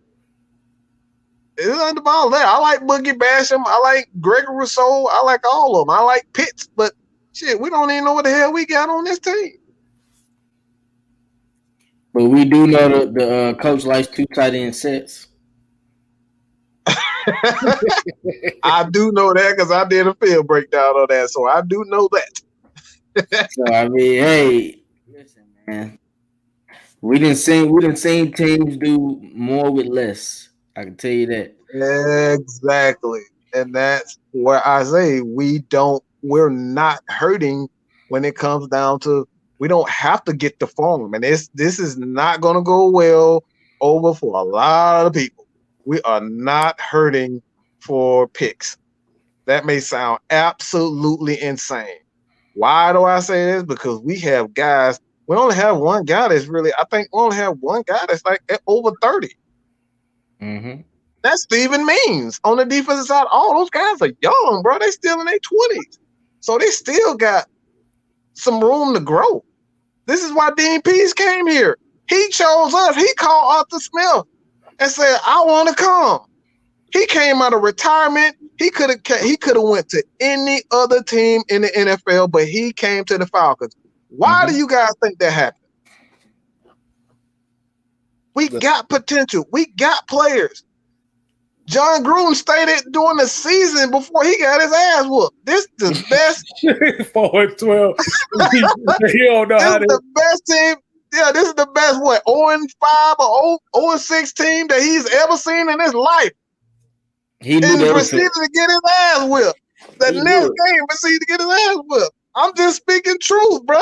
It's not about that. I like Boogie Basham. I like Gregory Rousseau. I like all of them. I like Pitts. But shit, we don't even know what the hell we got on this team. But we do know that the coach likes 2 tight end sets. I do know that because I did a field breakdown on that, so I do know that. So I mean, hey, listen, man, we didn't see teams do more with less. I can tell you that. Exactly, and that's where I say we're not hurting when it comes down to we don't have to get the form, and this is not going to go well over for a lot of people. We are not hurting for picks. That may sound absolutely insane. Why do I say this? Because we have guys. We only have one guy that's really. I think we only have one guy that's like over 30. Mm-hmm. That's Steven Means on the defensive side. All those guys are young, bro. They still in their 20s, so they still got some room to grow. This is why Dean Pease came here. He chose us. He called Arthur Smith and said, "I want to come." He came out of retirement. He could have went to any other team in the NFL, but he came to the Falcons. Why do you guys think that happened? We got potential. We got players. John Gruden stated during the season before he got his ass whooped. This is the best 4-12. He don't know how the best team. Yeah, this is the best 0-5 or 0-6 team that he's ever seen in his life. He knew and proceeded to get his ass whipped. The next game proceeded to get his ass whipped. I'm just speaking truth, bro.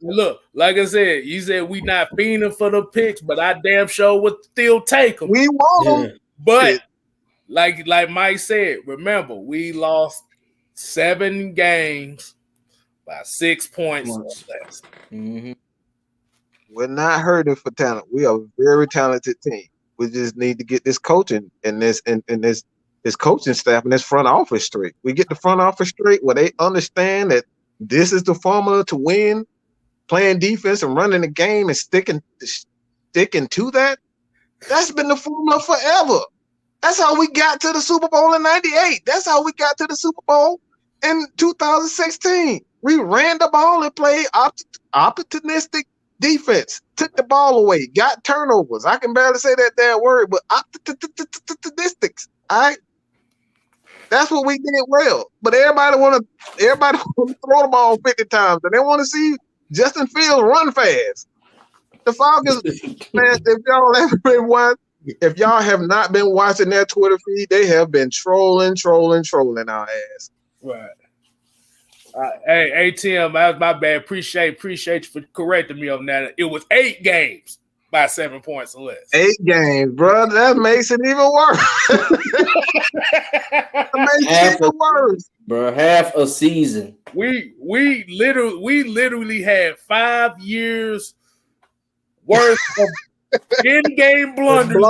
Look, like I said, you said we not fiending for the picks, but I damn sure would still take them. We want them. But like Mike said, remember, we lost 7 games by 6 points or less. Mm-hmm. We're not hurting for talent. We are a very talented team. We just need to get this coaching and this coaching staff and this front office straight. We get the front office straight where they understand that this is the formula to win, playing defense and running the game and sticking to that. That's been the formula forever. That's how we got to the Super Bowl in '98. That's how we got to the Super Bowl in 2016. We ran the ball and played opportunistic defense, took the ball away, got turnovers. I can barely say that damn word, but opportunistics. All right, that's what we did well. But everybody want to throw the ball 50 times, and they want to see Justin Fields run fast. The Falcons, man, if y'all have not been watching their Twitter feed, they have been trolling our ass. Right. Hey, Tim, that was my bad. Appreciate you for correcting me on that. It was 8 games by 7 points or less. 8 games, bro. That makes it even worse. Worse, bro. Half a season. We literally had 5 years worth of in-game blunders.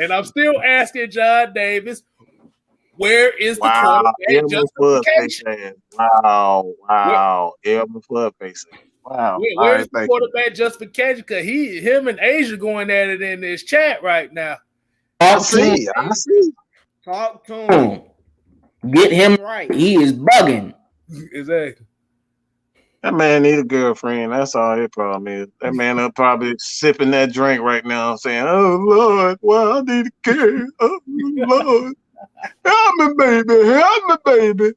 And I'm still asking John Davis, where is the Wow, quarterback justification? Wow. Elmer Fudd face. Wow. All Where's right, the thank quarterback justification? Because him and Asia going at it in this chat right now. I see. Talk to him. Get him right. He is bugging. Exactly. That man need a girlfriend. That's all his problem is. That man up probably sipping that drink right now, saying, "Oh Lord, well I need a girl. Oh Lord, help me, baby, help me, baby,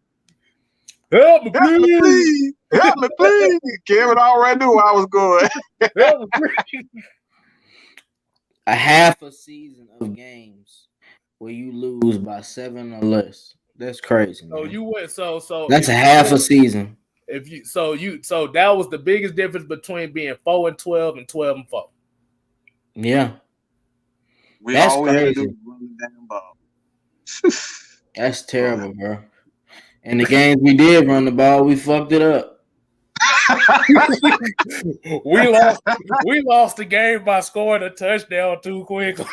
Help me, please. Help me, please." Kevin already knew where I was going. Help me, please. A half a season of games where you lose by 7 or less. That's crazy. So man. you went so That's a half a season. So that was the biggest difference between being 4-12 and 12-4. Yeah. That's all we had to do was run the damn ball. That's terrible, bro. And the games we did run the ball, we fucked it up. we lost the game by scoring a touchdown too quickly.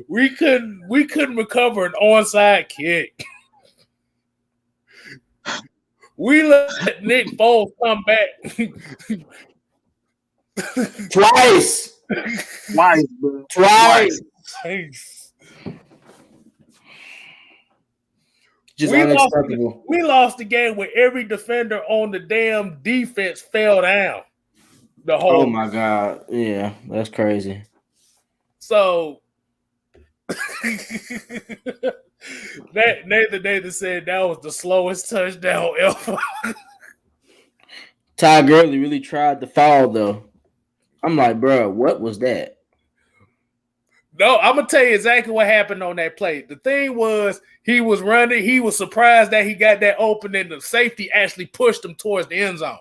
we couldn't recover an onside kick. We let Nick Foles come back twice, bro. Twice. Just unacceptable. We lost the game where every defender on the damn defense fell down. Oh my God. Yeah, that's crazy. So Nathan said that was the slowest touchdown ever. Ty Gurley really tried to fall though. I'm like, bro, what was that? No, I'm gonna tell you exactly what happened on that play. The thing was, he was running. He was surprised that he got that open, and the safety actually pushed him towards the end zone.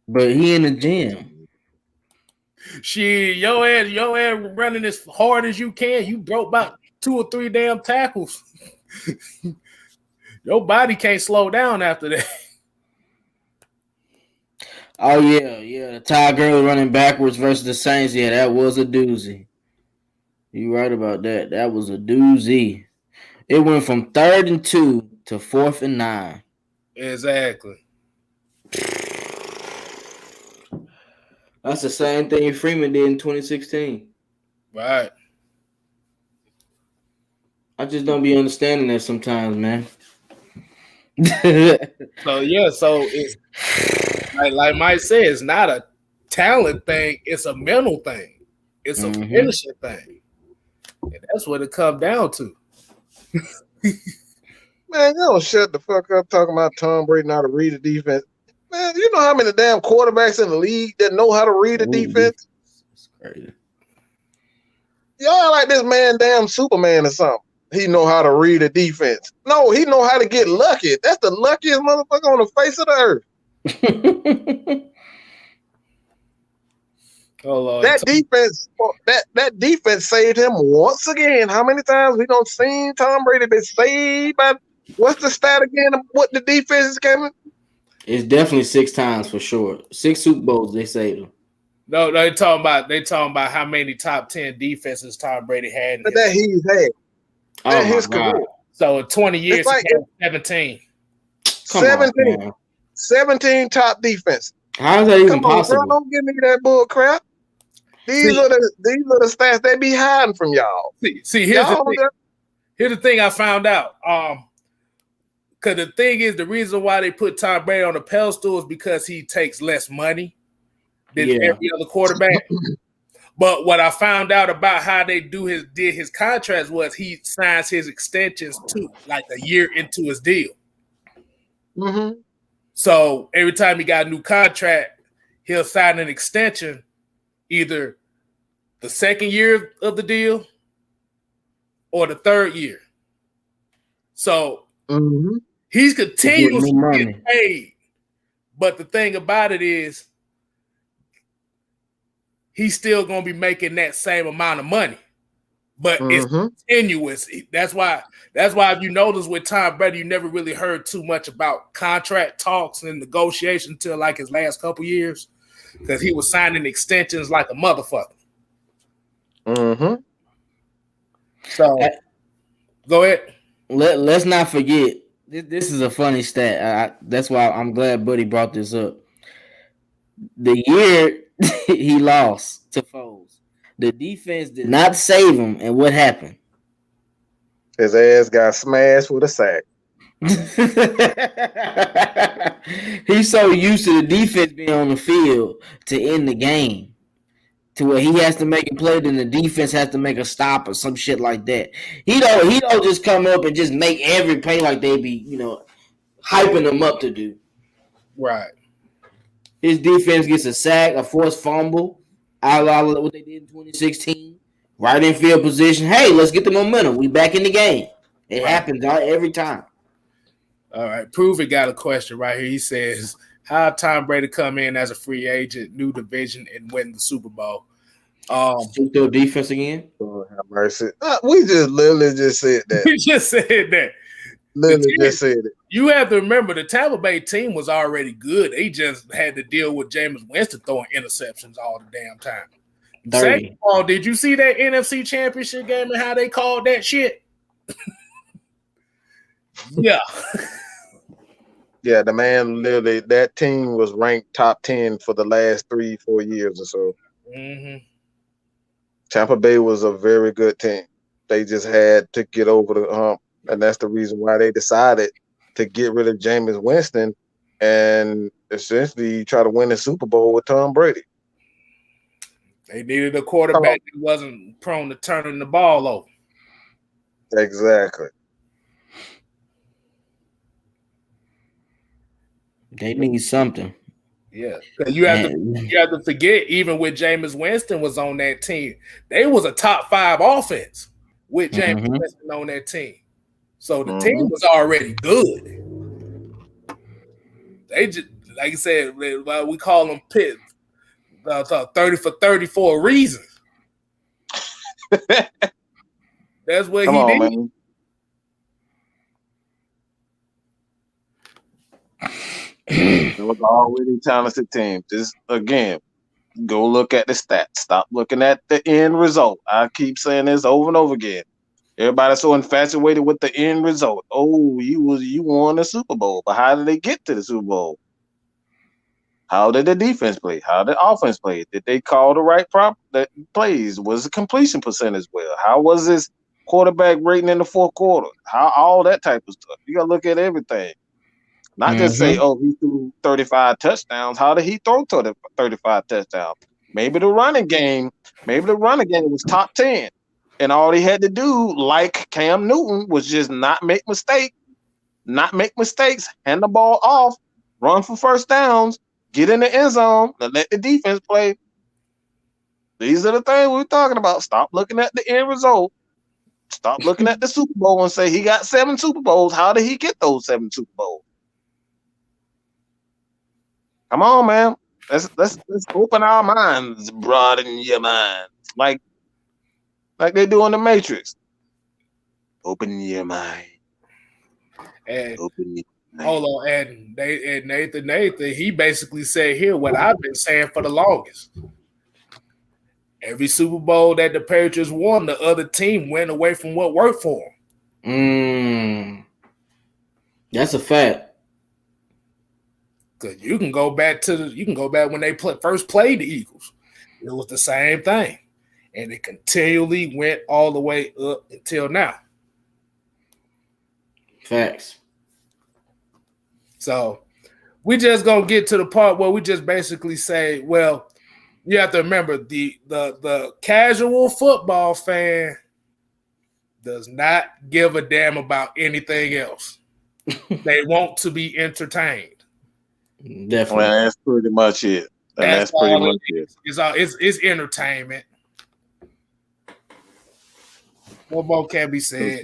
But he in the gym. Shit, your ass running as hard as you can. You broke about 2 or 3 damn tackles. Your body can't slow down after that. Oh yeah. The Ty Gurley running backwards versus the Saints. Yeah, that was a doozy. You right about that. That was a doozy. It went from 3rd and 2 to 4th and 9. Exactly. That's the same thing Freeman did in 2016. Right. I just don't be understanding that sometimes, man. So it's like Mike said, it's not a talent thing, it's a mental thing. It's a finishing thing. And that's what it comes down to. Man, y'all shut the fuck up talking about Tom Brady not to read the defense. Man, you know how many damn quarterbacks in the league that know how to read the defense? That's crazy. Y'all like this man damn Superman or something. He know how to read a defense. No, he know how to get lucky. That's the luckiest motherfucker on the face of the earth. That defense saved him once again. How many times we don't seen Tom Brady been saved by what's the stat again of what the defense is coming? It's definitely 6 times for sure. 6 Super Bowls they saved him. No, they talking about how many top 10 defenses Tom Brady had. But that he's had. Oh his career. So in 20 years, like, he had 17. 17 top defense. How is that even possible? Bro, don't give me that bull crap. These are the stats they be hiding from y'all. See, here's the thing I found out. Because the thing is, the reason why they put Tom Brady on the pedestal is because he takes less money than every other quarterback. But what I found out about how they did his contracts was he signs his extensions to like a year into his deal. Mm-hmm. So every time he got a new contract, he'll sign an extension, either the 2nd year of the deal or the 3rd year. So he's continuously getting paid. But the thing about it is, he's still going to be making that same amount of money, but it's continuous. That's why if you notice with Tom Brady, you never really heard too much about contract talks and negotiation until like his last couple years, because he was signing extensions like a motherfucker. Mm-hmm. So go ahead. Let's not forget. This is a funny stat. That's why I'm glad Buddy brought this up. The year he lost to Foles, the defense did not save him, and what happened? His ass got smashed with a sack. He's so used to the defense being on the field to end the game, to where he has to make a play, then the defense has to make a stop or some shit like that. He don't just come up and just make every play like they be, hyping him up to do. Right. His defense gets a sack, a forced fumble, a la what they did in 2016. Right in field position. Hey, let's get the momentum. We back in the game. It happens every time. All right. Prove It got a question right here. He says, how Tom Brady come in as a free agent, new division, and win the Super Bowl? Still defense again? Oh, have mercy. We just literally just said that. We just said that. Literally just said it. You have to remember the Tampa Bay team was already good. They just had to deal with Jameis Winston throwing interceptions all the damn time. 30. Second of all, did you see that NFC Championship game and how they called that shit? Yeah. Yeah, the man literally, that team was ranked top 10 for the last 3-4 years or so. Mm-hmm. Tampa Bay was a very good team. They just had to get over the hump, and that's the reason why they decided to get rid of Jameis Winston and essentially try to win the Super Bowl with Tom Brady. They needed a quarterback that wasn't prone to turning the ball over. Exactly. They need something. Yeah, you have to forget. Even with Jameis Winston was on that team, they was a top 5 offense with Jameis Winston on that team. So the team was already good. They just, like I said, we call them pit 30 for 30 for a reason. That's what Come he on, did. Man. It was an already talented team. Just again, go look at the stats. Stop looking at the end result. I keep saying this over and over again. Everybody's so infatuated with the end result. Oh, you won the Super Bowl, but how did they get to the Super Bowl? How did the defense play? How did the offense play? Did they call the right plays? Was the completion percentage well? How was his quarterback rating in the fourth quarter? How all that type of stuff. You gotta look at everything. Not just say, oh, he threw 35 touchdowns. How did he throw 35 touchdowns? Maybe the running game was top 10. And all he had to do, like Cam Newton, was just not make mistakes, hand the ball off, run for first downs, get in the end zone, and let the defense play. These are the things we're talking about. Stop looking at the end result. Stop looking at the Super Bowl and say he got 7 Super Bowls. How did he get those 7 Super Bowls? Come on, man. Let's open our minds, broaden your minds, like they do in the Matrix. Open your mind. And open your mind. Hold on, and Nathan, he basically said here what I've been saying for the longest. Every Super Bowl that the Patriots won, the other team went away from what worked for them. That's a fact. Because you can go back when they first played the Eagles. It was the same thing. And it continually went all the way up until now. Facts. So we just gonna get to the part where we just basically say, well, you have to remember the casual football fan does not give a damn about anything else. They want to be entertained. Definitely. Well, that's pretty much it. That's pretty much it. It's entertainment. What more can be said?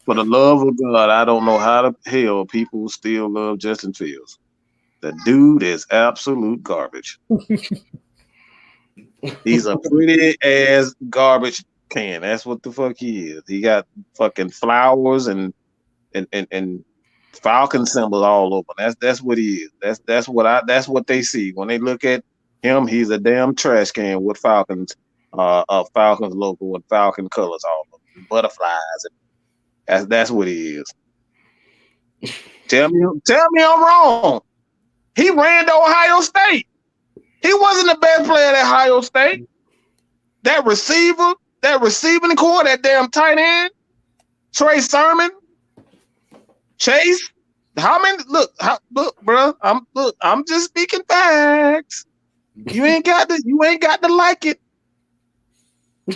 For the love of God, I don't know how the hell people still love Justin Fields. The dude is absolute garbage. He's a pretty ass garbage can. That's what the fuck he is. He got fucking flowers and Falcon symbols all over. That's what he is. That's what they see when they look at He's a damn trash can with Falcons, Falcons logo with Falcon colors all over, butterflies. That's what he is. Tell me I'm wrong. He ran to Ohio State. He wasn't the best player at Ohio State. That receiver, that receiving core, that damn tight end, Trey Sermon, Chase. How many? Look, bro. I'm just speaking facts. You ain't got to like it. In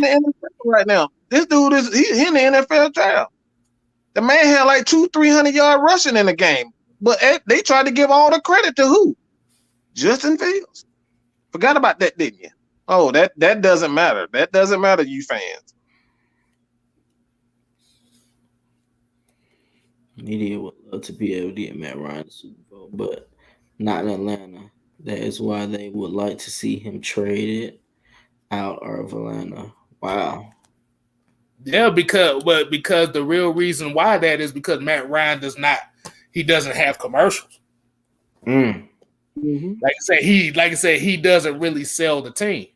the NFL right now, this dude he in the NFL draft. The man had like 200-300 yard rushing in the game, but they tried to give all the credit to who? Justin Fields. Forgot about that, didn't you? Oh, that doesn't matter. That doesn't matter, you fans. Media would love to be able to get Matt Ryan the Super Bowl, but not in Atlanta. That is why they would like to see him traded out of Atlanta. Wow. Yeah, because the real reason why that is because Matt Ryan doesn't have commercials. Mm-hmm. Like I said, he doesn't really sell the team.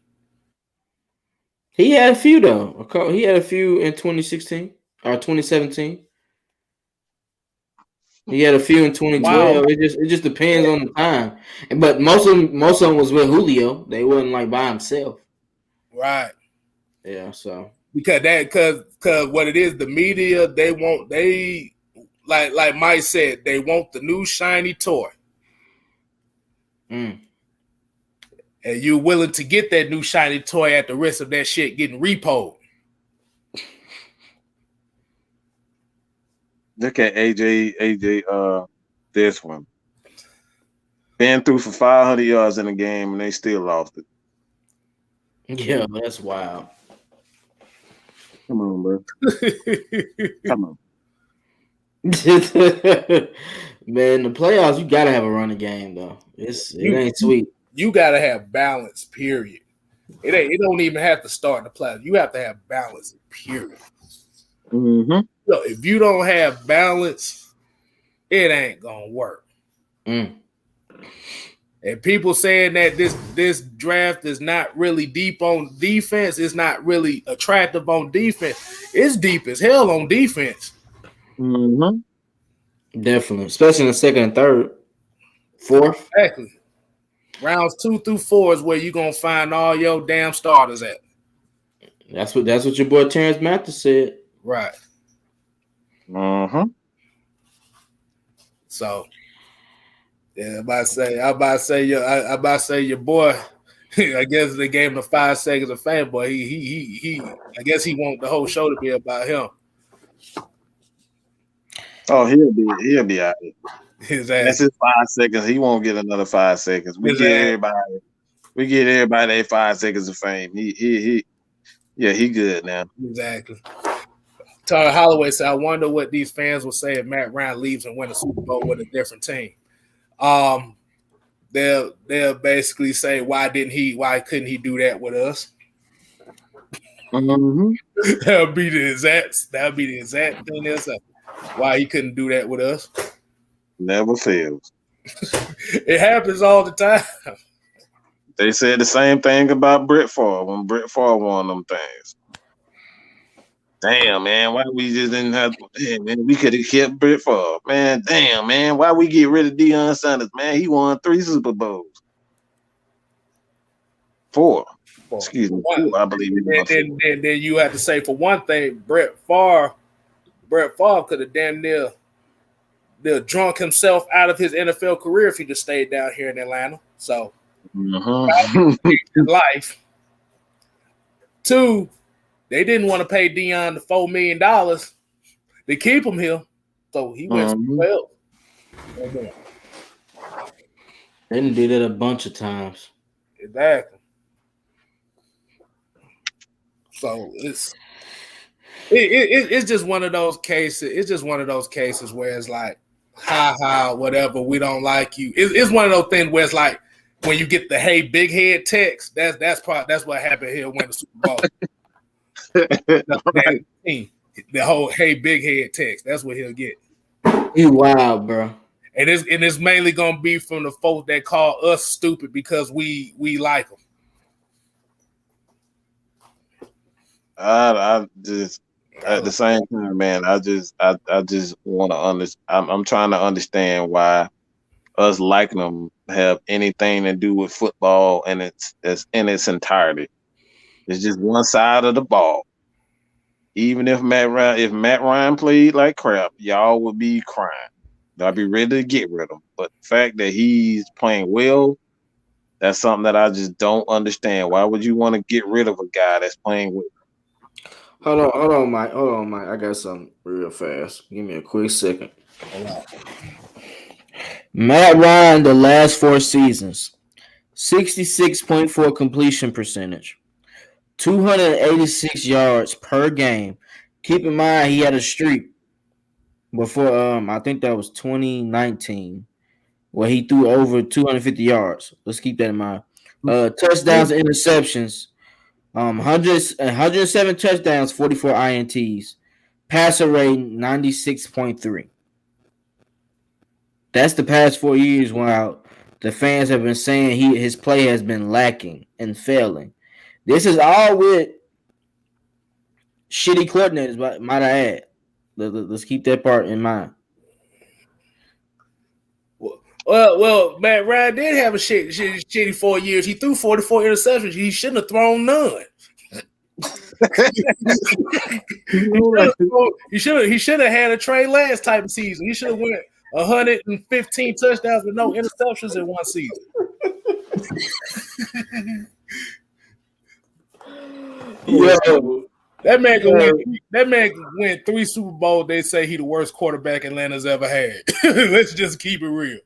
He had a few though. He had a few in 2016 or 2017. He had a few in 2012. Wow. It just depends on the time. But most of them was with Julio. They wasn't like by himself. Right. Yeah. So because what it is, the media they like Mike said, they want the new shiny toy. Mm. And you're willing to get that new shiny toy at the risk of that shit getting repoed. Look at AJ, this one. Been through for 500 yards in the game and they still lost it. Yeah, that's wild. Come on, bro. Come on. Man, the playoffs, you gotta have a running game though. It ain't sweet. You gotta have balance, period. It don't even have to start the playoffs. You have to have balance, period. Mm-hmm. So if you don't have balance, it ain't gonna work. Mm. And people saying that this draft is not really deep on defense, it's not really attractive on defense. It's deep as hell on defense. Mm-hmm. Definitely, especially in the second and third, fourth. Exactly. Rounds 2 through 4 is where you're gonna find all your damn starters at. That's what your boy Terrence Mathis said. Right. Mm-hmm. So, yeah, I'm about to say your boy. I guess they gave him the 5 seconds of fame, but he I guess he want the whole show to be about him. Oh, he'll be out here. That's his 5 seconds. He won't get another 5 seconds. We get everybody their 5 seconds of fame. He good now. Exactly. Tyler Holloway said, I wonder what these fans will say if Matt Ryan leaves and win a Super Bowl with a different team. They'll basically say, why couldn't he do that with us? Mm-hmm. That'll be the exact thing they'll say. Why he couldn't do that with us. Never fails. It happens all the time. They said the same thing about Brett Favre when Brett Favre won them things. Damn, man, why we just didn't have man, we could have kept Brett Favre. Man, damn, man, why we get rid of Deion Sanders? Man, he won 3 Super Bowls. 4. Excuse me, 4, I believe. Then you have to say, for one thing, Brett Favre could have damn near drunk himself out of his NFL career if he just stayed down here in Atlanta. So, his life. 2, they didn't want to pay Deion the $4 million to keep him here, so he went well. They didn't do that a bunch of times. Exactly. So it's just one of those cases. It's just one of those cases where it's like, whatever, we don't like you. It's one of those things where it's like when you get the "Hey, big head" text. That's what happened here when the Super Bowl. The whole "Hey, big head" text. That's what he'll get. You wild, bro. And it's mainly gonna be from the folks that call us stupid because we like them. I just at the same time, man. I just want to understand. I'm trying to understand why us liking them have anything to do with football and it's in its entirety. It's just one side of the ball. Even if Matt Ryan played like crap, y'all would be crying. I'd be ready to get rid of him. But the fact that he's playing well, that's something that I just don't understand. Why would you want to get rid of a guy that's playing well? Hold on, Mike. I got something real fast. Give me a quick second. Matt Ryan, the last 4 seasons, 66.4 completion percentage, 286 yards per game. Keep in mind he had a streak before I think that was 2019 where he threw over 250 yards. Let's keep that in mind. Touchdowns and interceptions. 107 touchdowns, 44 INTs. Passer rate 96.3. That's the past 4 years while the fans have been saying his play has been lacking and failing. This is all with shitty coordinators, might I add. Let's keep that part in mind. Well, Matt Ryan did have a shitty 4 years. He threw 44 interceptions. He shouldn't have thrown none. He should have had a Trey last type of season. He should have went 115 touchdowns with no interceptions in one season. Yo, that man went 3 Super Bowls. They say he the worst quarterback Atlanta's ever had. Let's just keep it real.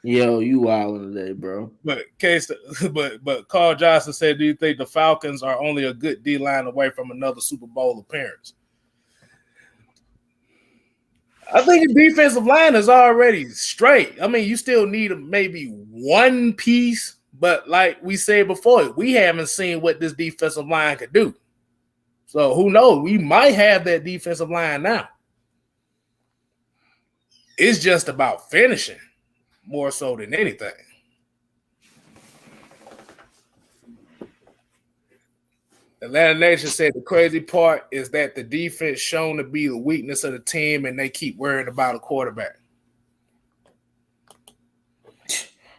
Yo, you wilding today, bro. But Carl Johnson said, do you think the Falcons are only a good D-line away from another Super Bowl appearance? I think the defensive line is already straight. I mean, you still need maybe one piece, but like we said before, we haven't seen what this defensive line could do. So who knows? We might have that defensive line now. It's just about finishing more so than anything. Atlanta Nation said the crazy part is that the defense shown to be the weakness of the team and they keep worrying about a quarterback.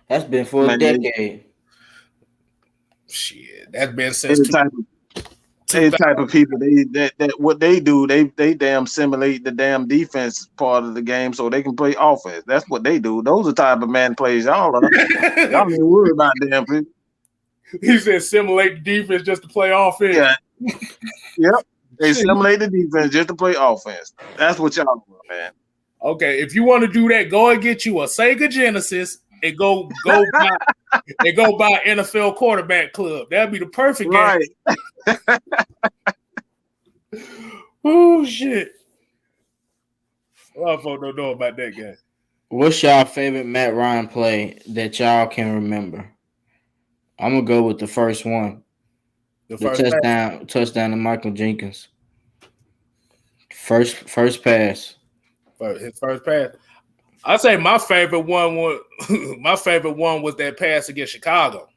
That's been for a decade. Shit, that's been since any type of people that what they do, they damn simulate the damn defense part of the game so they can play offense. That's what they do. Those are the type of man plays y'all are. Y'all don't even worry about damn people. He said simulate the defense just to play offense. Yeah. Yep. They simulate the defense just to play offense. That's what y'all do, man. Okay, if you want to do that, go and get you a Sega Genesis and go buy NFL quarterback club. That'd be the perfect game. Right. Oh shit. A lot of folks don't know about that guy. What's y'all favorite Matt Ryan play that y'all can remember? I'm gonna go with the first one. The touchdown to Michael Jenkins. First pass. His first pass. I say my favorite one was that pass against Chicago.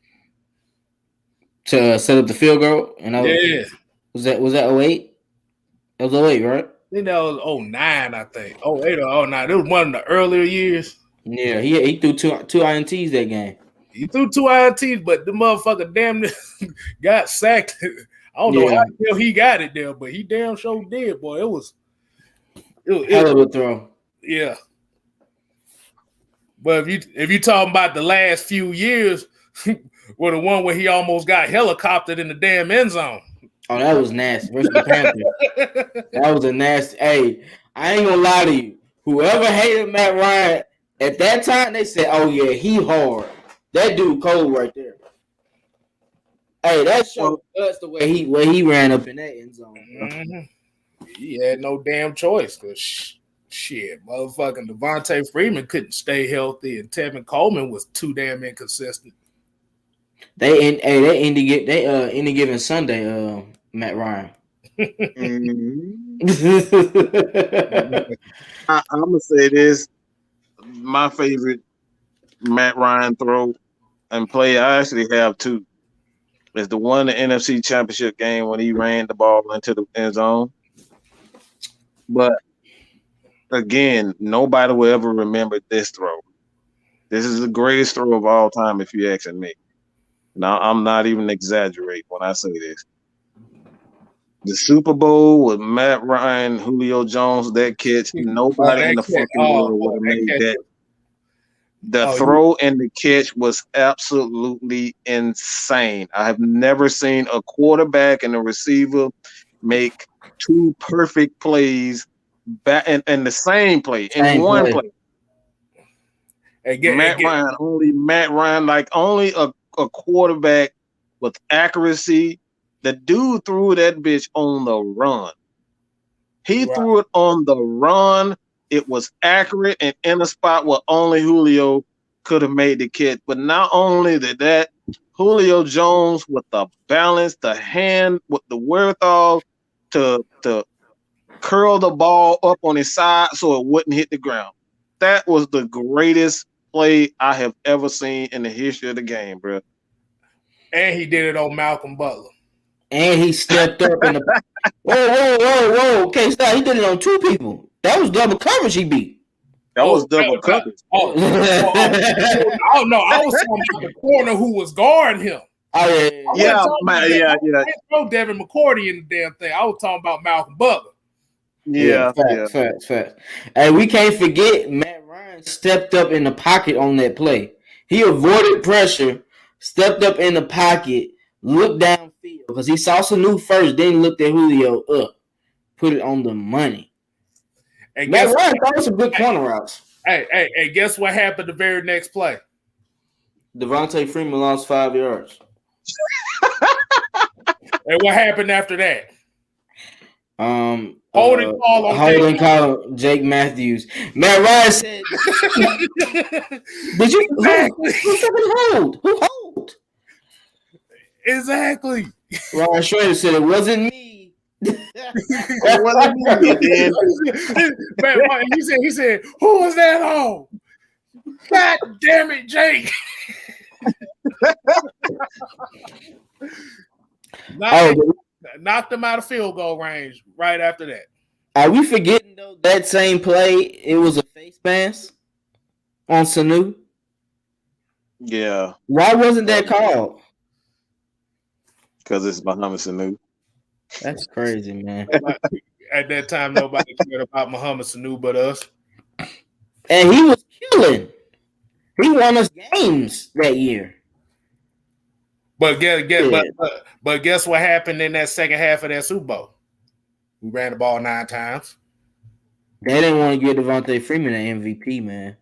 To set up the field goal? Yeah. Was that 08? That was 08, right? I think that was 09, I think. 08 or 09. It was one of the earlier years. Yeah, he threw two INTs that game. He threw 2 INTs, but the motherfucker damn near got sacked. I don't know how he got it there, but he damn sure did, boy. It was hell of a throw. Yeah. But if you talking about the last few years, well, the one where he almost got helicoptered in the damn end zone. Oh, that was nasty. Versus the Panthers. That was a nasty. Hey, I ain't gonna lie to you. Whoever hated Matt Ryan at that time, they said, "Oh yeah, he hard. That dude cold right there." Hey, that showed us the way he ran up in that end zone. Mm-hmm. He had no damn choice because shit, motherfucking Devontae Freeman couldn't stay healthy, and Tevin Coleman was too damn inconsistent. Mm-hmm. Any given Sunday, Matt Ryan. I'm gonna say this. my favorite Matt Ryan throw and play, I actually have two. It's the one in the NFC Championship game when he ran the ball into the end zone. But again, nobody will ever remember this throw. This is the greatest throw of all time, if you're asking me. Now, I'm not even exaggerating when I say this. The Super Bowl with Matt Ryan, Julio Jones, that catch, nobody in the fucking world would have made that. The throw and the catch was absolutely insane. I have never seen a quarterback and a receiver make two perfect plays back in the same play, in one play. Matt Ryan, like only a quarterback with accuracy. The dude threw that bitch on the run. He threw it on the run. It was accurate and in a spot where only Julio could have made the catch. But not only that, Julio Jones with the balance, the hand, with the wherewithal to curl the ball up on his side so it wouldn't hit the ground. That was the greatest play I have ever seen in the history of the game, bro. And he did it on Malcolm Butler. And he stepped up in the whoa. Okay, stop. He did it on two people. That was double coverage he beat. That was double coverage. Oh, no. I was talking about the corner who was guarding him. Yeah. I didn't throw Devin McCourty in the damn thing. I was talking about Malcolm Butler. Yeah. Facts. And we can't forget Matt Ryan stepped up in the pocket on that play. He avoided pressure, stepped up in the pocket, looked downfield because he saw Sanu first, then looked at Julio up, put it on the money. And Matt Ryan thought some good corner routes. Hey, guess what happened the very next play? Devontae Freeman lost 5 yards. And what happened after that? Holding call Jake Matthews. Matt Ryan said, "Did you hold? Who hold?" Exactly. Ryan Schrader said it wasn't me. It wasn't me. He said, "Who was that on?" God damn it, Jake. Knocked him out of field goal range right after that. Are we forgetting though that same play? It was a face mask on Sanu. Yeah. Why wasn't that called? Because it's Muhammad Sanu. That's crazy, man. At that time, nobody cared about Muhammad Sanu but us. And he was killing. He won us games that year. But guess what happened in that second half of that Super Bowl? We ran the ball 9 times. They didn't want to give Devontae Freeman an MVP, man.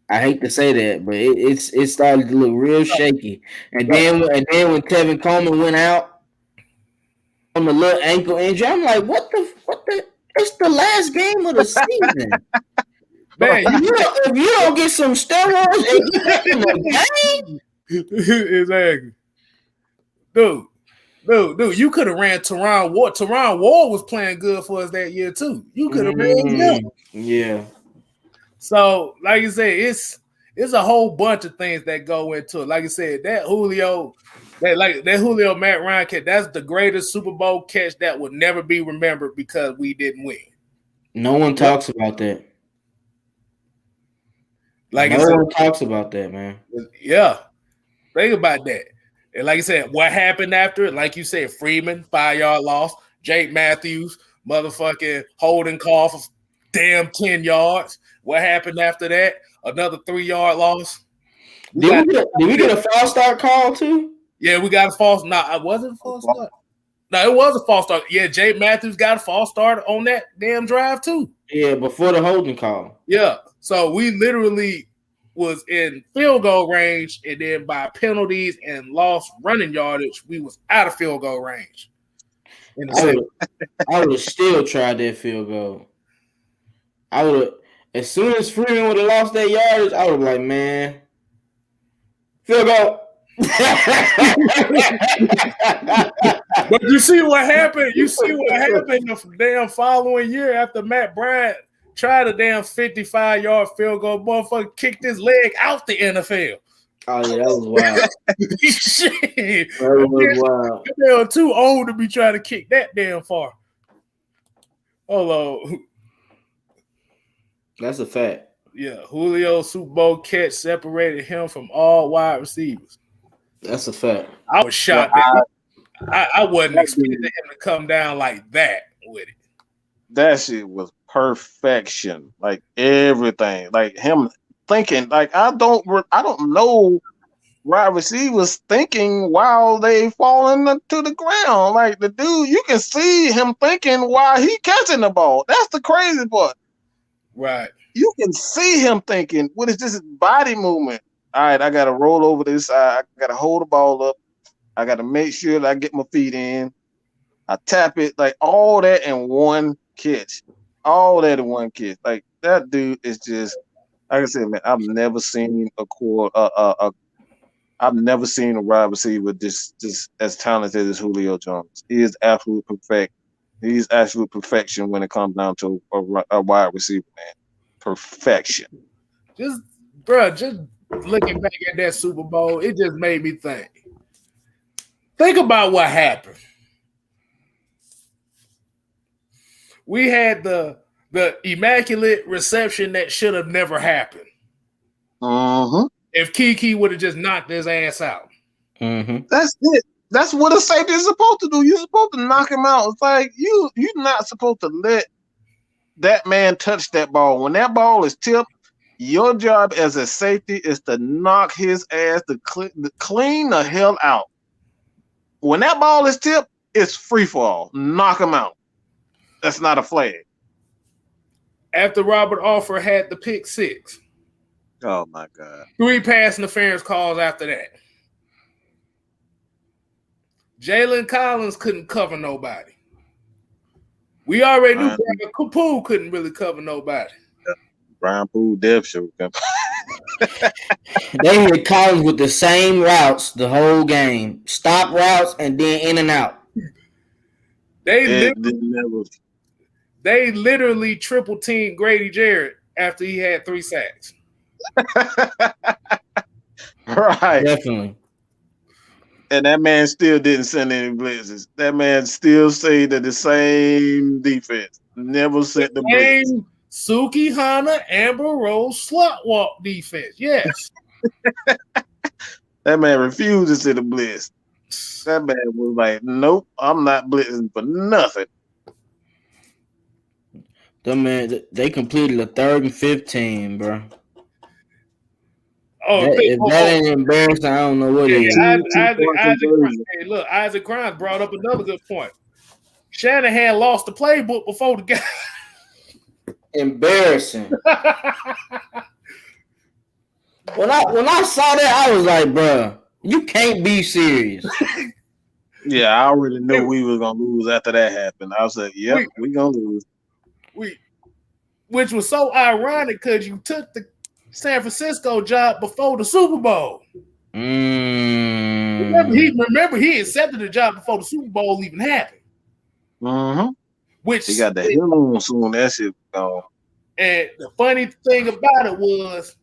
I hate to say that, but it started to look real shaky. And then when Tevin Coleman went out on the little ankle injury, I'm like, what the? It's the last game of the season. Man, if you don't get some steroids and get back in the game. Exactly. Dude, you could have ran Teron Ward. Teron Ward was playing good for us that year too. You could have ran him. Yeah. So, like you said, it's a whole bunch of things that go into it. Like I said, that Julio Matt Ryan catch, that's the greatest Super Bowl catch that would never be remembered because we didn't win. No one talks about that. No one talks about that, man. Yeah. Think about that. And like I said, what happened after it? Like you said, Freeman, 5-yard loss. Jake Matthews, motherfucking holding call for damn 10 yards. What happened after that? Another 3-yard loss. Did we get a false start call too? Yeah, we got a false. No, it wasn't a false start. No, it was a false start. Yeah, Jake Matthews got a false start on that damn drive too. Yeah, before the holding call. Yeah. So we literally was in field goal range, and then by penalties and lost running yardage, we was out of field goal range. I would have still tried that field goal. I would have, as soon as Freeman would have lost that yardage, I would have like, man, field goal. But you see what happened? You see what happened the damn following year after Matt Bryant tried a damn 55-yard field goal. Motherfucker kicked his leg out the NFL. Oh yeah, that was wild. Shit. That was wild. They were too old to be trying to kick that damn far. Hold on. That's a fact. Yeah, Julio's Super Bowl catch separated him from all wide receivers. That's a fact. I was shocked. I wasn't expecting him to come down like that with it. That shit was perfection. Like everything. Like him thinking. Like I don't know wide receivers thinking while they falling to the ground. Like the dude, you can see him thinking while he catching the ball. That's the crazy part. Right. You can see him thinking, what is this body movement? All right, I got to roll over this side. I got to hold the ball up. I got to make sure that I get my feet in. I tap it, like all that in one catch. All that in one catch. Like that dude is just, like I said, man, I've never seen a wide receiver just as talented as Julio Jones. He is absolute perfect. He's absolute perfection when it comes down to a wide receiver, man. Perfection. Just looking back at that Super Bowl, it just made me think. Think about what happened. We had the immaculate reception that should have never happened. Uh-huh. If Kiki would have just knocked his ass out. Mm-hmm. That's it. That's what a safety is supposed to do. You're supposed to knock him out. It's like you're not supposed to let that man touch that ball. When that ball is tipped, your job as a safety is to knock his ass to clean the hell out. When that ball is tipped, it's free fall. Knock him out. That's not a flag. After Robert Alford had the pick six. Oh my God. 3 pass interference calls after that. Jalen Collins couldn't cover nobody. We already knew Brian Poole couldn't really cover nobody. Brian Poole depth show. They hit Collins with the same routes the whole game. Stop routes and then in and out. They literally triple teamed Grady Jarrett after he had 3 sacks. Right. Definitely. And that man still didn't send any blitzes. That man still stayed to the same defense. Never sent the blitz. Suki Hana, Amber Rose, slut walk defense. Yes. That man refused to send the blitz. That man was like, nope, I'm not blitzing for nothing. They completed a 3rd and 15, bro. If that ain't embarrassing, I don't know what it is. Isaac Grimes brought up another good point. Shanahan lost the playbook before the game. Embarrassing. When I saw that, I was like, bro, you can't be serious. Yeah, I already knew we were gonna lose after that happened. I was like, yep, we gonna lose. Which was so ironic because you took the San Francisco job before the Super Bowl. Remember he accepted the job before the Super Bowl even happened. Mm-hmm. Which he got the hell on soon. That shit gone. And the funny thing about it was,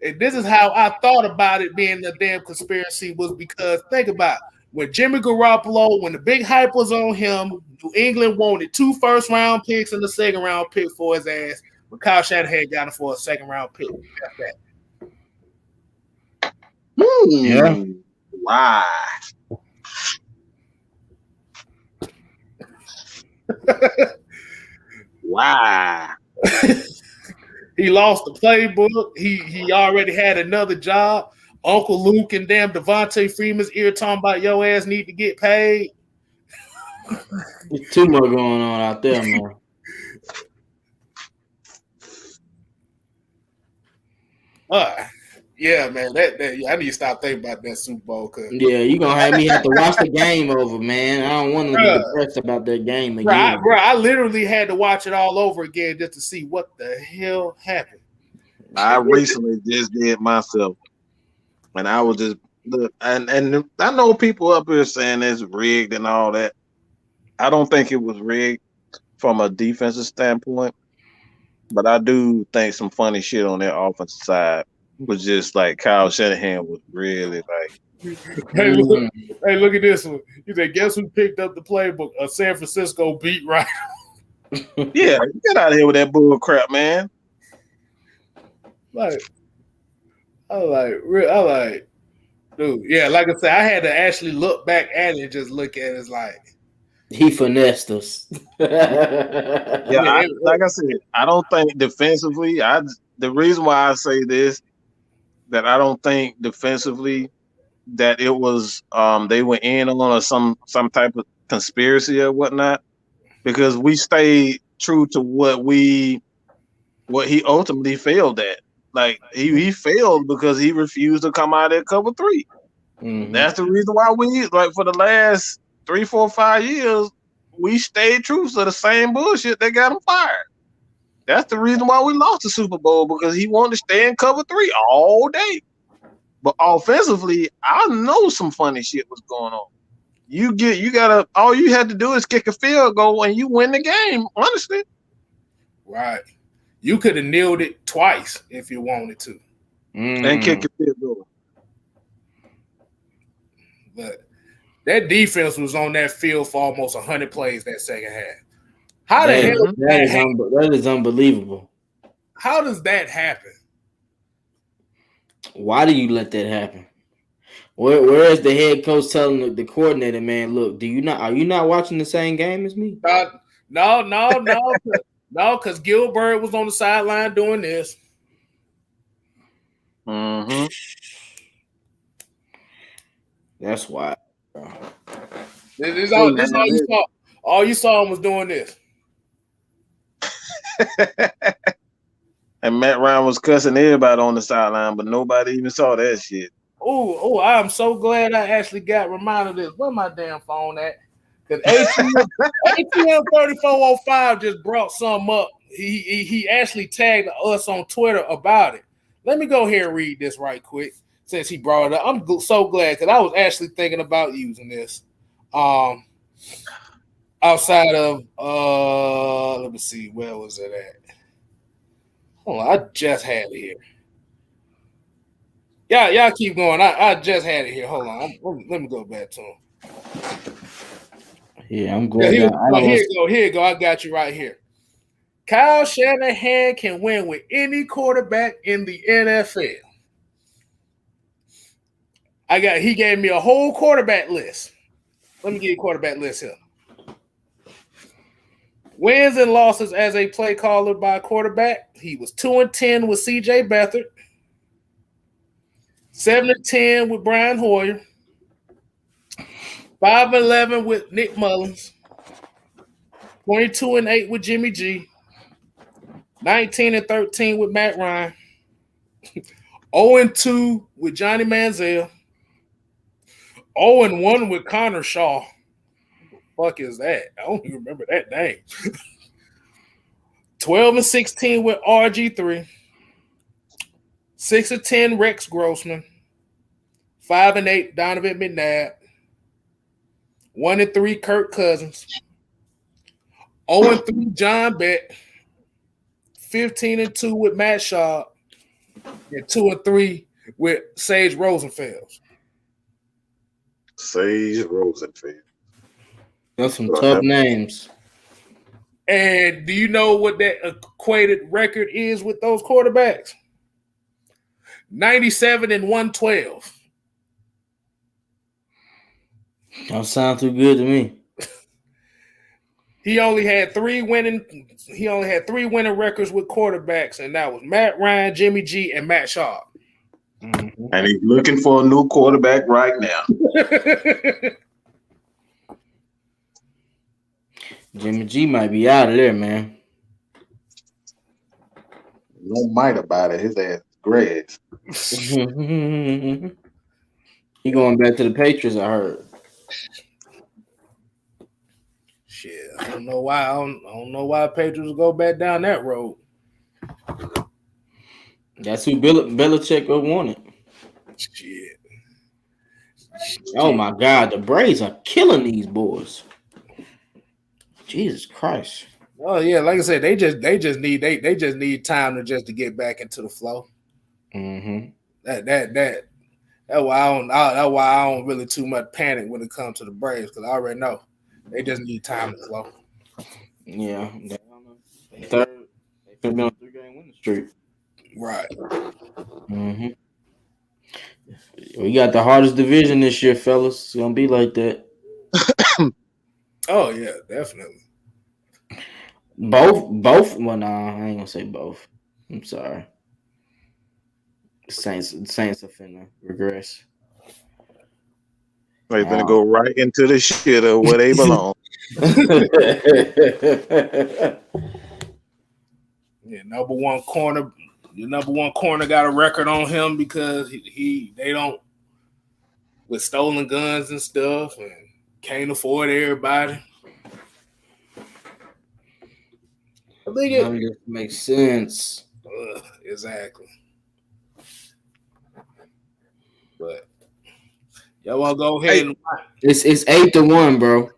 and this is how I thought about it being a damn conspiracy, was because think about it, when Jimmy Garoppolo, when the big hype was on him, New England wanted 2 first-round picks and a second-round pick for his ass. But Kyle Shanahan got him for a second-round pick. Yeah. Why? Why? He lost the playbook. He already had another job. Uncle Luke and damn Devontae Freeman's ear talking about your ass need to get paid. There's too much going on out there, man. Yeah, man. I need to stop thinking about that Super Bowl. Yeah, you're going to have me have to watch the game over, man. I don't want to be depressed about that game again. Bro, I literally had to watch it all over again just to see what the hell happened. I recently just did myself. And I was just and I know people up here saying it's rigged and all that. I don't think it was rigged from a defensive standpoint. But I do think some funny shit on that offensive side was just like Kyle Shanahan was really like. Hey, look at this one. He said, "Guess who picked up the playbook? A San Francisco beat writer." Yeah, get out of here with that bull crap, man. Like, I like, dude. Yeah, like I said, I had to actually look back at it and just look at it. It's like he finessed us. Yeah, like I said, I don't think defensively. The reason why I say this that I don't think defensively that it was they went in on some type of conspiracy or whatnot, because we stayed true to what he ultimately failed at. Like he failed because he refused to come out at cover 3. Mm-hmm. That's the reason why we, like, for the last 3, 4, 5 years, we stayed true to the same bullshit that got him fired. That's the reason why we lost the Super Bowl, because he wanted to stay in cover 3 all day. But offensively, I know some funny shit was going on. All you had to do is kick a field goal and you win the game, honestly. right. You could have nailed it twice if you wanted to. And kick a field goal. But that defense was on that field for almost 100 plays that second half. How the hell that is unbelievable. How does that happen? Why do you let that happen? Where is the head coach telling the coordinator, man, look, are you not watching the same game as me? No, because Gilbert was on the sideline doing this. Mm-hmm. That's why. This all you saw. All you saw him was doing this. And Matt Ryan was cussing everybody on the sideline, but nobody even saw that shit. Oh, I'm so glad I actually got reminded of this. Where my damn phone at? Because ATM 3405 just brought some up. He actually tagged us on Twitter about it. Let me go here and read this right quick since he brought it up. I'm so glad because I was actually thinking about using this. Outside of let me see, where was it at? Hold on, I just had it here. Y'all keep going. I just had it here. Hold on. Let me go back to him. Yeah, I'm glad. Here you go. I got you right here. Kyle Shanahan can win with any quarterback in the NFL. He gave me a whole quarterback list. Let me give you a quarterback list here. Wins and losses as a play caller by a quarterback. He was 2-10 with C.J. Beathard. 7-10 with Brian Hoyer. 5-11 with Nick Mullins. 22-8 with Jimmy G. 19-13 with Matt Ryan. 0-2 with Johnny Manziel. 0-1 with Connor Shaw. What the fuck is that? I don't even remember that name. 12-16 with RG3. 6-10 Rex Grossman. 5-8 Donovan McNabb. 1-3 Kirk Cousins. 0-3 John Beck. 15-2 with Matt Schaub. And 2-3 with Sage Rosenfeld. Sage Rosenfeld. That's some tough names. And do you know what that equated record is with those quarterbacks? 97-112. Don't sound too good to me. He only had three winning records with quarterbacks, and that was Matt Ryan, Jimmy G, and Matt Schaub. Mm-hmm. And he's looking for a new quarterback right now. Jimmy G might be out of there, man. No might about it. His ass grass. He going back to the Patriots, I heard. Shit, I don't know why. I don't know why Patriots go back down that road. That's who Belichick wanted. Shit. Oh my God, the Braves are killing these boys. Jesus Christ. Oh yeah, like I said, they just need time to get back into the flow. Mm-hmm. That's why I don't really too much panic when it comes to the Braves because I already know they just need time to flow. Yeah, they third. They been on 3-game winning streak. Right. Mm-hmm. We got the hardest division this year, fellas. It's gonna be like that. Oh yeah, definitely. Both. Well, nah, I ain't gonna say both. I'm sorry. Saints are finna regress. They're gonna go right into the shitter where they belong. Yeah, number one corner. Your number one corner got a record on him because they don't with stolen guns and stuff and can't afford everybody. I think it makes sense. Exactly. But y'all want to go ahead and it's 8-1, bro.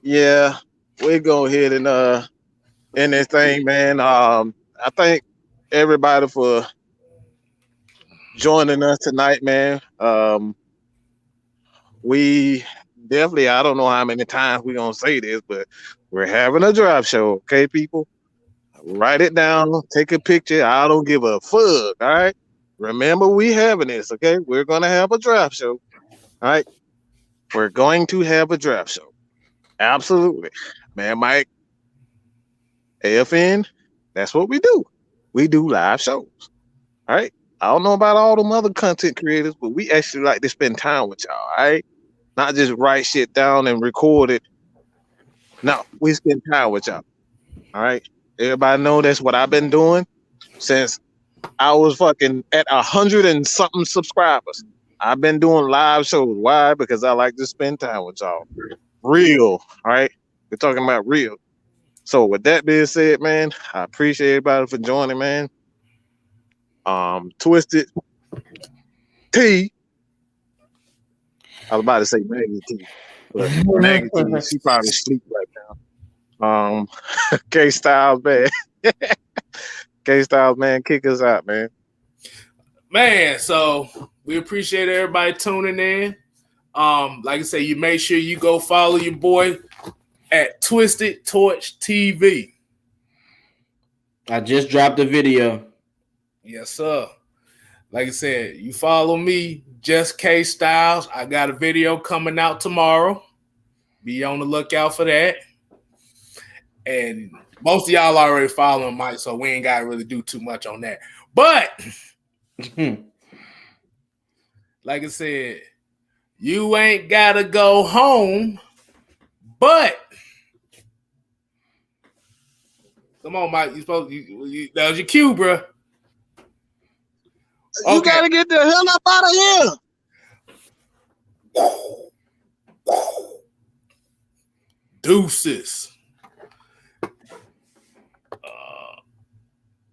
Yeah, we go ahead and in this thing, man. I thank everybody for joining us tonight, man. We definitely, I don't know how many times we're gonna say this, but we're having a draft show, okay, people? Write it down, take a picture. I don't give a fuck. All right. Remember, we having this, okay? We're gonna have a draft show. All right. We're going to have a draft show. Absolutely. Man, Mike, AFN, that's what we do. We do live shows. All right. I don't know about all them other content creators, but we actually like to spend time with y'all. All right. Not just write shit down and record it. No, we spend time with y'all. All right. Everybody know that's what I've been doing since I was fucking at 100 and something subscribers. I've been doing live shows. Why? Because I like to spend time with y'all. Real. All right. We're talking about real. So with that being said, man, I appreciate everybody for joining, man. Twisted T. I was about to say Maggie T, but Maggie T, she probably sleep right now. K Styles, man. K Styles, man, kick us out, man. Man, so we appreciate everybody tuning in. Like I say, you make sure you go follow your boy at Twisted Torch TV. I just dropped a video. Yes, sir. Like I said, you follow me, Just K Styles. I got a video coming out tomorrow. Be on the lookout for that. And most of y'all already following Mike, so we ain't got to really do too much on that. But, like I said, you ain't got to go home, but come on, Mike. That was your cue, bro. You gotta get the hell up out of here. Deuces.